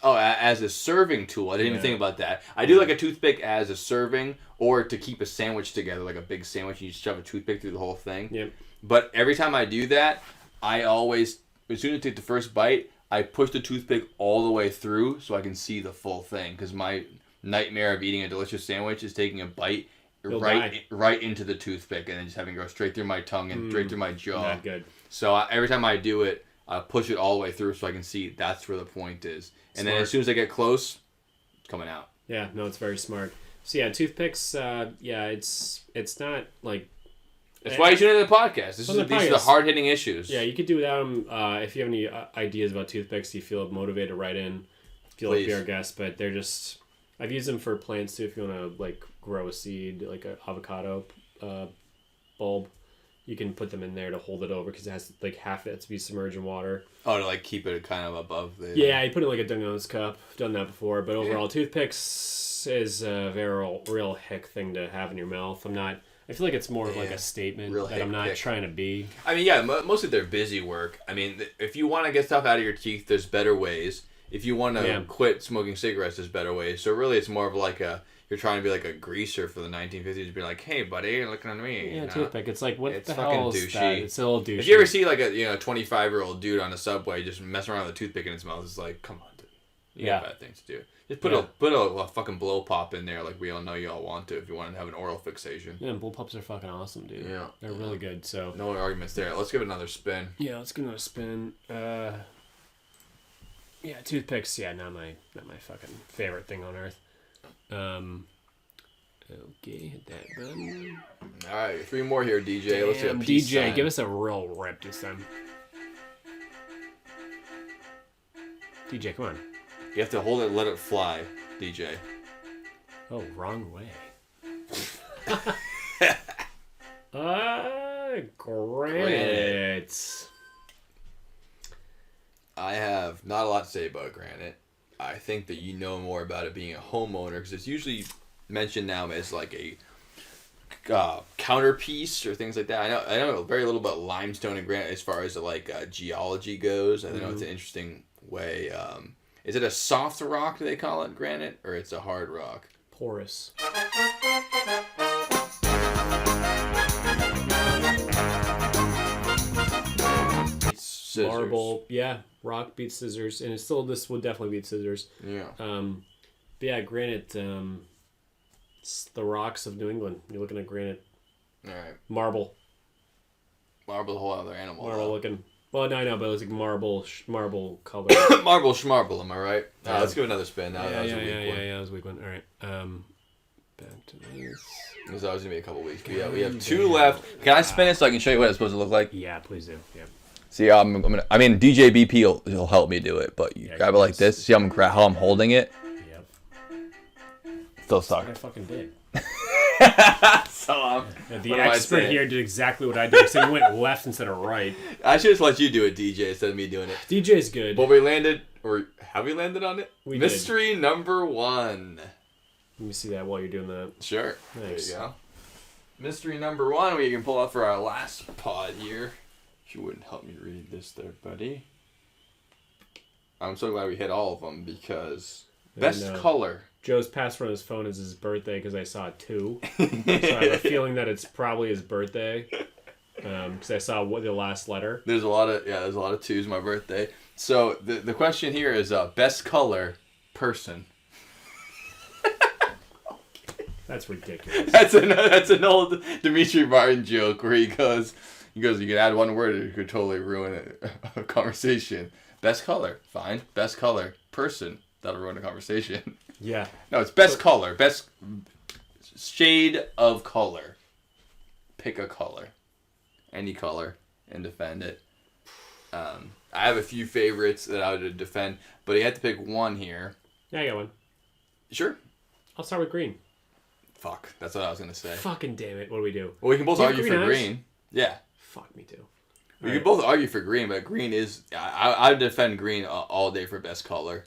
B: Oh, as a serving tool. I didn't even think about that. I do like a toothpick as a serving or to keep a sandwich together, like a big sandwich, and you shove a toothpick through the whole thing.
A: Yep.
B: But every time I do that, I always, as soon as I take the first bite, I push the toothpick all the way through so I can see the full thing. Because my nightmare of eating a delicious sandwich is taking a bite right into the toothpick and then just having it go straight through my tongue and straight through my jaw.
A: Not good.
B: So every time I do it, I push it all the way through so I can see that's where the point is. And then as soon as I get close, it's coming out.
A: Yeah, no, it's very smart. So yeah, toothpicks, it's not like...
B: That's why you should have the podcast. These are the hard-hitting issues.
A: Yeah, you could do without them. If you have any ideas about toothpicks, you feel motivated to write in, feel like you're our guest. But they're just... I've used them for plants, too, if you want to, like, grow a seed, like an avocado bulb. You can put them in there to hold it over because it has, like, half of it to be submerged in water.
B: Oh, to, like, keep it kind of above the...
A: Yeah, you put it in, like, a Dungeness cup. I've done that before. But overall, toothpicks is a very real hick thing to have in your mouth. I feel like it's more of like a statement that I'm not trying to be.
B: I mean, yeah, mostly they're busy work. I mean, if you want to get stuff out of your teeth, there's better ways. If you want to quit smoking cigarettes, there's better ways. So really, it's more of like you're trying to be like a greaser for the 1950s. Be like, hey, buddy, you're looking at me.
A: Yeah, toothpick. It's like,
B: it's the hell is that?
A: It's a little douchey.
B: If you ever see like a 25-year-old dude on the subway just messing around with a toothpick in his mouth, it's like, come on, dude. You got bad things to do. Just put a fucking blow pop in there like we all know you all want to if you want to have an oral fixation.
A: Yeah, and blow pops are fucking awesome, dude. Yeah. They're really good, so...
B: No arguments there. Let's give it another spin.
A: Yeah, let's give it another spin. Toothpicks, not my fucking favorite thing on earth. Okay, hit that button.
B: Alright, 3 more here, DJ.
A: Damn,
B: let's see a peace
A: DJ,
B: sign.
A: give us a real rip this time. DJ, come on.
B: You have to hold it and let it fly, DJ.
A: Oh, wrong way. Granite.
B: I have not a lot to say about granite. I think that you know more about it being a homeowner because it's usually mentioned now as like a counterpiece or things like that. I know very little about limestone and granite as far as like geology goes. I know it's an interesting way. Is it a soft rock, do they call it, granite, or it's a hard rock?
A: Porous.
B: Scissors.
A: Marble, rock beats scissors, and this would definitely beat scissors.
B: Yeah.
A: But yeah, granite, it's the rocks of New England. You're looking at granite.
B: All right.
A: Marble.
B: Marble's a whole other animal.
A: Marble looking. Well, no, I know, but it was like marble color.
B: Marble schmarble, am I right? Let's give it another spin. That was a weak one.
A: That was a weak one. All right. Back to this.
B: This is always going to be a couple weeks. But we have 2 left. Can I spin it so I can show you what it's supposed to look like?
A: Yeah, please do. Yeah.
B: See, DJ BP will help me do it, but you grab it like this. See how I'm holding it?
A: Yep.
B: Still stuck.
A: I fucking did.
B: So
A: the expert here did exactly what I did, except he went left instead of right.
B: I should just let you do it, DJ, instead of me doing it.
A: DJ's good.
B: But we landed, or have we landed on it?
A: We
B: Mystery number 1.
A: Let me see that while you're doing that.
B: Sure.
A: Thanks.
B: There you go. Mystery number 1 we can pull up for our last pod here. If you wouldn't help me read this there, buddy. I'm so glad we hit all of them because best color.
A: Joe's password on his phone is his birthday because I saw 2. So I have a feeling that it's probably his birthday because I saw the last letter.
B: There's a lot of 2s. My birthday. So the question here is best color person.
A: That's ridiculous.
B: That's an old Dimitri Martin joke where he goes, you can add one word and it could totally ruin a conversation. Best color, fine. Best color, person, that'll ruin a conversation.
A: Yeah.
B: No, it's best color, best shade of color. Pick a color, any color, and defend it. I have a few favorites that I would defend, but you have to pick one here.
A: Yeah, I got one.
B: Sure.
A: I'll start with green.
B: Fuck, that's what I was gonna say.
A: Fucking damn it! What do we do?
B: Well, we can both argue for green. Yeah.
A: Fuck me too.
B: We can both argue for green, but green is... I would defend green all day for best color.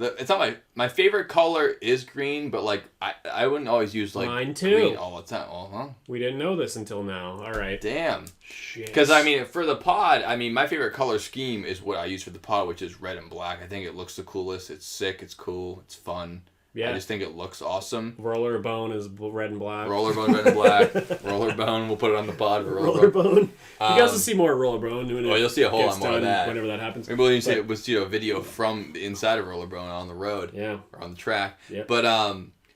B: It's not my favorite color is green, but like I wouldn't always use like
A: mine too
B: green all the time.
A: We didn't know this until now. All right.
B: Damn.
A: Shit.
B: Because I mean, for the pod, I mean, my favorite color scheme is what I use for the pod, which is red and black. I think it looks the coolest. It's sick. It's cool. It's fun. Yeah. I just think it looks awesome.
A: Rollerbone is red and black.
B: Rollerbone, red and black. Rollerbone, we'll put it on the pod for
A: Rollerbone. You guys will see more Rollerbone.
B: You'll see a whole lot more of that.
A: Whenever that happens.
B: Maybe we'll even see a video from the inside of Rollerbone on the road.
A: Yeah.
B: Or on the track.
A: Yeah.
B: But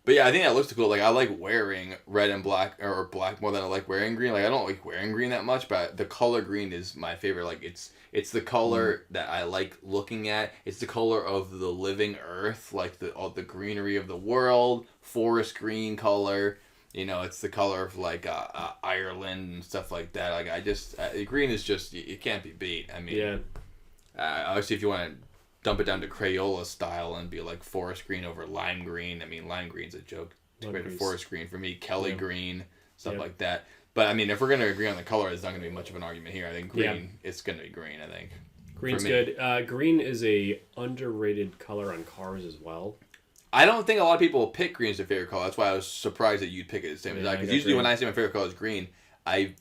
B: yeah, I think that looks cool. Like, I like wearing red and black, or black more than I like wearing green. Like, I don't like wearing green that much, but the color green is my favorite. Like, it's the color that I like looking at. It's the color of the living earth, like all the greenery of the world, forest green color. You know, it's the color of like Ireland and stuff like that. Like green is just, it can't be beat. I mean,
A: yeah.
B: Obviously, if you want to dump it down to Crayola style and be like forest green over lime green. I mean, lime green's a joke. Compared to forest green for me, Kelly green, stuff like that. But I mean, if we're gonna agree on the color, there's not gonna be much of an argument here. I think green, it's gonna be green. I think
A: green's good. Green is a underrated color on cars as well.
B: I don't think a lot of people pick green as their favorite color. That's why I was surprised that you'd pick it the same as I. Because usually when I say my favorite color is green, I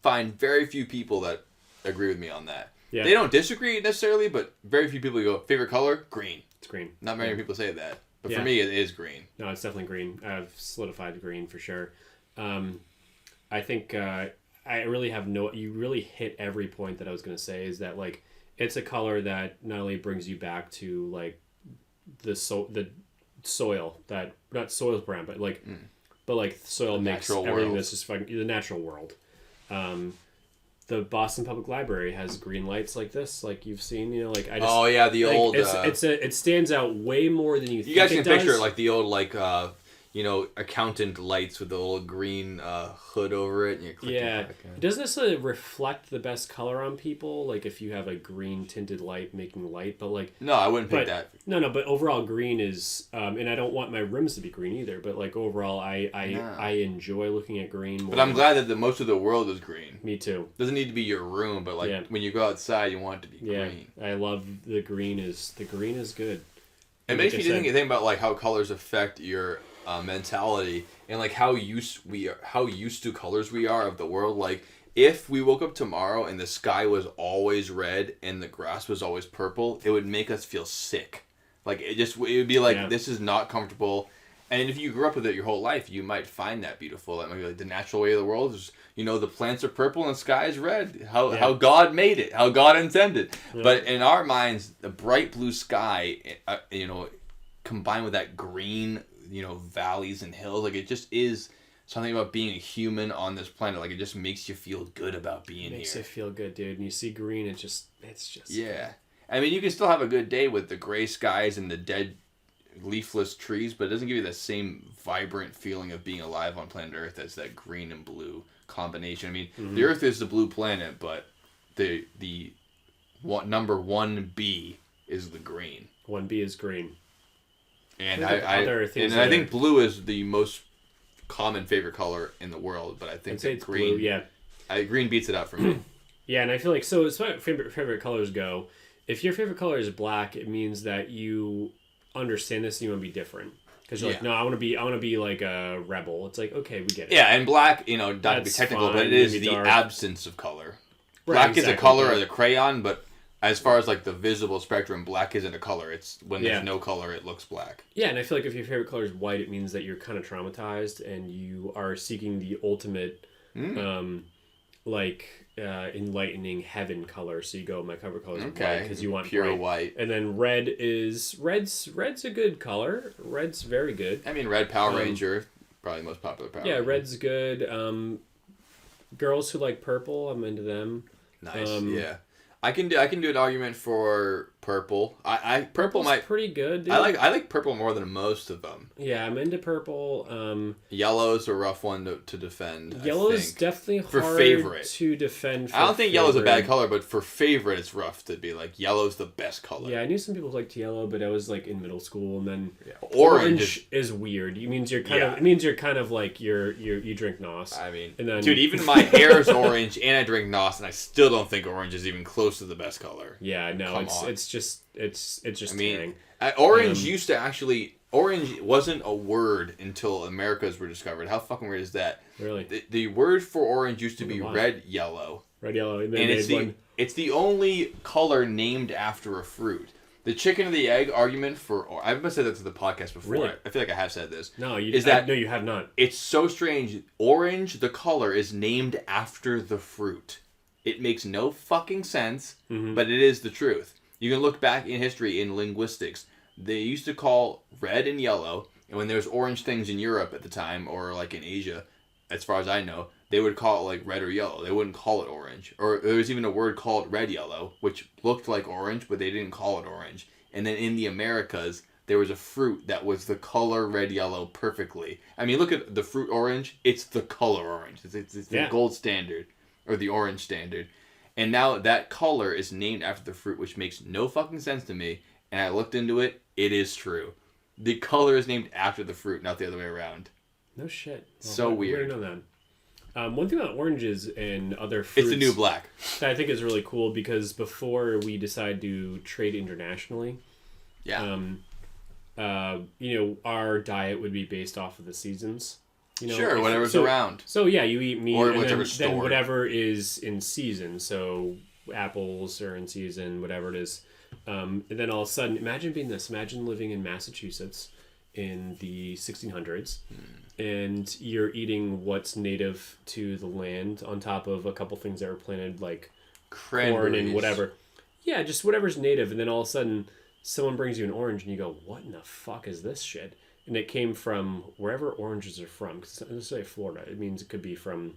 B: find very few people that agree with me on that. Yeah. They don't disagree necessarily, but very few people go, favorite color? Green.
A: It's green.
B: Not many people say that. But for me, it is green.
A: No, it's definitely green. I've solidified green for sure. I think I really have you really hit every point that I was going to say, is that like it's a color that not only brings you back to like the soil, that not soil's brown, but like soil mix, everything that's just fucking the natural world. The Boston Public Library has green lights like this, like you've seen, you know, like I just
B: the like, old
A: it stands out way more than you think.
B: You guys can picture it, like the old accountant lights with the little green hood over it. And you're clicking back.
A: It doesn't necessarily reflect the best color on people. Like if you have a green tinted light making light, but like
B: no, I wouldn't pick that.
A: No, but overall green is, and I don't want my rims to be green either. But like overall, I enjoy looking at green more.
B: But I'm glad that most of the world is green.
A: Me too.
B: Doesn't need to be your room, but like when you go outside, you want it to be green.
A: I love the green is good.
B: It makes me think about like how colors affect your mentality and like how used to colors we are of the world. Like if we woke up tomorrow and the sky was always red and the grass was always purple, it would make us feel sick. Like it would be like this is not comfortable. And if you grew up with it your whole life, you might find that beautiful. That might be like the natural way of the world. Is, you know, the plants are purple and the sky is red. How God made it, how God intended. Yeah. But in our minds, the bright blue sky, combined with that green, valleys and hills, like it just is something about being a human on this planet. Like it just makes you feel good about being here. Makes
A: you feel good, dude. And you see green, it's just
B: yeah. I mean, you can still have a good day with the gray skies and the dead leafless trees, but it doesn't give you the same vibrant feeling of being alive on planet Earth as that green and blue combination. I mean, the Earth is the blue planet, but the number 1B is the green.
A: 1B is green.
B: And I think blue is the most common favorite color in the world, but I think that green, blue, green beats it out for me.
A: Yeah, and I feel like, so as far as favorite colors go, if your favorite color is black, it means that you understand this and you want to be different. Because you're like, no, I want to be like a rebel. It's like, okay, we get it.
B: Yeah, and black, not to be technical, but it is the absence of color. Black is a color or the crayon, but as far as like the visible spectrum, black isn't a color. It's when there's no color, it looks black.
A: Yeah, and I feel like if your favorite color is white, it means that you're kind of traumatized and you are seeking the ultimate, enlightening heaven color. So you go, my cover color is white because you want
B: pure white.
A: And then red's a good color. Red's very good.
B: I mean, red Power Ranger, probably the most popular Power Ranger.
A: Yeah, red's good. Girls who like purple, I'm into them.
B: Nice. Yeah. I can do an argument for purple. Purple might
A: pretty good. Dude.
B: I like purple more than most of them.
A: Yeah, I'm into purple.
B: Yellow's a rough one to defend.
A: Yellow's definitely hard
B: for favorite
A: to defend.
B: I don't think yellow's a bad color, but for favorite, it's rough to be like yellow's the best color.
A: Yeah, I knew some people liked yellow, but I was like in middle school, and then
B: orange
A: is weird. It means you're kind of like you drink NOS.
B: I mean,
A: and then,
B: dude, even my hair is orange, and I drink NOS, and I still don't think orange is even close close to the best color.
A: Yeah, no,
B: Come on.
A: it's just
B: I mean,
A: tearing.
B: orange used to actually... Orange wasn't a word until Americas were discovered. How fucking weird is that?
A: Really?
B: The word for orange used to be red, yellow.
A: Red, yellow, and then
B: it's the only color named after a fruit. The chicken or the egg argument for... I must have said that to the podcast before.
A: Really?
B: I feel like I have said this.
A: No, you have not.
B: It's so strange. Orange, the color, is named after the fruit. It makes no fucking sense, but it is the truth. You can look back in history in linguistics. They used to call red and yellow, and when there was orange things in Europe at the time, or like in Asia, as far as I know, they would call it like red or yellow. They wouldn't call it orange. Or there was even a word called red-yellow, which looked like orange, but they didn't call it orange. And then in the Americas, there was a fruit that was the color red-yellow perfectly. I mean, look at the fruit orange. It's the color orange. It's the gold standard, or the orange standard. And now that color is named after the fruit, which makes no fucking sense to me. And I looked into it. It is true. The color is named after the fruit, not the other way around.
A: No shit. Well,
B: so weird.
A: I didn't know that. One thing about oranges and other fruits...
B: It's the new black.
A: That I think is really cool, because before we decide to trade internationally, our diet would be based off of the seasons.
B: Sure, whatever's around.
A: So yeah, you eat meat,
B: or
A: and then
B: whatever
A: is in season. So apples are in season, whatever it is. And then all of a sudden, imagine living in Massachusetts in the 1600s, and you're eating what's native to the land on top of a couple things that were planted, like corn and whatever. Yeah, just whatever's native. And then all of a sudden, someone brings you an orange, and you go, "What in the fuck is this shit?" And it came from wherever oranges are from. Because it's not necessarily Florida. It means it could be from...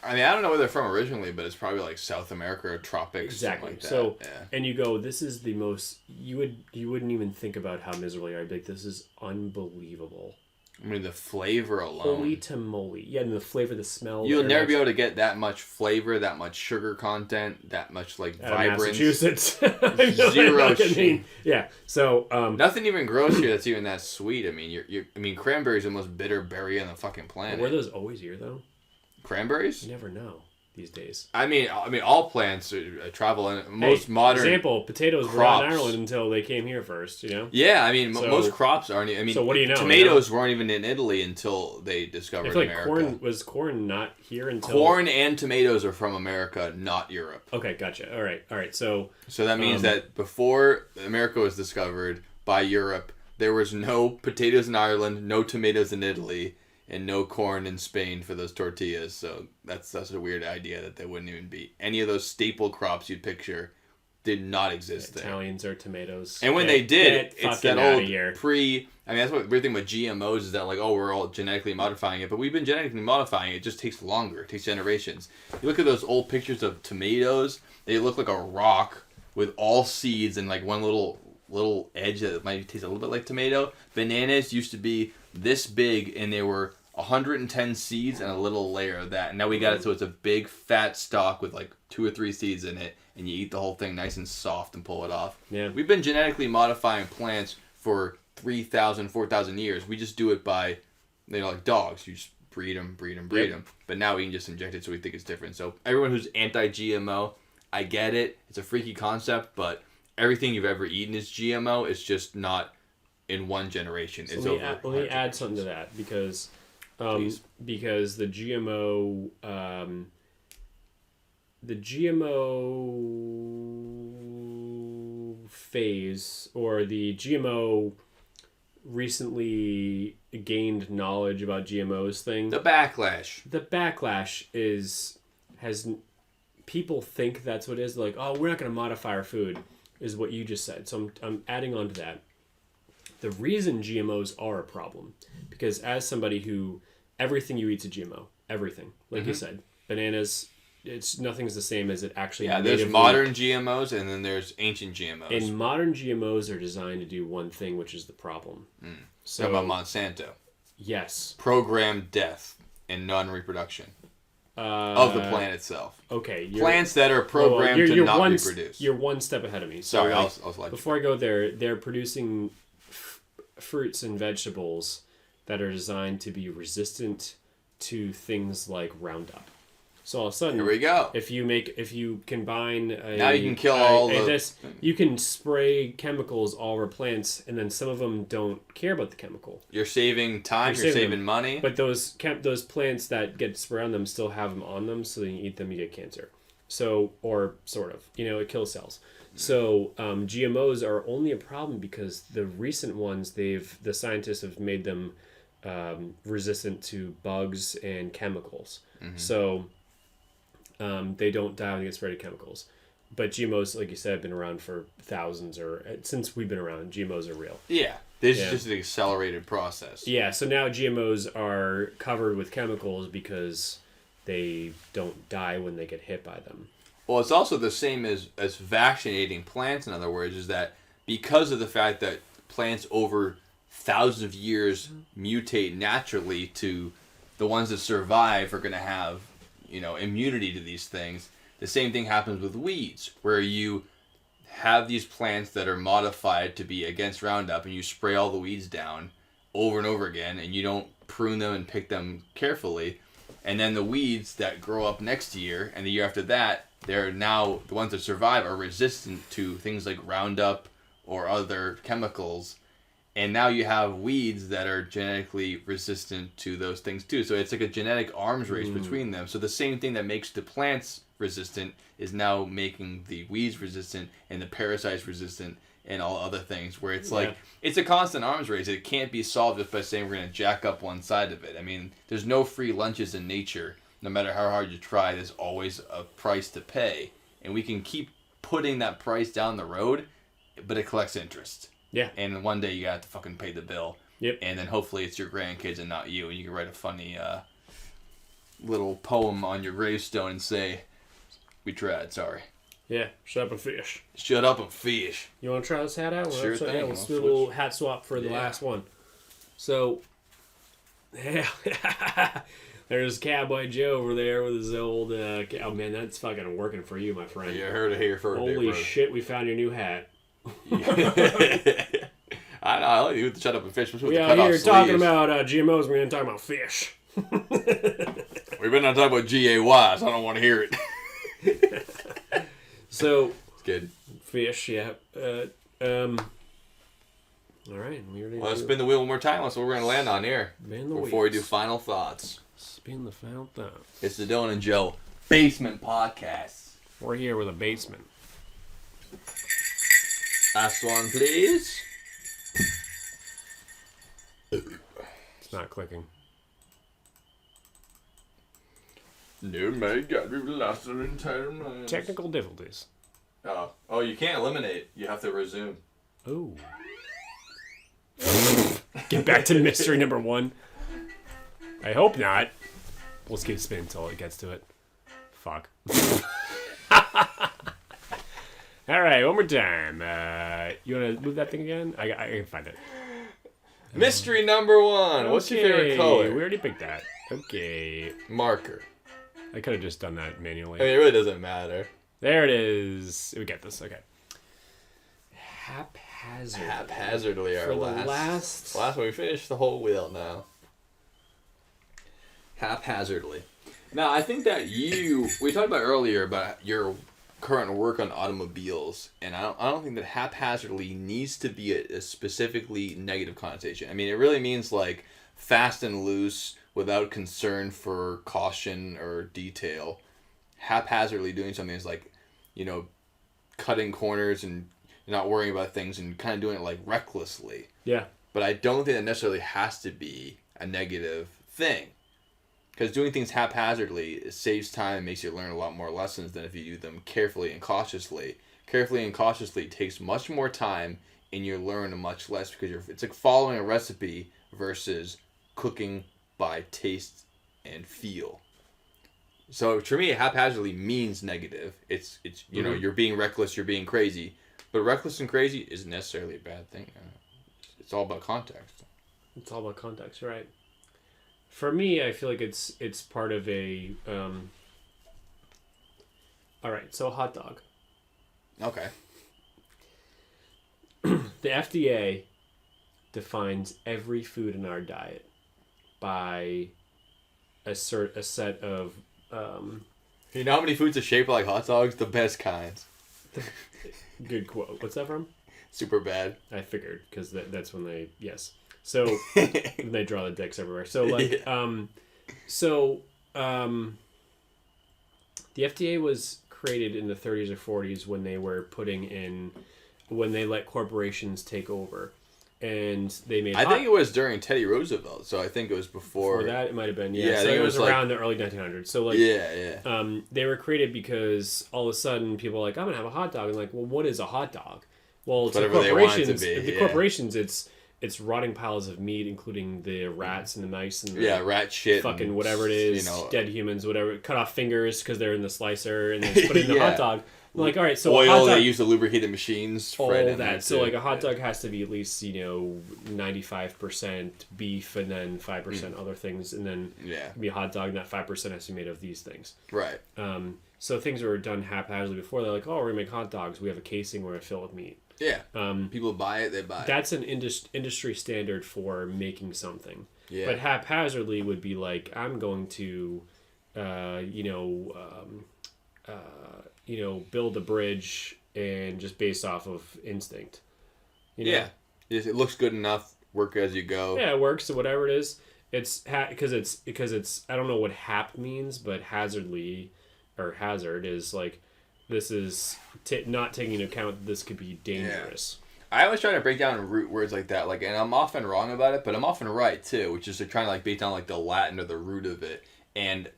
B: I mean, I don't know where they're from originally, but it's probably like South America or tropics.
A: Exactly.
B: Like that.
A: So,
B: yeah.
A: And you go, this is the most... You wouldn't even think about how miserable you are. You'd be like, this is unbelievable.
B: I mean, the flavor alone.
A: Holy tamale. Yeah, and the flavor, the smell.
B: You'll never be able to get that much flavor, that much sugar content, that much like vibrance.
A: Massachusetts.
B: Zero shit.
A: Yeah. So
B: nothing even grows here that's even that sweet. I mean, cranberry's the most bitter berry on the fucking planet.
A: Were those always here though?
B: Cranberries?
A: You never know these days.
B: I mean, all plants travel in most modern.
A: For example, potatoes
B: crops.
A: were out in Ireland until they came here first.
B: Yeah, I mean, most crops aren't. I mean,
A: so what do you know?
B: Tomatoes weren't even in Italy until they discovered
A: I feel like
B: America.
A: corn not here until
B: corn and tomatoes are from America, not Europe.
A: Okay, gotcha. All right. So
B: that means that before America was discovered by Europe, there was no potatoes in Ireland, no tomatoes in Italy, and no corn in Spain for those tortillas. So that's a weird idea that there wouldn't even be any of those staple crops you'd picture did not exist there.
A: Italians are tomatoes.
B: And when they did, it's that old I mean, that's what the weird thing with GMOs is that, like, oh, we're all genetically modifying it. But we've been genetically modifying it. It just takes longer. It takes generations. You look at those old pictures of tomatoes, they look like a rock with all seeds and, like, one little edge that might taste a little bit like tomato. Bananas used to be this big, and they were 110 seeds and a little layer of that. And now we got it so it's a big, fat stalk with, like, 2 or 3 seeds in it. And you eat the whole thing nice and soft and pull it off. Yeah. We've been genetically modifying plants for 3,000, 4,000 years. We just do it by, like dogs. You just breed them. But now we can just inject it so we think it's different. So everyone who's anti-GMO, I get it. It's a freaky concept, but everything you've ever eaten is GMO. It's just not in one generation.
A: So let me add something to that because the GMO... the GMO phase, or the GMO recently gained knowledge about GMOs thing.
B: The backlash.
A: The backlash has people think that's what it is. They're like, oh, we're not going to modify our food, is what you just said. So I'm adding on to that. The reason GMOs are a problem, because as somebody who, everything you eat's a GMO. Everything. Like you said. Bananas... nothing's the same as it actually.
B: Yeah, there's modern GMOs and then there's ancient GMOs.
A: And modern GMOs are designed to do one thing, which is the problem.
B: So about Monsanto.
A: Yes.
B: Programmed death and non-reproduction of the plant itself.
A: Okay.
B: Plants that are programmed to not reproduce.
A: You're one step ahead of me. So
B: sorry, I'll
A: before I go there, they're producing fruits and vegetables that are designed to be resistant to things like Roundup. So all of a sudden,
B: here we go.
A: If you combine
B: now you can kill all the
A: you can spray chemicals all over plants, and then some of them don't care about the chemical.
B: You're saving time. You're saving money.
A: But those plants that get sprayed on them still have them on them, so you eat them, you get cancer. So, or sort of, it kills cells. So GMOs are only a problem because the recent ones, the scientists have made them resistant to bugs and chemicals. Mm-hmm. So they don't die when they get sprayed with chemicals. But GMOs, like you said, have been around for thousands, or since we've been around, GMOs are real.
B: Yeah. This is just an accelerated process.
A: Yeah, so now GMOs are covered with chemicals because they don't die when they get hit by them.
B: Well, it's also the same as vaccinating plants, in other words, is that because of the fact that plants over thousands of years mutate naturally to the ones that survive are going to have, immunity to these things. The same thing happens with weeds, where you have these plants that are modified to be against Roundup, and you spray all the weeds down over and over again, and you don't prune them and pick them carefully. And then the weeds that grow up next year and the year after that, they're now, the ones that survive are resistant to things like Roundup or other chemicals. And now you have weeds that are genetically resistant to those things too. So it's like a genetic arms race between them. So the same thing that makes the plants resistant is now making the weeds resistant and the parasites resistant and all other things, where it's like, it's a constant arms race. It can't be solved just by saying we're going to jack up one side of it. I mean, there's no free lunches in nature. No matter how hard you try, there's always a price to pay. And we can keep putting that price down the road, but it collects interest.
A: Yeah.
B: And one day you got to fucking pay the bill.
A: Yep.
B: And then hopefully it's your grandkids and not you. And you can write a funny little poem on your gravestone and say, we tried, sorry.
A: Yeah, shut up and fish.
B: Shut up and fish.
A: You want to try this hat out?
B: Sure thing.
A: Yeah, let's do a little hat swap for the last one. So, yeah. There's Cowboy Joe over there with his old... oh, man, that's fucking working for you, my friend.
B: Yeah, I heard it here first.
A: Holy shit, we found your new hat.
B: I know, I like you with the shut up and fish.
A: We out here talking about GMOs, we're going to talk about fish.
B: We better not talk about GAY, so I don't want to hear it.
A: So...
B: It's good.
A: Fish, yeah. All right.
B: Let's spin the wheel one more time. That's what we're going to land on here. Before we do final thoughts.
A: Spin the final thought.
B: It's the Dylan and Joe Basement Podcast.
A: We're here with a basement.
B: Last one, please.
A: It's not clicking.
B: No, my God, we lost our entire minds.
A: Technical difficulties.
B: Oh, you can't eliminate. You have to resume.
A: Oh. Get back to mystery number one. I hope not. Let's keep spinning until it gets to it. Fuck. All right, one more time. You want to move that thing again? I can find it.
B: Mystery number one. Okay. What's your favorite color?
A: We already picked that. Okay.
B: Marker.
A: I could have just done that manually.
B: I mean, it really doesn't matter.
A: There it is. We get this. Okay.
B: Haphazardly, our last one. We finished the whole wheel now. Haphazardly. Now, I think that we talked about earlier about your current work on automobiles, and I don't think that haphazardly needs to be a specifically negative connotation. I mean, it really means like fast and loose without concern for caution or detail. Haphazardly doing something is like, cutting corners and not worrying about things and kind of doing it like recklessly.
A: Yeah.
B: But I don't think that necessarily has to be a negative thing. Because doing things haphazardly, it saves time and makes you learn a lot more lessons than if you do them carefully and cautiously. Carefully and cautiously takes much more time and you learn much less because it's like following a recipe versus cooking by taste and feel. So for me, haphazardly means negative. It's you're being reckless, you're being crazy. But reckless and crazy isn't necessarily a bad thing. It's all about context.
A: It's all about context, right? For me, I feel like it's part of a... All right, so hot dog.
B: Okay.
A: The FDA defines every food in our diet by a set of
B: You know how many foods are shaped like hot dogs? The best kinds.
A: Good quote. What's that from?
B: Super bad.
A: I figured, because that's when they... Yes. So, they draw the dicks everywhere. So, like... Yeah. The FDA was created in the 30s or 40s when they were when they let corporations take over. And they made...
B: I think it was during Teddy Roosevelt, so I think it was before
A: that. It might have been, yeah.
B: I
A: So
B: think
A: it was around
B: like,
A: the early 1900s. So, like...
B: Yeah.
A: They were created because all of a sudden people were like, I'm going to have a hot dog. And like, well, what is a hot dog? Well, to corporations, corporations, it's rotting piles of meat, including the rats and the mice and the
B: rat shit,
A: fucking whatever it is, dead humans, whatever. Cut off fingers because they're in the slicer, and then put it in the hot dog. I'm like, all right, so
B: oil,
A: a hot dog,
B: they use to lubricate the machines.
A: All that. So like a hot dog has to be at least 95% beef and then 5% other things, and then be a hot dog. And that 5% has to be made of these things.
B: Right.
A: So things were done haphazardly before. They're like, oh, we're gonna make hot dogs. We have a casing. We're gonna fill it with meat.
B: Yeah. People buy it. They buy it.
A: That's an industry standard for making something.
B: Yeah.
A: But haphazardly would be like, I'm going to, build a bridge and just based off of instinct.
B: Yeah. It looks good enough. Work as you go.
A: Yeah, it works. So whatever it is, it's because it's I don't know what hap means, but hazard is like. This is not taking into account that this could be dangerous.
B: Yeah. I always try to break down root words like that, like, and I'm often wrong about it, but I'm often right too, which is to try to like break down like the Latin or the root of it. And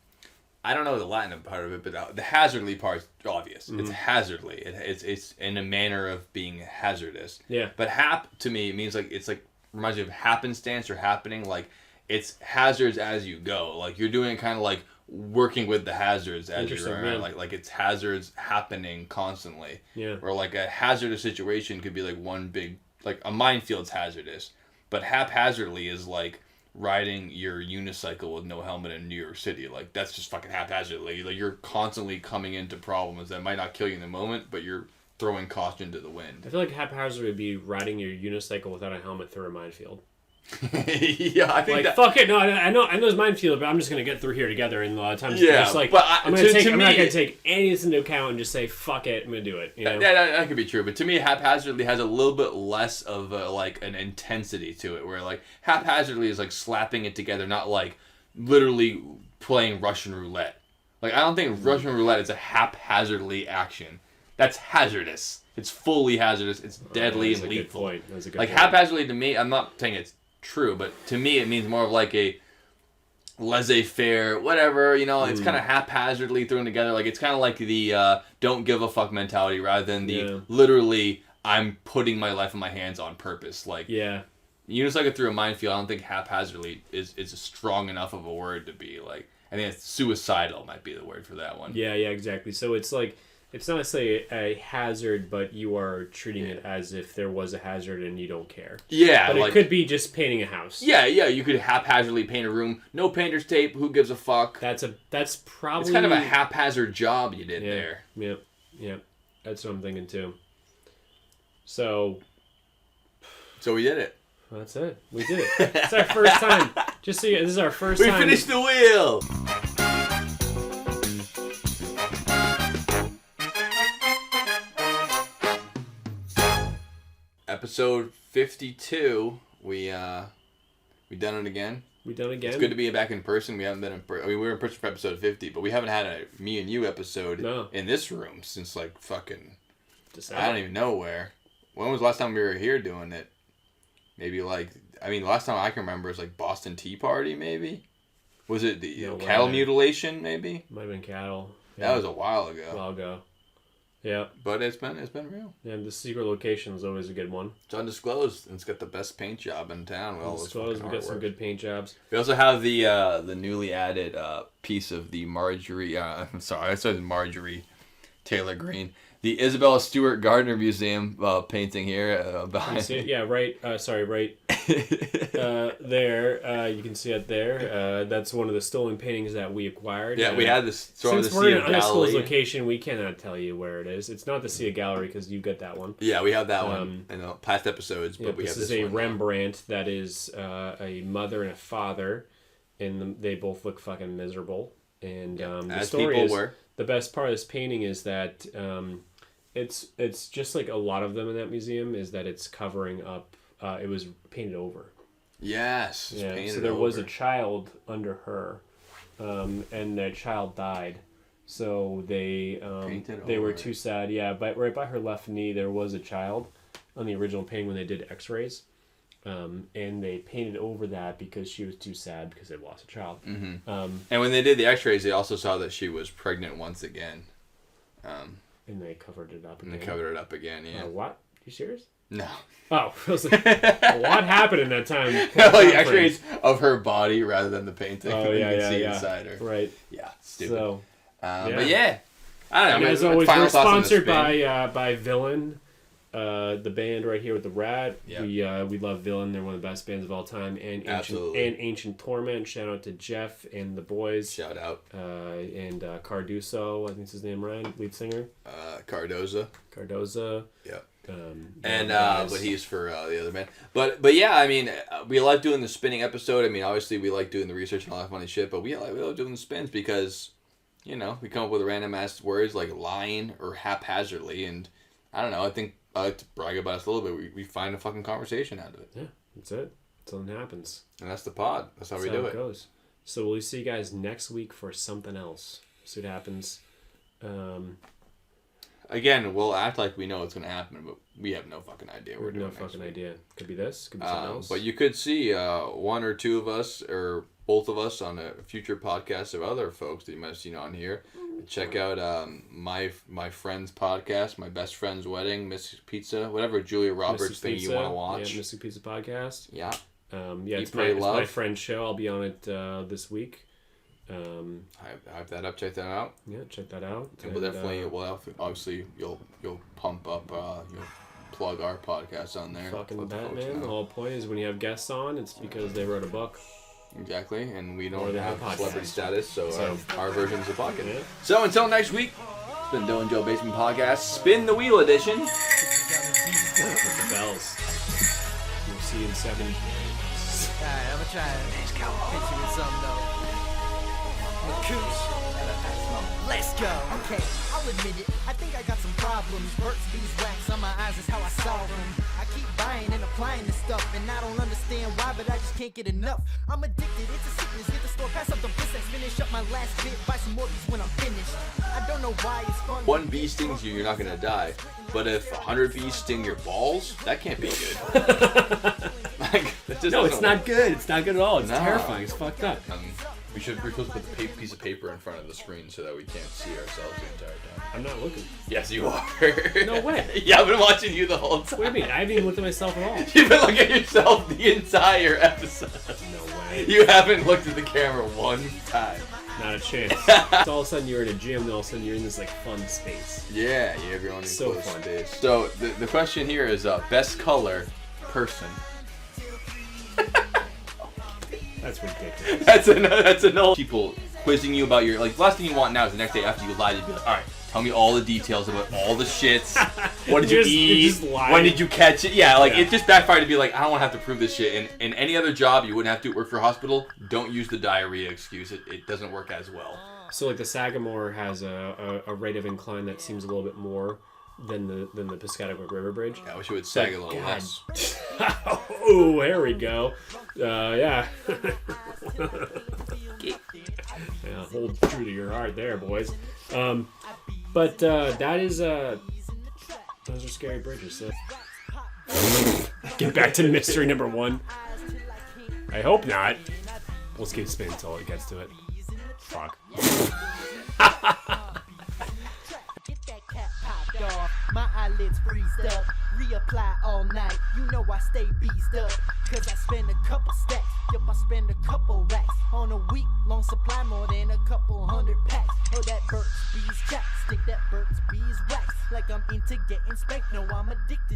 B: I don't know the Latin part of it, but the hazardly part is obvious. Mm-hmm. It's hazardly. It's in a manner of being hazardous.
A: Yeah.
B: But hap to me means like it's like reminds me of happenstance or happening. Like it's hazards as you go. Like you're doing kind of like working with the hazards as you're around. Like it's hazards happening constantly.
A: Yeah.
B: Or like a hazardous situation could be like one big, like a minefield's hazardous, but haphazardly is like riding your unicycle with no helmet in New York City. Like that's just fucking haphazardly. Like you're constantly coming into problems that might not kill you in the moment, but you're throwing caution to the wind.
A: I feel like haphazard would be riding your unicycle without a helmet through a minefield.
B: Yeah, I think
A: like
B: that...
A: fuck it. No, I know there's minefield, but I'm just gonna get through here together. And a lot of times, just like
B: but
A: I'm not gonna take any of this into account and just say fuck it. I'm gonna do it. You know?
B: That could be true, but to me, haphazardly has a little bit less of like an intensity to it. Where like haphazardly is like slapping it together, not like literally playing Russian roulette. Like I don't think Russian roulette is a haphazardly action. That's hazardous. It's fully hazardous. It's deadly and lethal.
A: That's a good
B: like
A: point.
B: Haphazardly to me, I'm not saying it's true, but to me it means more of like a laissez-faire, whatever, it's kind of haphazardly thrown together. Like it's kind of like the don't give a fuck mentality rather than the literally I'm putting my life in my hands on purpose. Like unicycle through a minefield, I don't think haphazardly is strong enough of a word to be like. I think it's suicidal might be the word for that one.
A: Yeah, exactly. So it's like it's not necessarily a hazard, but you are treating it as if there was a hazard and you don't care.
B: Yeah.
A: But it could be just painting a house.
B: Yeah, you could haphazardly paint a room. No painter's tape. Who gives a fuck?
A: That's probably...
B: It's kind of a haphazard job you did there.
A: Yeah. That's what I'm thinking too. So
B: we did it.
A: That's it. We did it. It's our first time. Just so this is our first time.
B: We finished the wheel! Episode 52, we done it again.
A: We done it again.
B: It's good to be back in person. We haven't been in person. I mean, we were in person for episode 50, but we haven't had a me and you episode in this room since like fucking December. I don't even know where. When was the last time we were here doing it? Maybe like, I mean, the last time I can remember is like Boston Tea Party, maybe? Was it the cattle mutilation, maybe?
A: Might have been cattle.
B: Yeah. That was a while ago.
A: Yeah.
B: But it's been real.
A: Yeah, the secret location is always a good one.
B: It's undisclosed, and it's got the best paint job in town.
A: Undisclosed, we got some good paint jobs.
B: We also have the newly added piece of the Marjorie. I'm sorry, I said Marjorie Taylor Greene. The Isabella Stewart Gardner Museum painting here behind.
A: See it? Yeah, right. Right there. You can see it there. That's one of the stolen paintings that we acquired.
B: Yeah, we had this.
A: Since we're in an undisclosed location, we cannot tell you where it is. It's not the Sea Gallery because you get that one.
B: Yeah, we have that one in past episodes, but we have this one.
A: This is a Rembrandt that is a mother and a father, and they both look fucking miserable. And the
B: as
A: story
B: people
A: is,
B: were.
A: the best part of this painting is that it's just like a lot of them in that museum is that it's covering up. It was painted over.
B: Yes.
A: Yeah. So there was a child under her, and that child died. So they were too sad. Yeah, but right by her left knee there was a child on the original painting when they did X-rays, and they painted over that because she was too sad because they lost a child.
B: Mm-hmm. And when they did the X-rays, they also saw that she was pregnant once again.
A: And they covered it up again.
B: Yeah.
A: What? You serious?
B: No.
A: Oh, I was like, what happened in that time?
B: The X-rays of her body rather than the painting.
A: Oh, yeah,
B: you can see inside her.
A: Right.
B: Yeah, stupid.
A: So,
B: but yeah. I don't know.
A: And as always, we're sponsored by Villain, the band right here with the Rat. Yep. We love Villain. They're one of the best bands of all time. And Ancient Torment. Shout out to Jeff and the boys.
B: Shout out.
A: And Carduso, I think is his name, Ryan, lead singer.
B: Cardoza.
A: Yep.
B: But he's for the other band. But yeah, I mean, we like doing the spinning episode. I mean, obviously we like doing the research and all that funny shit, but we love doing the spins because, you know, we come up with random ass words like lying or haphazardly, and I don't know. I like to brag about us a little bit. We find a fucking conversation out of it.
A: Yeah, that's it. Something happens.
B: And that's the pod. That's how we do it.
A: Goes. So we'll see you guys next week for something else. See what happens.
B: Again, we'll act like we know what's going to happen, but we have no fucking idea.
A: We have no fucking idea. Could be this. Could be something else.
B: But you could see one or two of us, or both of us, on a future podcast of other folks that you might have seen on here. Check out my friend's podcast, My Best Friend's Wedding, Mystic Pizza, whatever Julia Roberts thing you want to watch.
A: Yeah, Mystic Pizza podcast.
B: Yeah.
A: It's my friend's show. I'll be on it this week.
B: I have that up. Check that out.
A: Yeah, check that out.
B: And we'll definitely, obviously, you'll pump up, you'll plug our podcast on there.
A: Fucking Batman. The whole point is when you have guests on, it's because they wrote a book.
B: Exactly, and we don't have celebrity status, so our version is a pocket.
A: Yeah.
B: So until next week, it's been Dylan Joe Basement Podcast, Spin the Wheel edition.
A: With the bells. We'll see you in 7.
D: Alright, I'm gonna try to hit you with something though. Let's go. Okay, I'll admit it. I think I got some problems. Burt's beeswax on my eyes is how I solve them. I keep buying and applying this stuff, and I don't understand why, but I just can't get enough. I'm addicted. It's a sickness. Get the store, pass up the biscuits, finish up my last bit, buy some more bees when I'm finished. I don't know why it's fun.
B: One bee stings you, you're not gonna die. But if 100 bees sting your balls, that can't be good.
A: No, it's not good. It's not good at all. It's terrifying. It's fucked up.
B: We're supposed to put the piece of paper in front of the screen so that we can't see ourselves the entire time.
A: I'm not looking.
B: Yes, you are.
A: No way.
B: Yeah, I've been watching you the whole time.
A: What do you mean? I haven't even looked at myself at all.
B: You've been looking at yourself the entire episode.
A: No way.
B: You haven't looked at the camera one time.
A: Not a chance. All of a sudden you're in a gym, and all of a sudden you're in this like fun space.
B: Yeah, you have your own
A: so
B: enclosed
A: fun.
B: space. So the question here is best color person.
A: That's ridiculous.
B: That's enough. People quizzing you about your the last thing you want now is the next day after you lied to be like, all right, tell me all the details about all the shits. What did you eat? When did you catch it? Yeah, it just backfired to be like, I don't want to have to prove this shit. In any other job, you wouldn't have to work for a hospital. Don't use the diarrhea excuse. It doesn't work as well.
A: So the Sagamore has a rate of incline that seems a little bit more than the Piscataqua River Bridge.
B: Yeah, I wish it would sag a little less.
A: Oh, here we go. Yeah. Yeah, hold true to your heart there, boys. But that is those are scary bridges. So. Get back to mystery number 1. I hope not. We'll keep spinning until it gets to it. Fuck.
D: My eyelids freezed up, reapply all night. You know I stay beezed up, cause I spend a couple stacks. Yep, I spend a couple racks on a week long supply, more than a couple 100 packs. Oh, that Burt's Bees jack, stick that Burt's Bees wax. Like I'm into getting spanked, no, I'm addicted.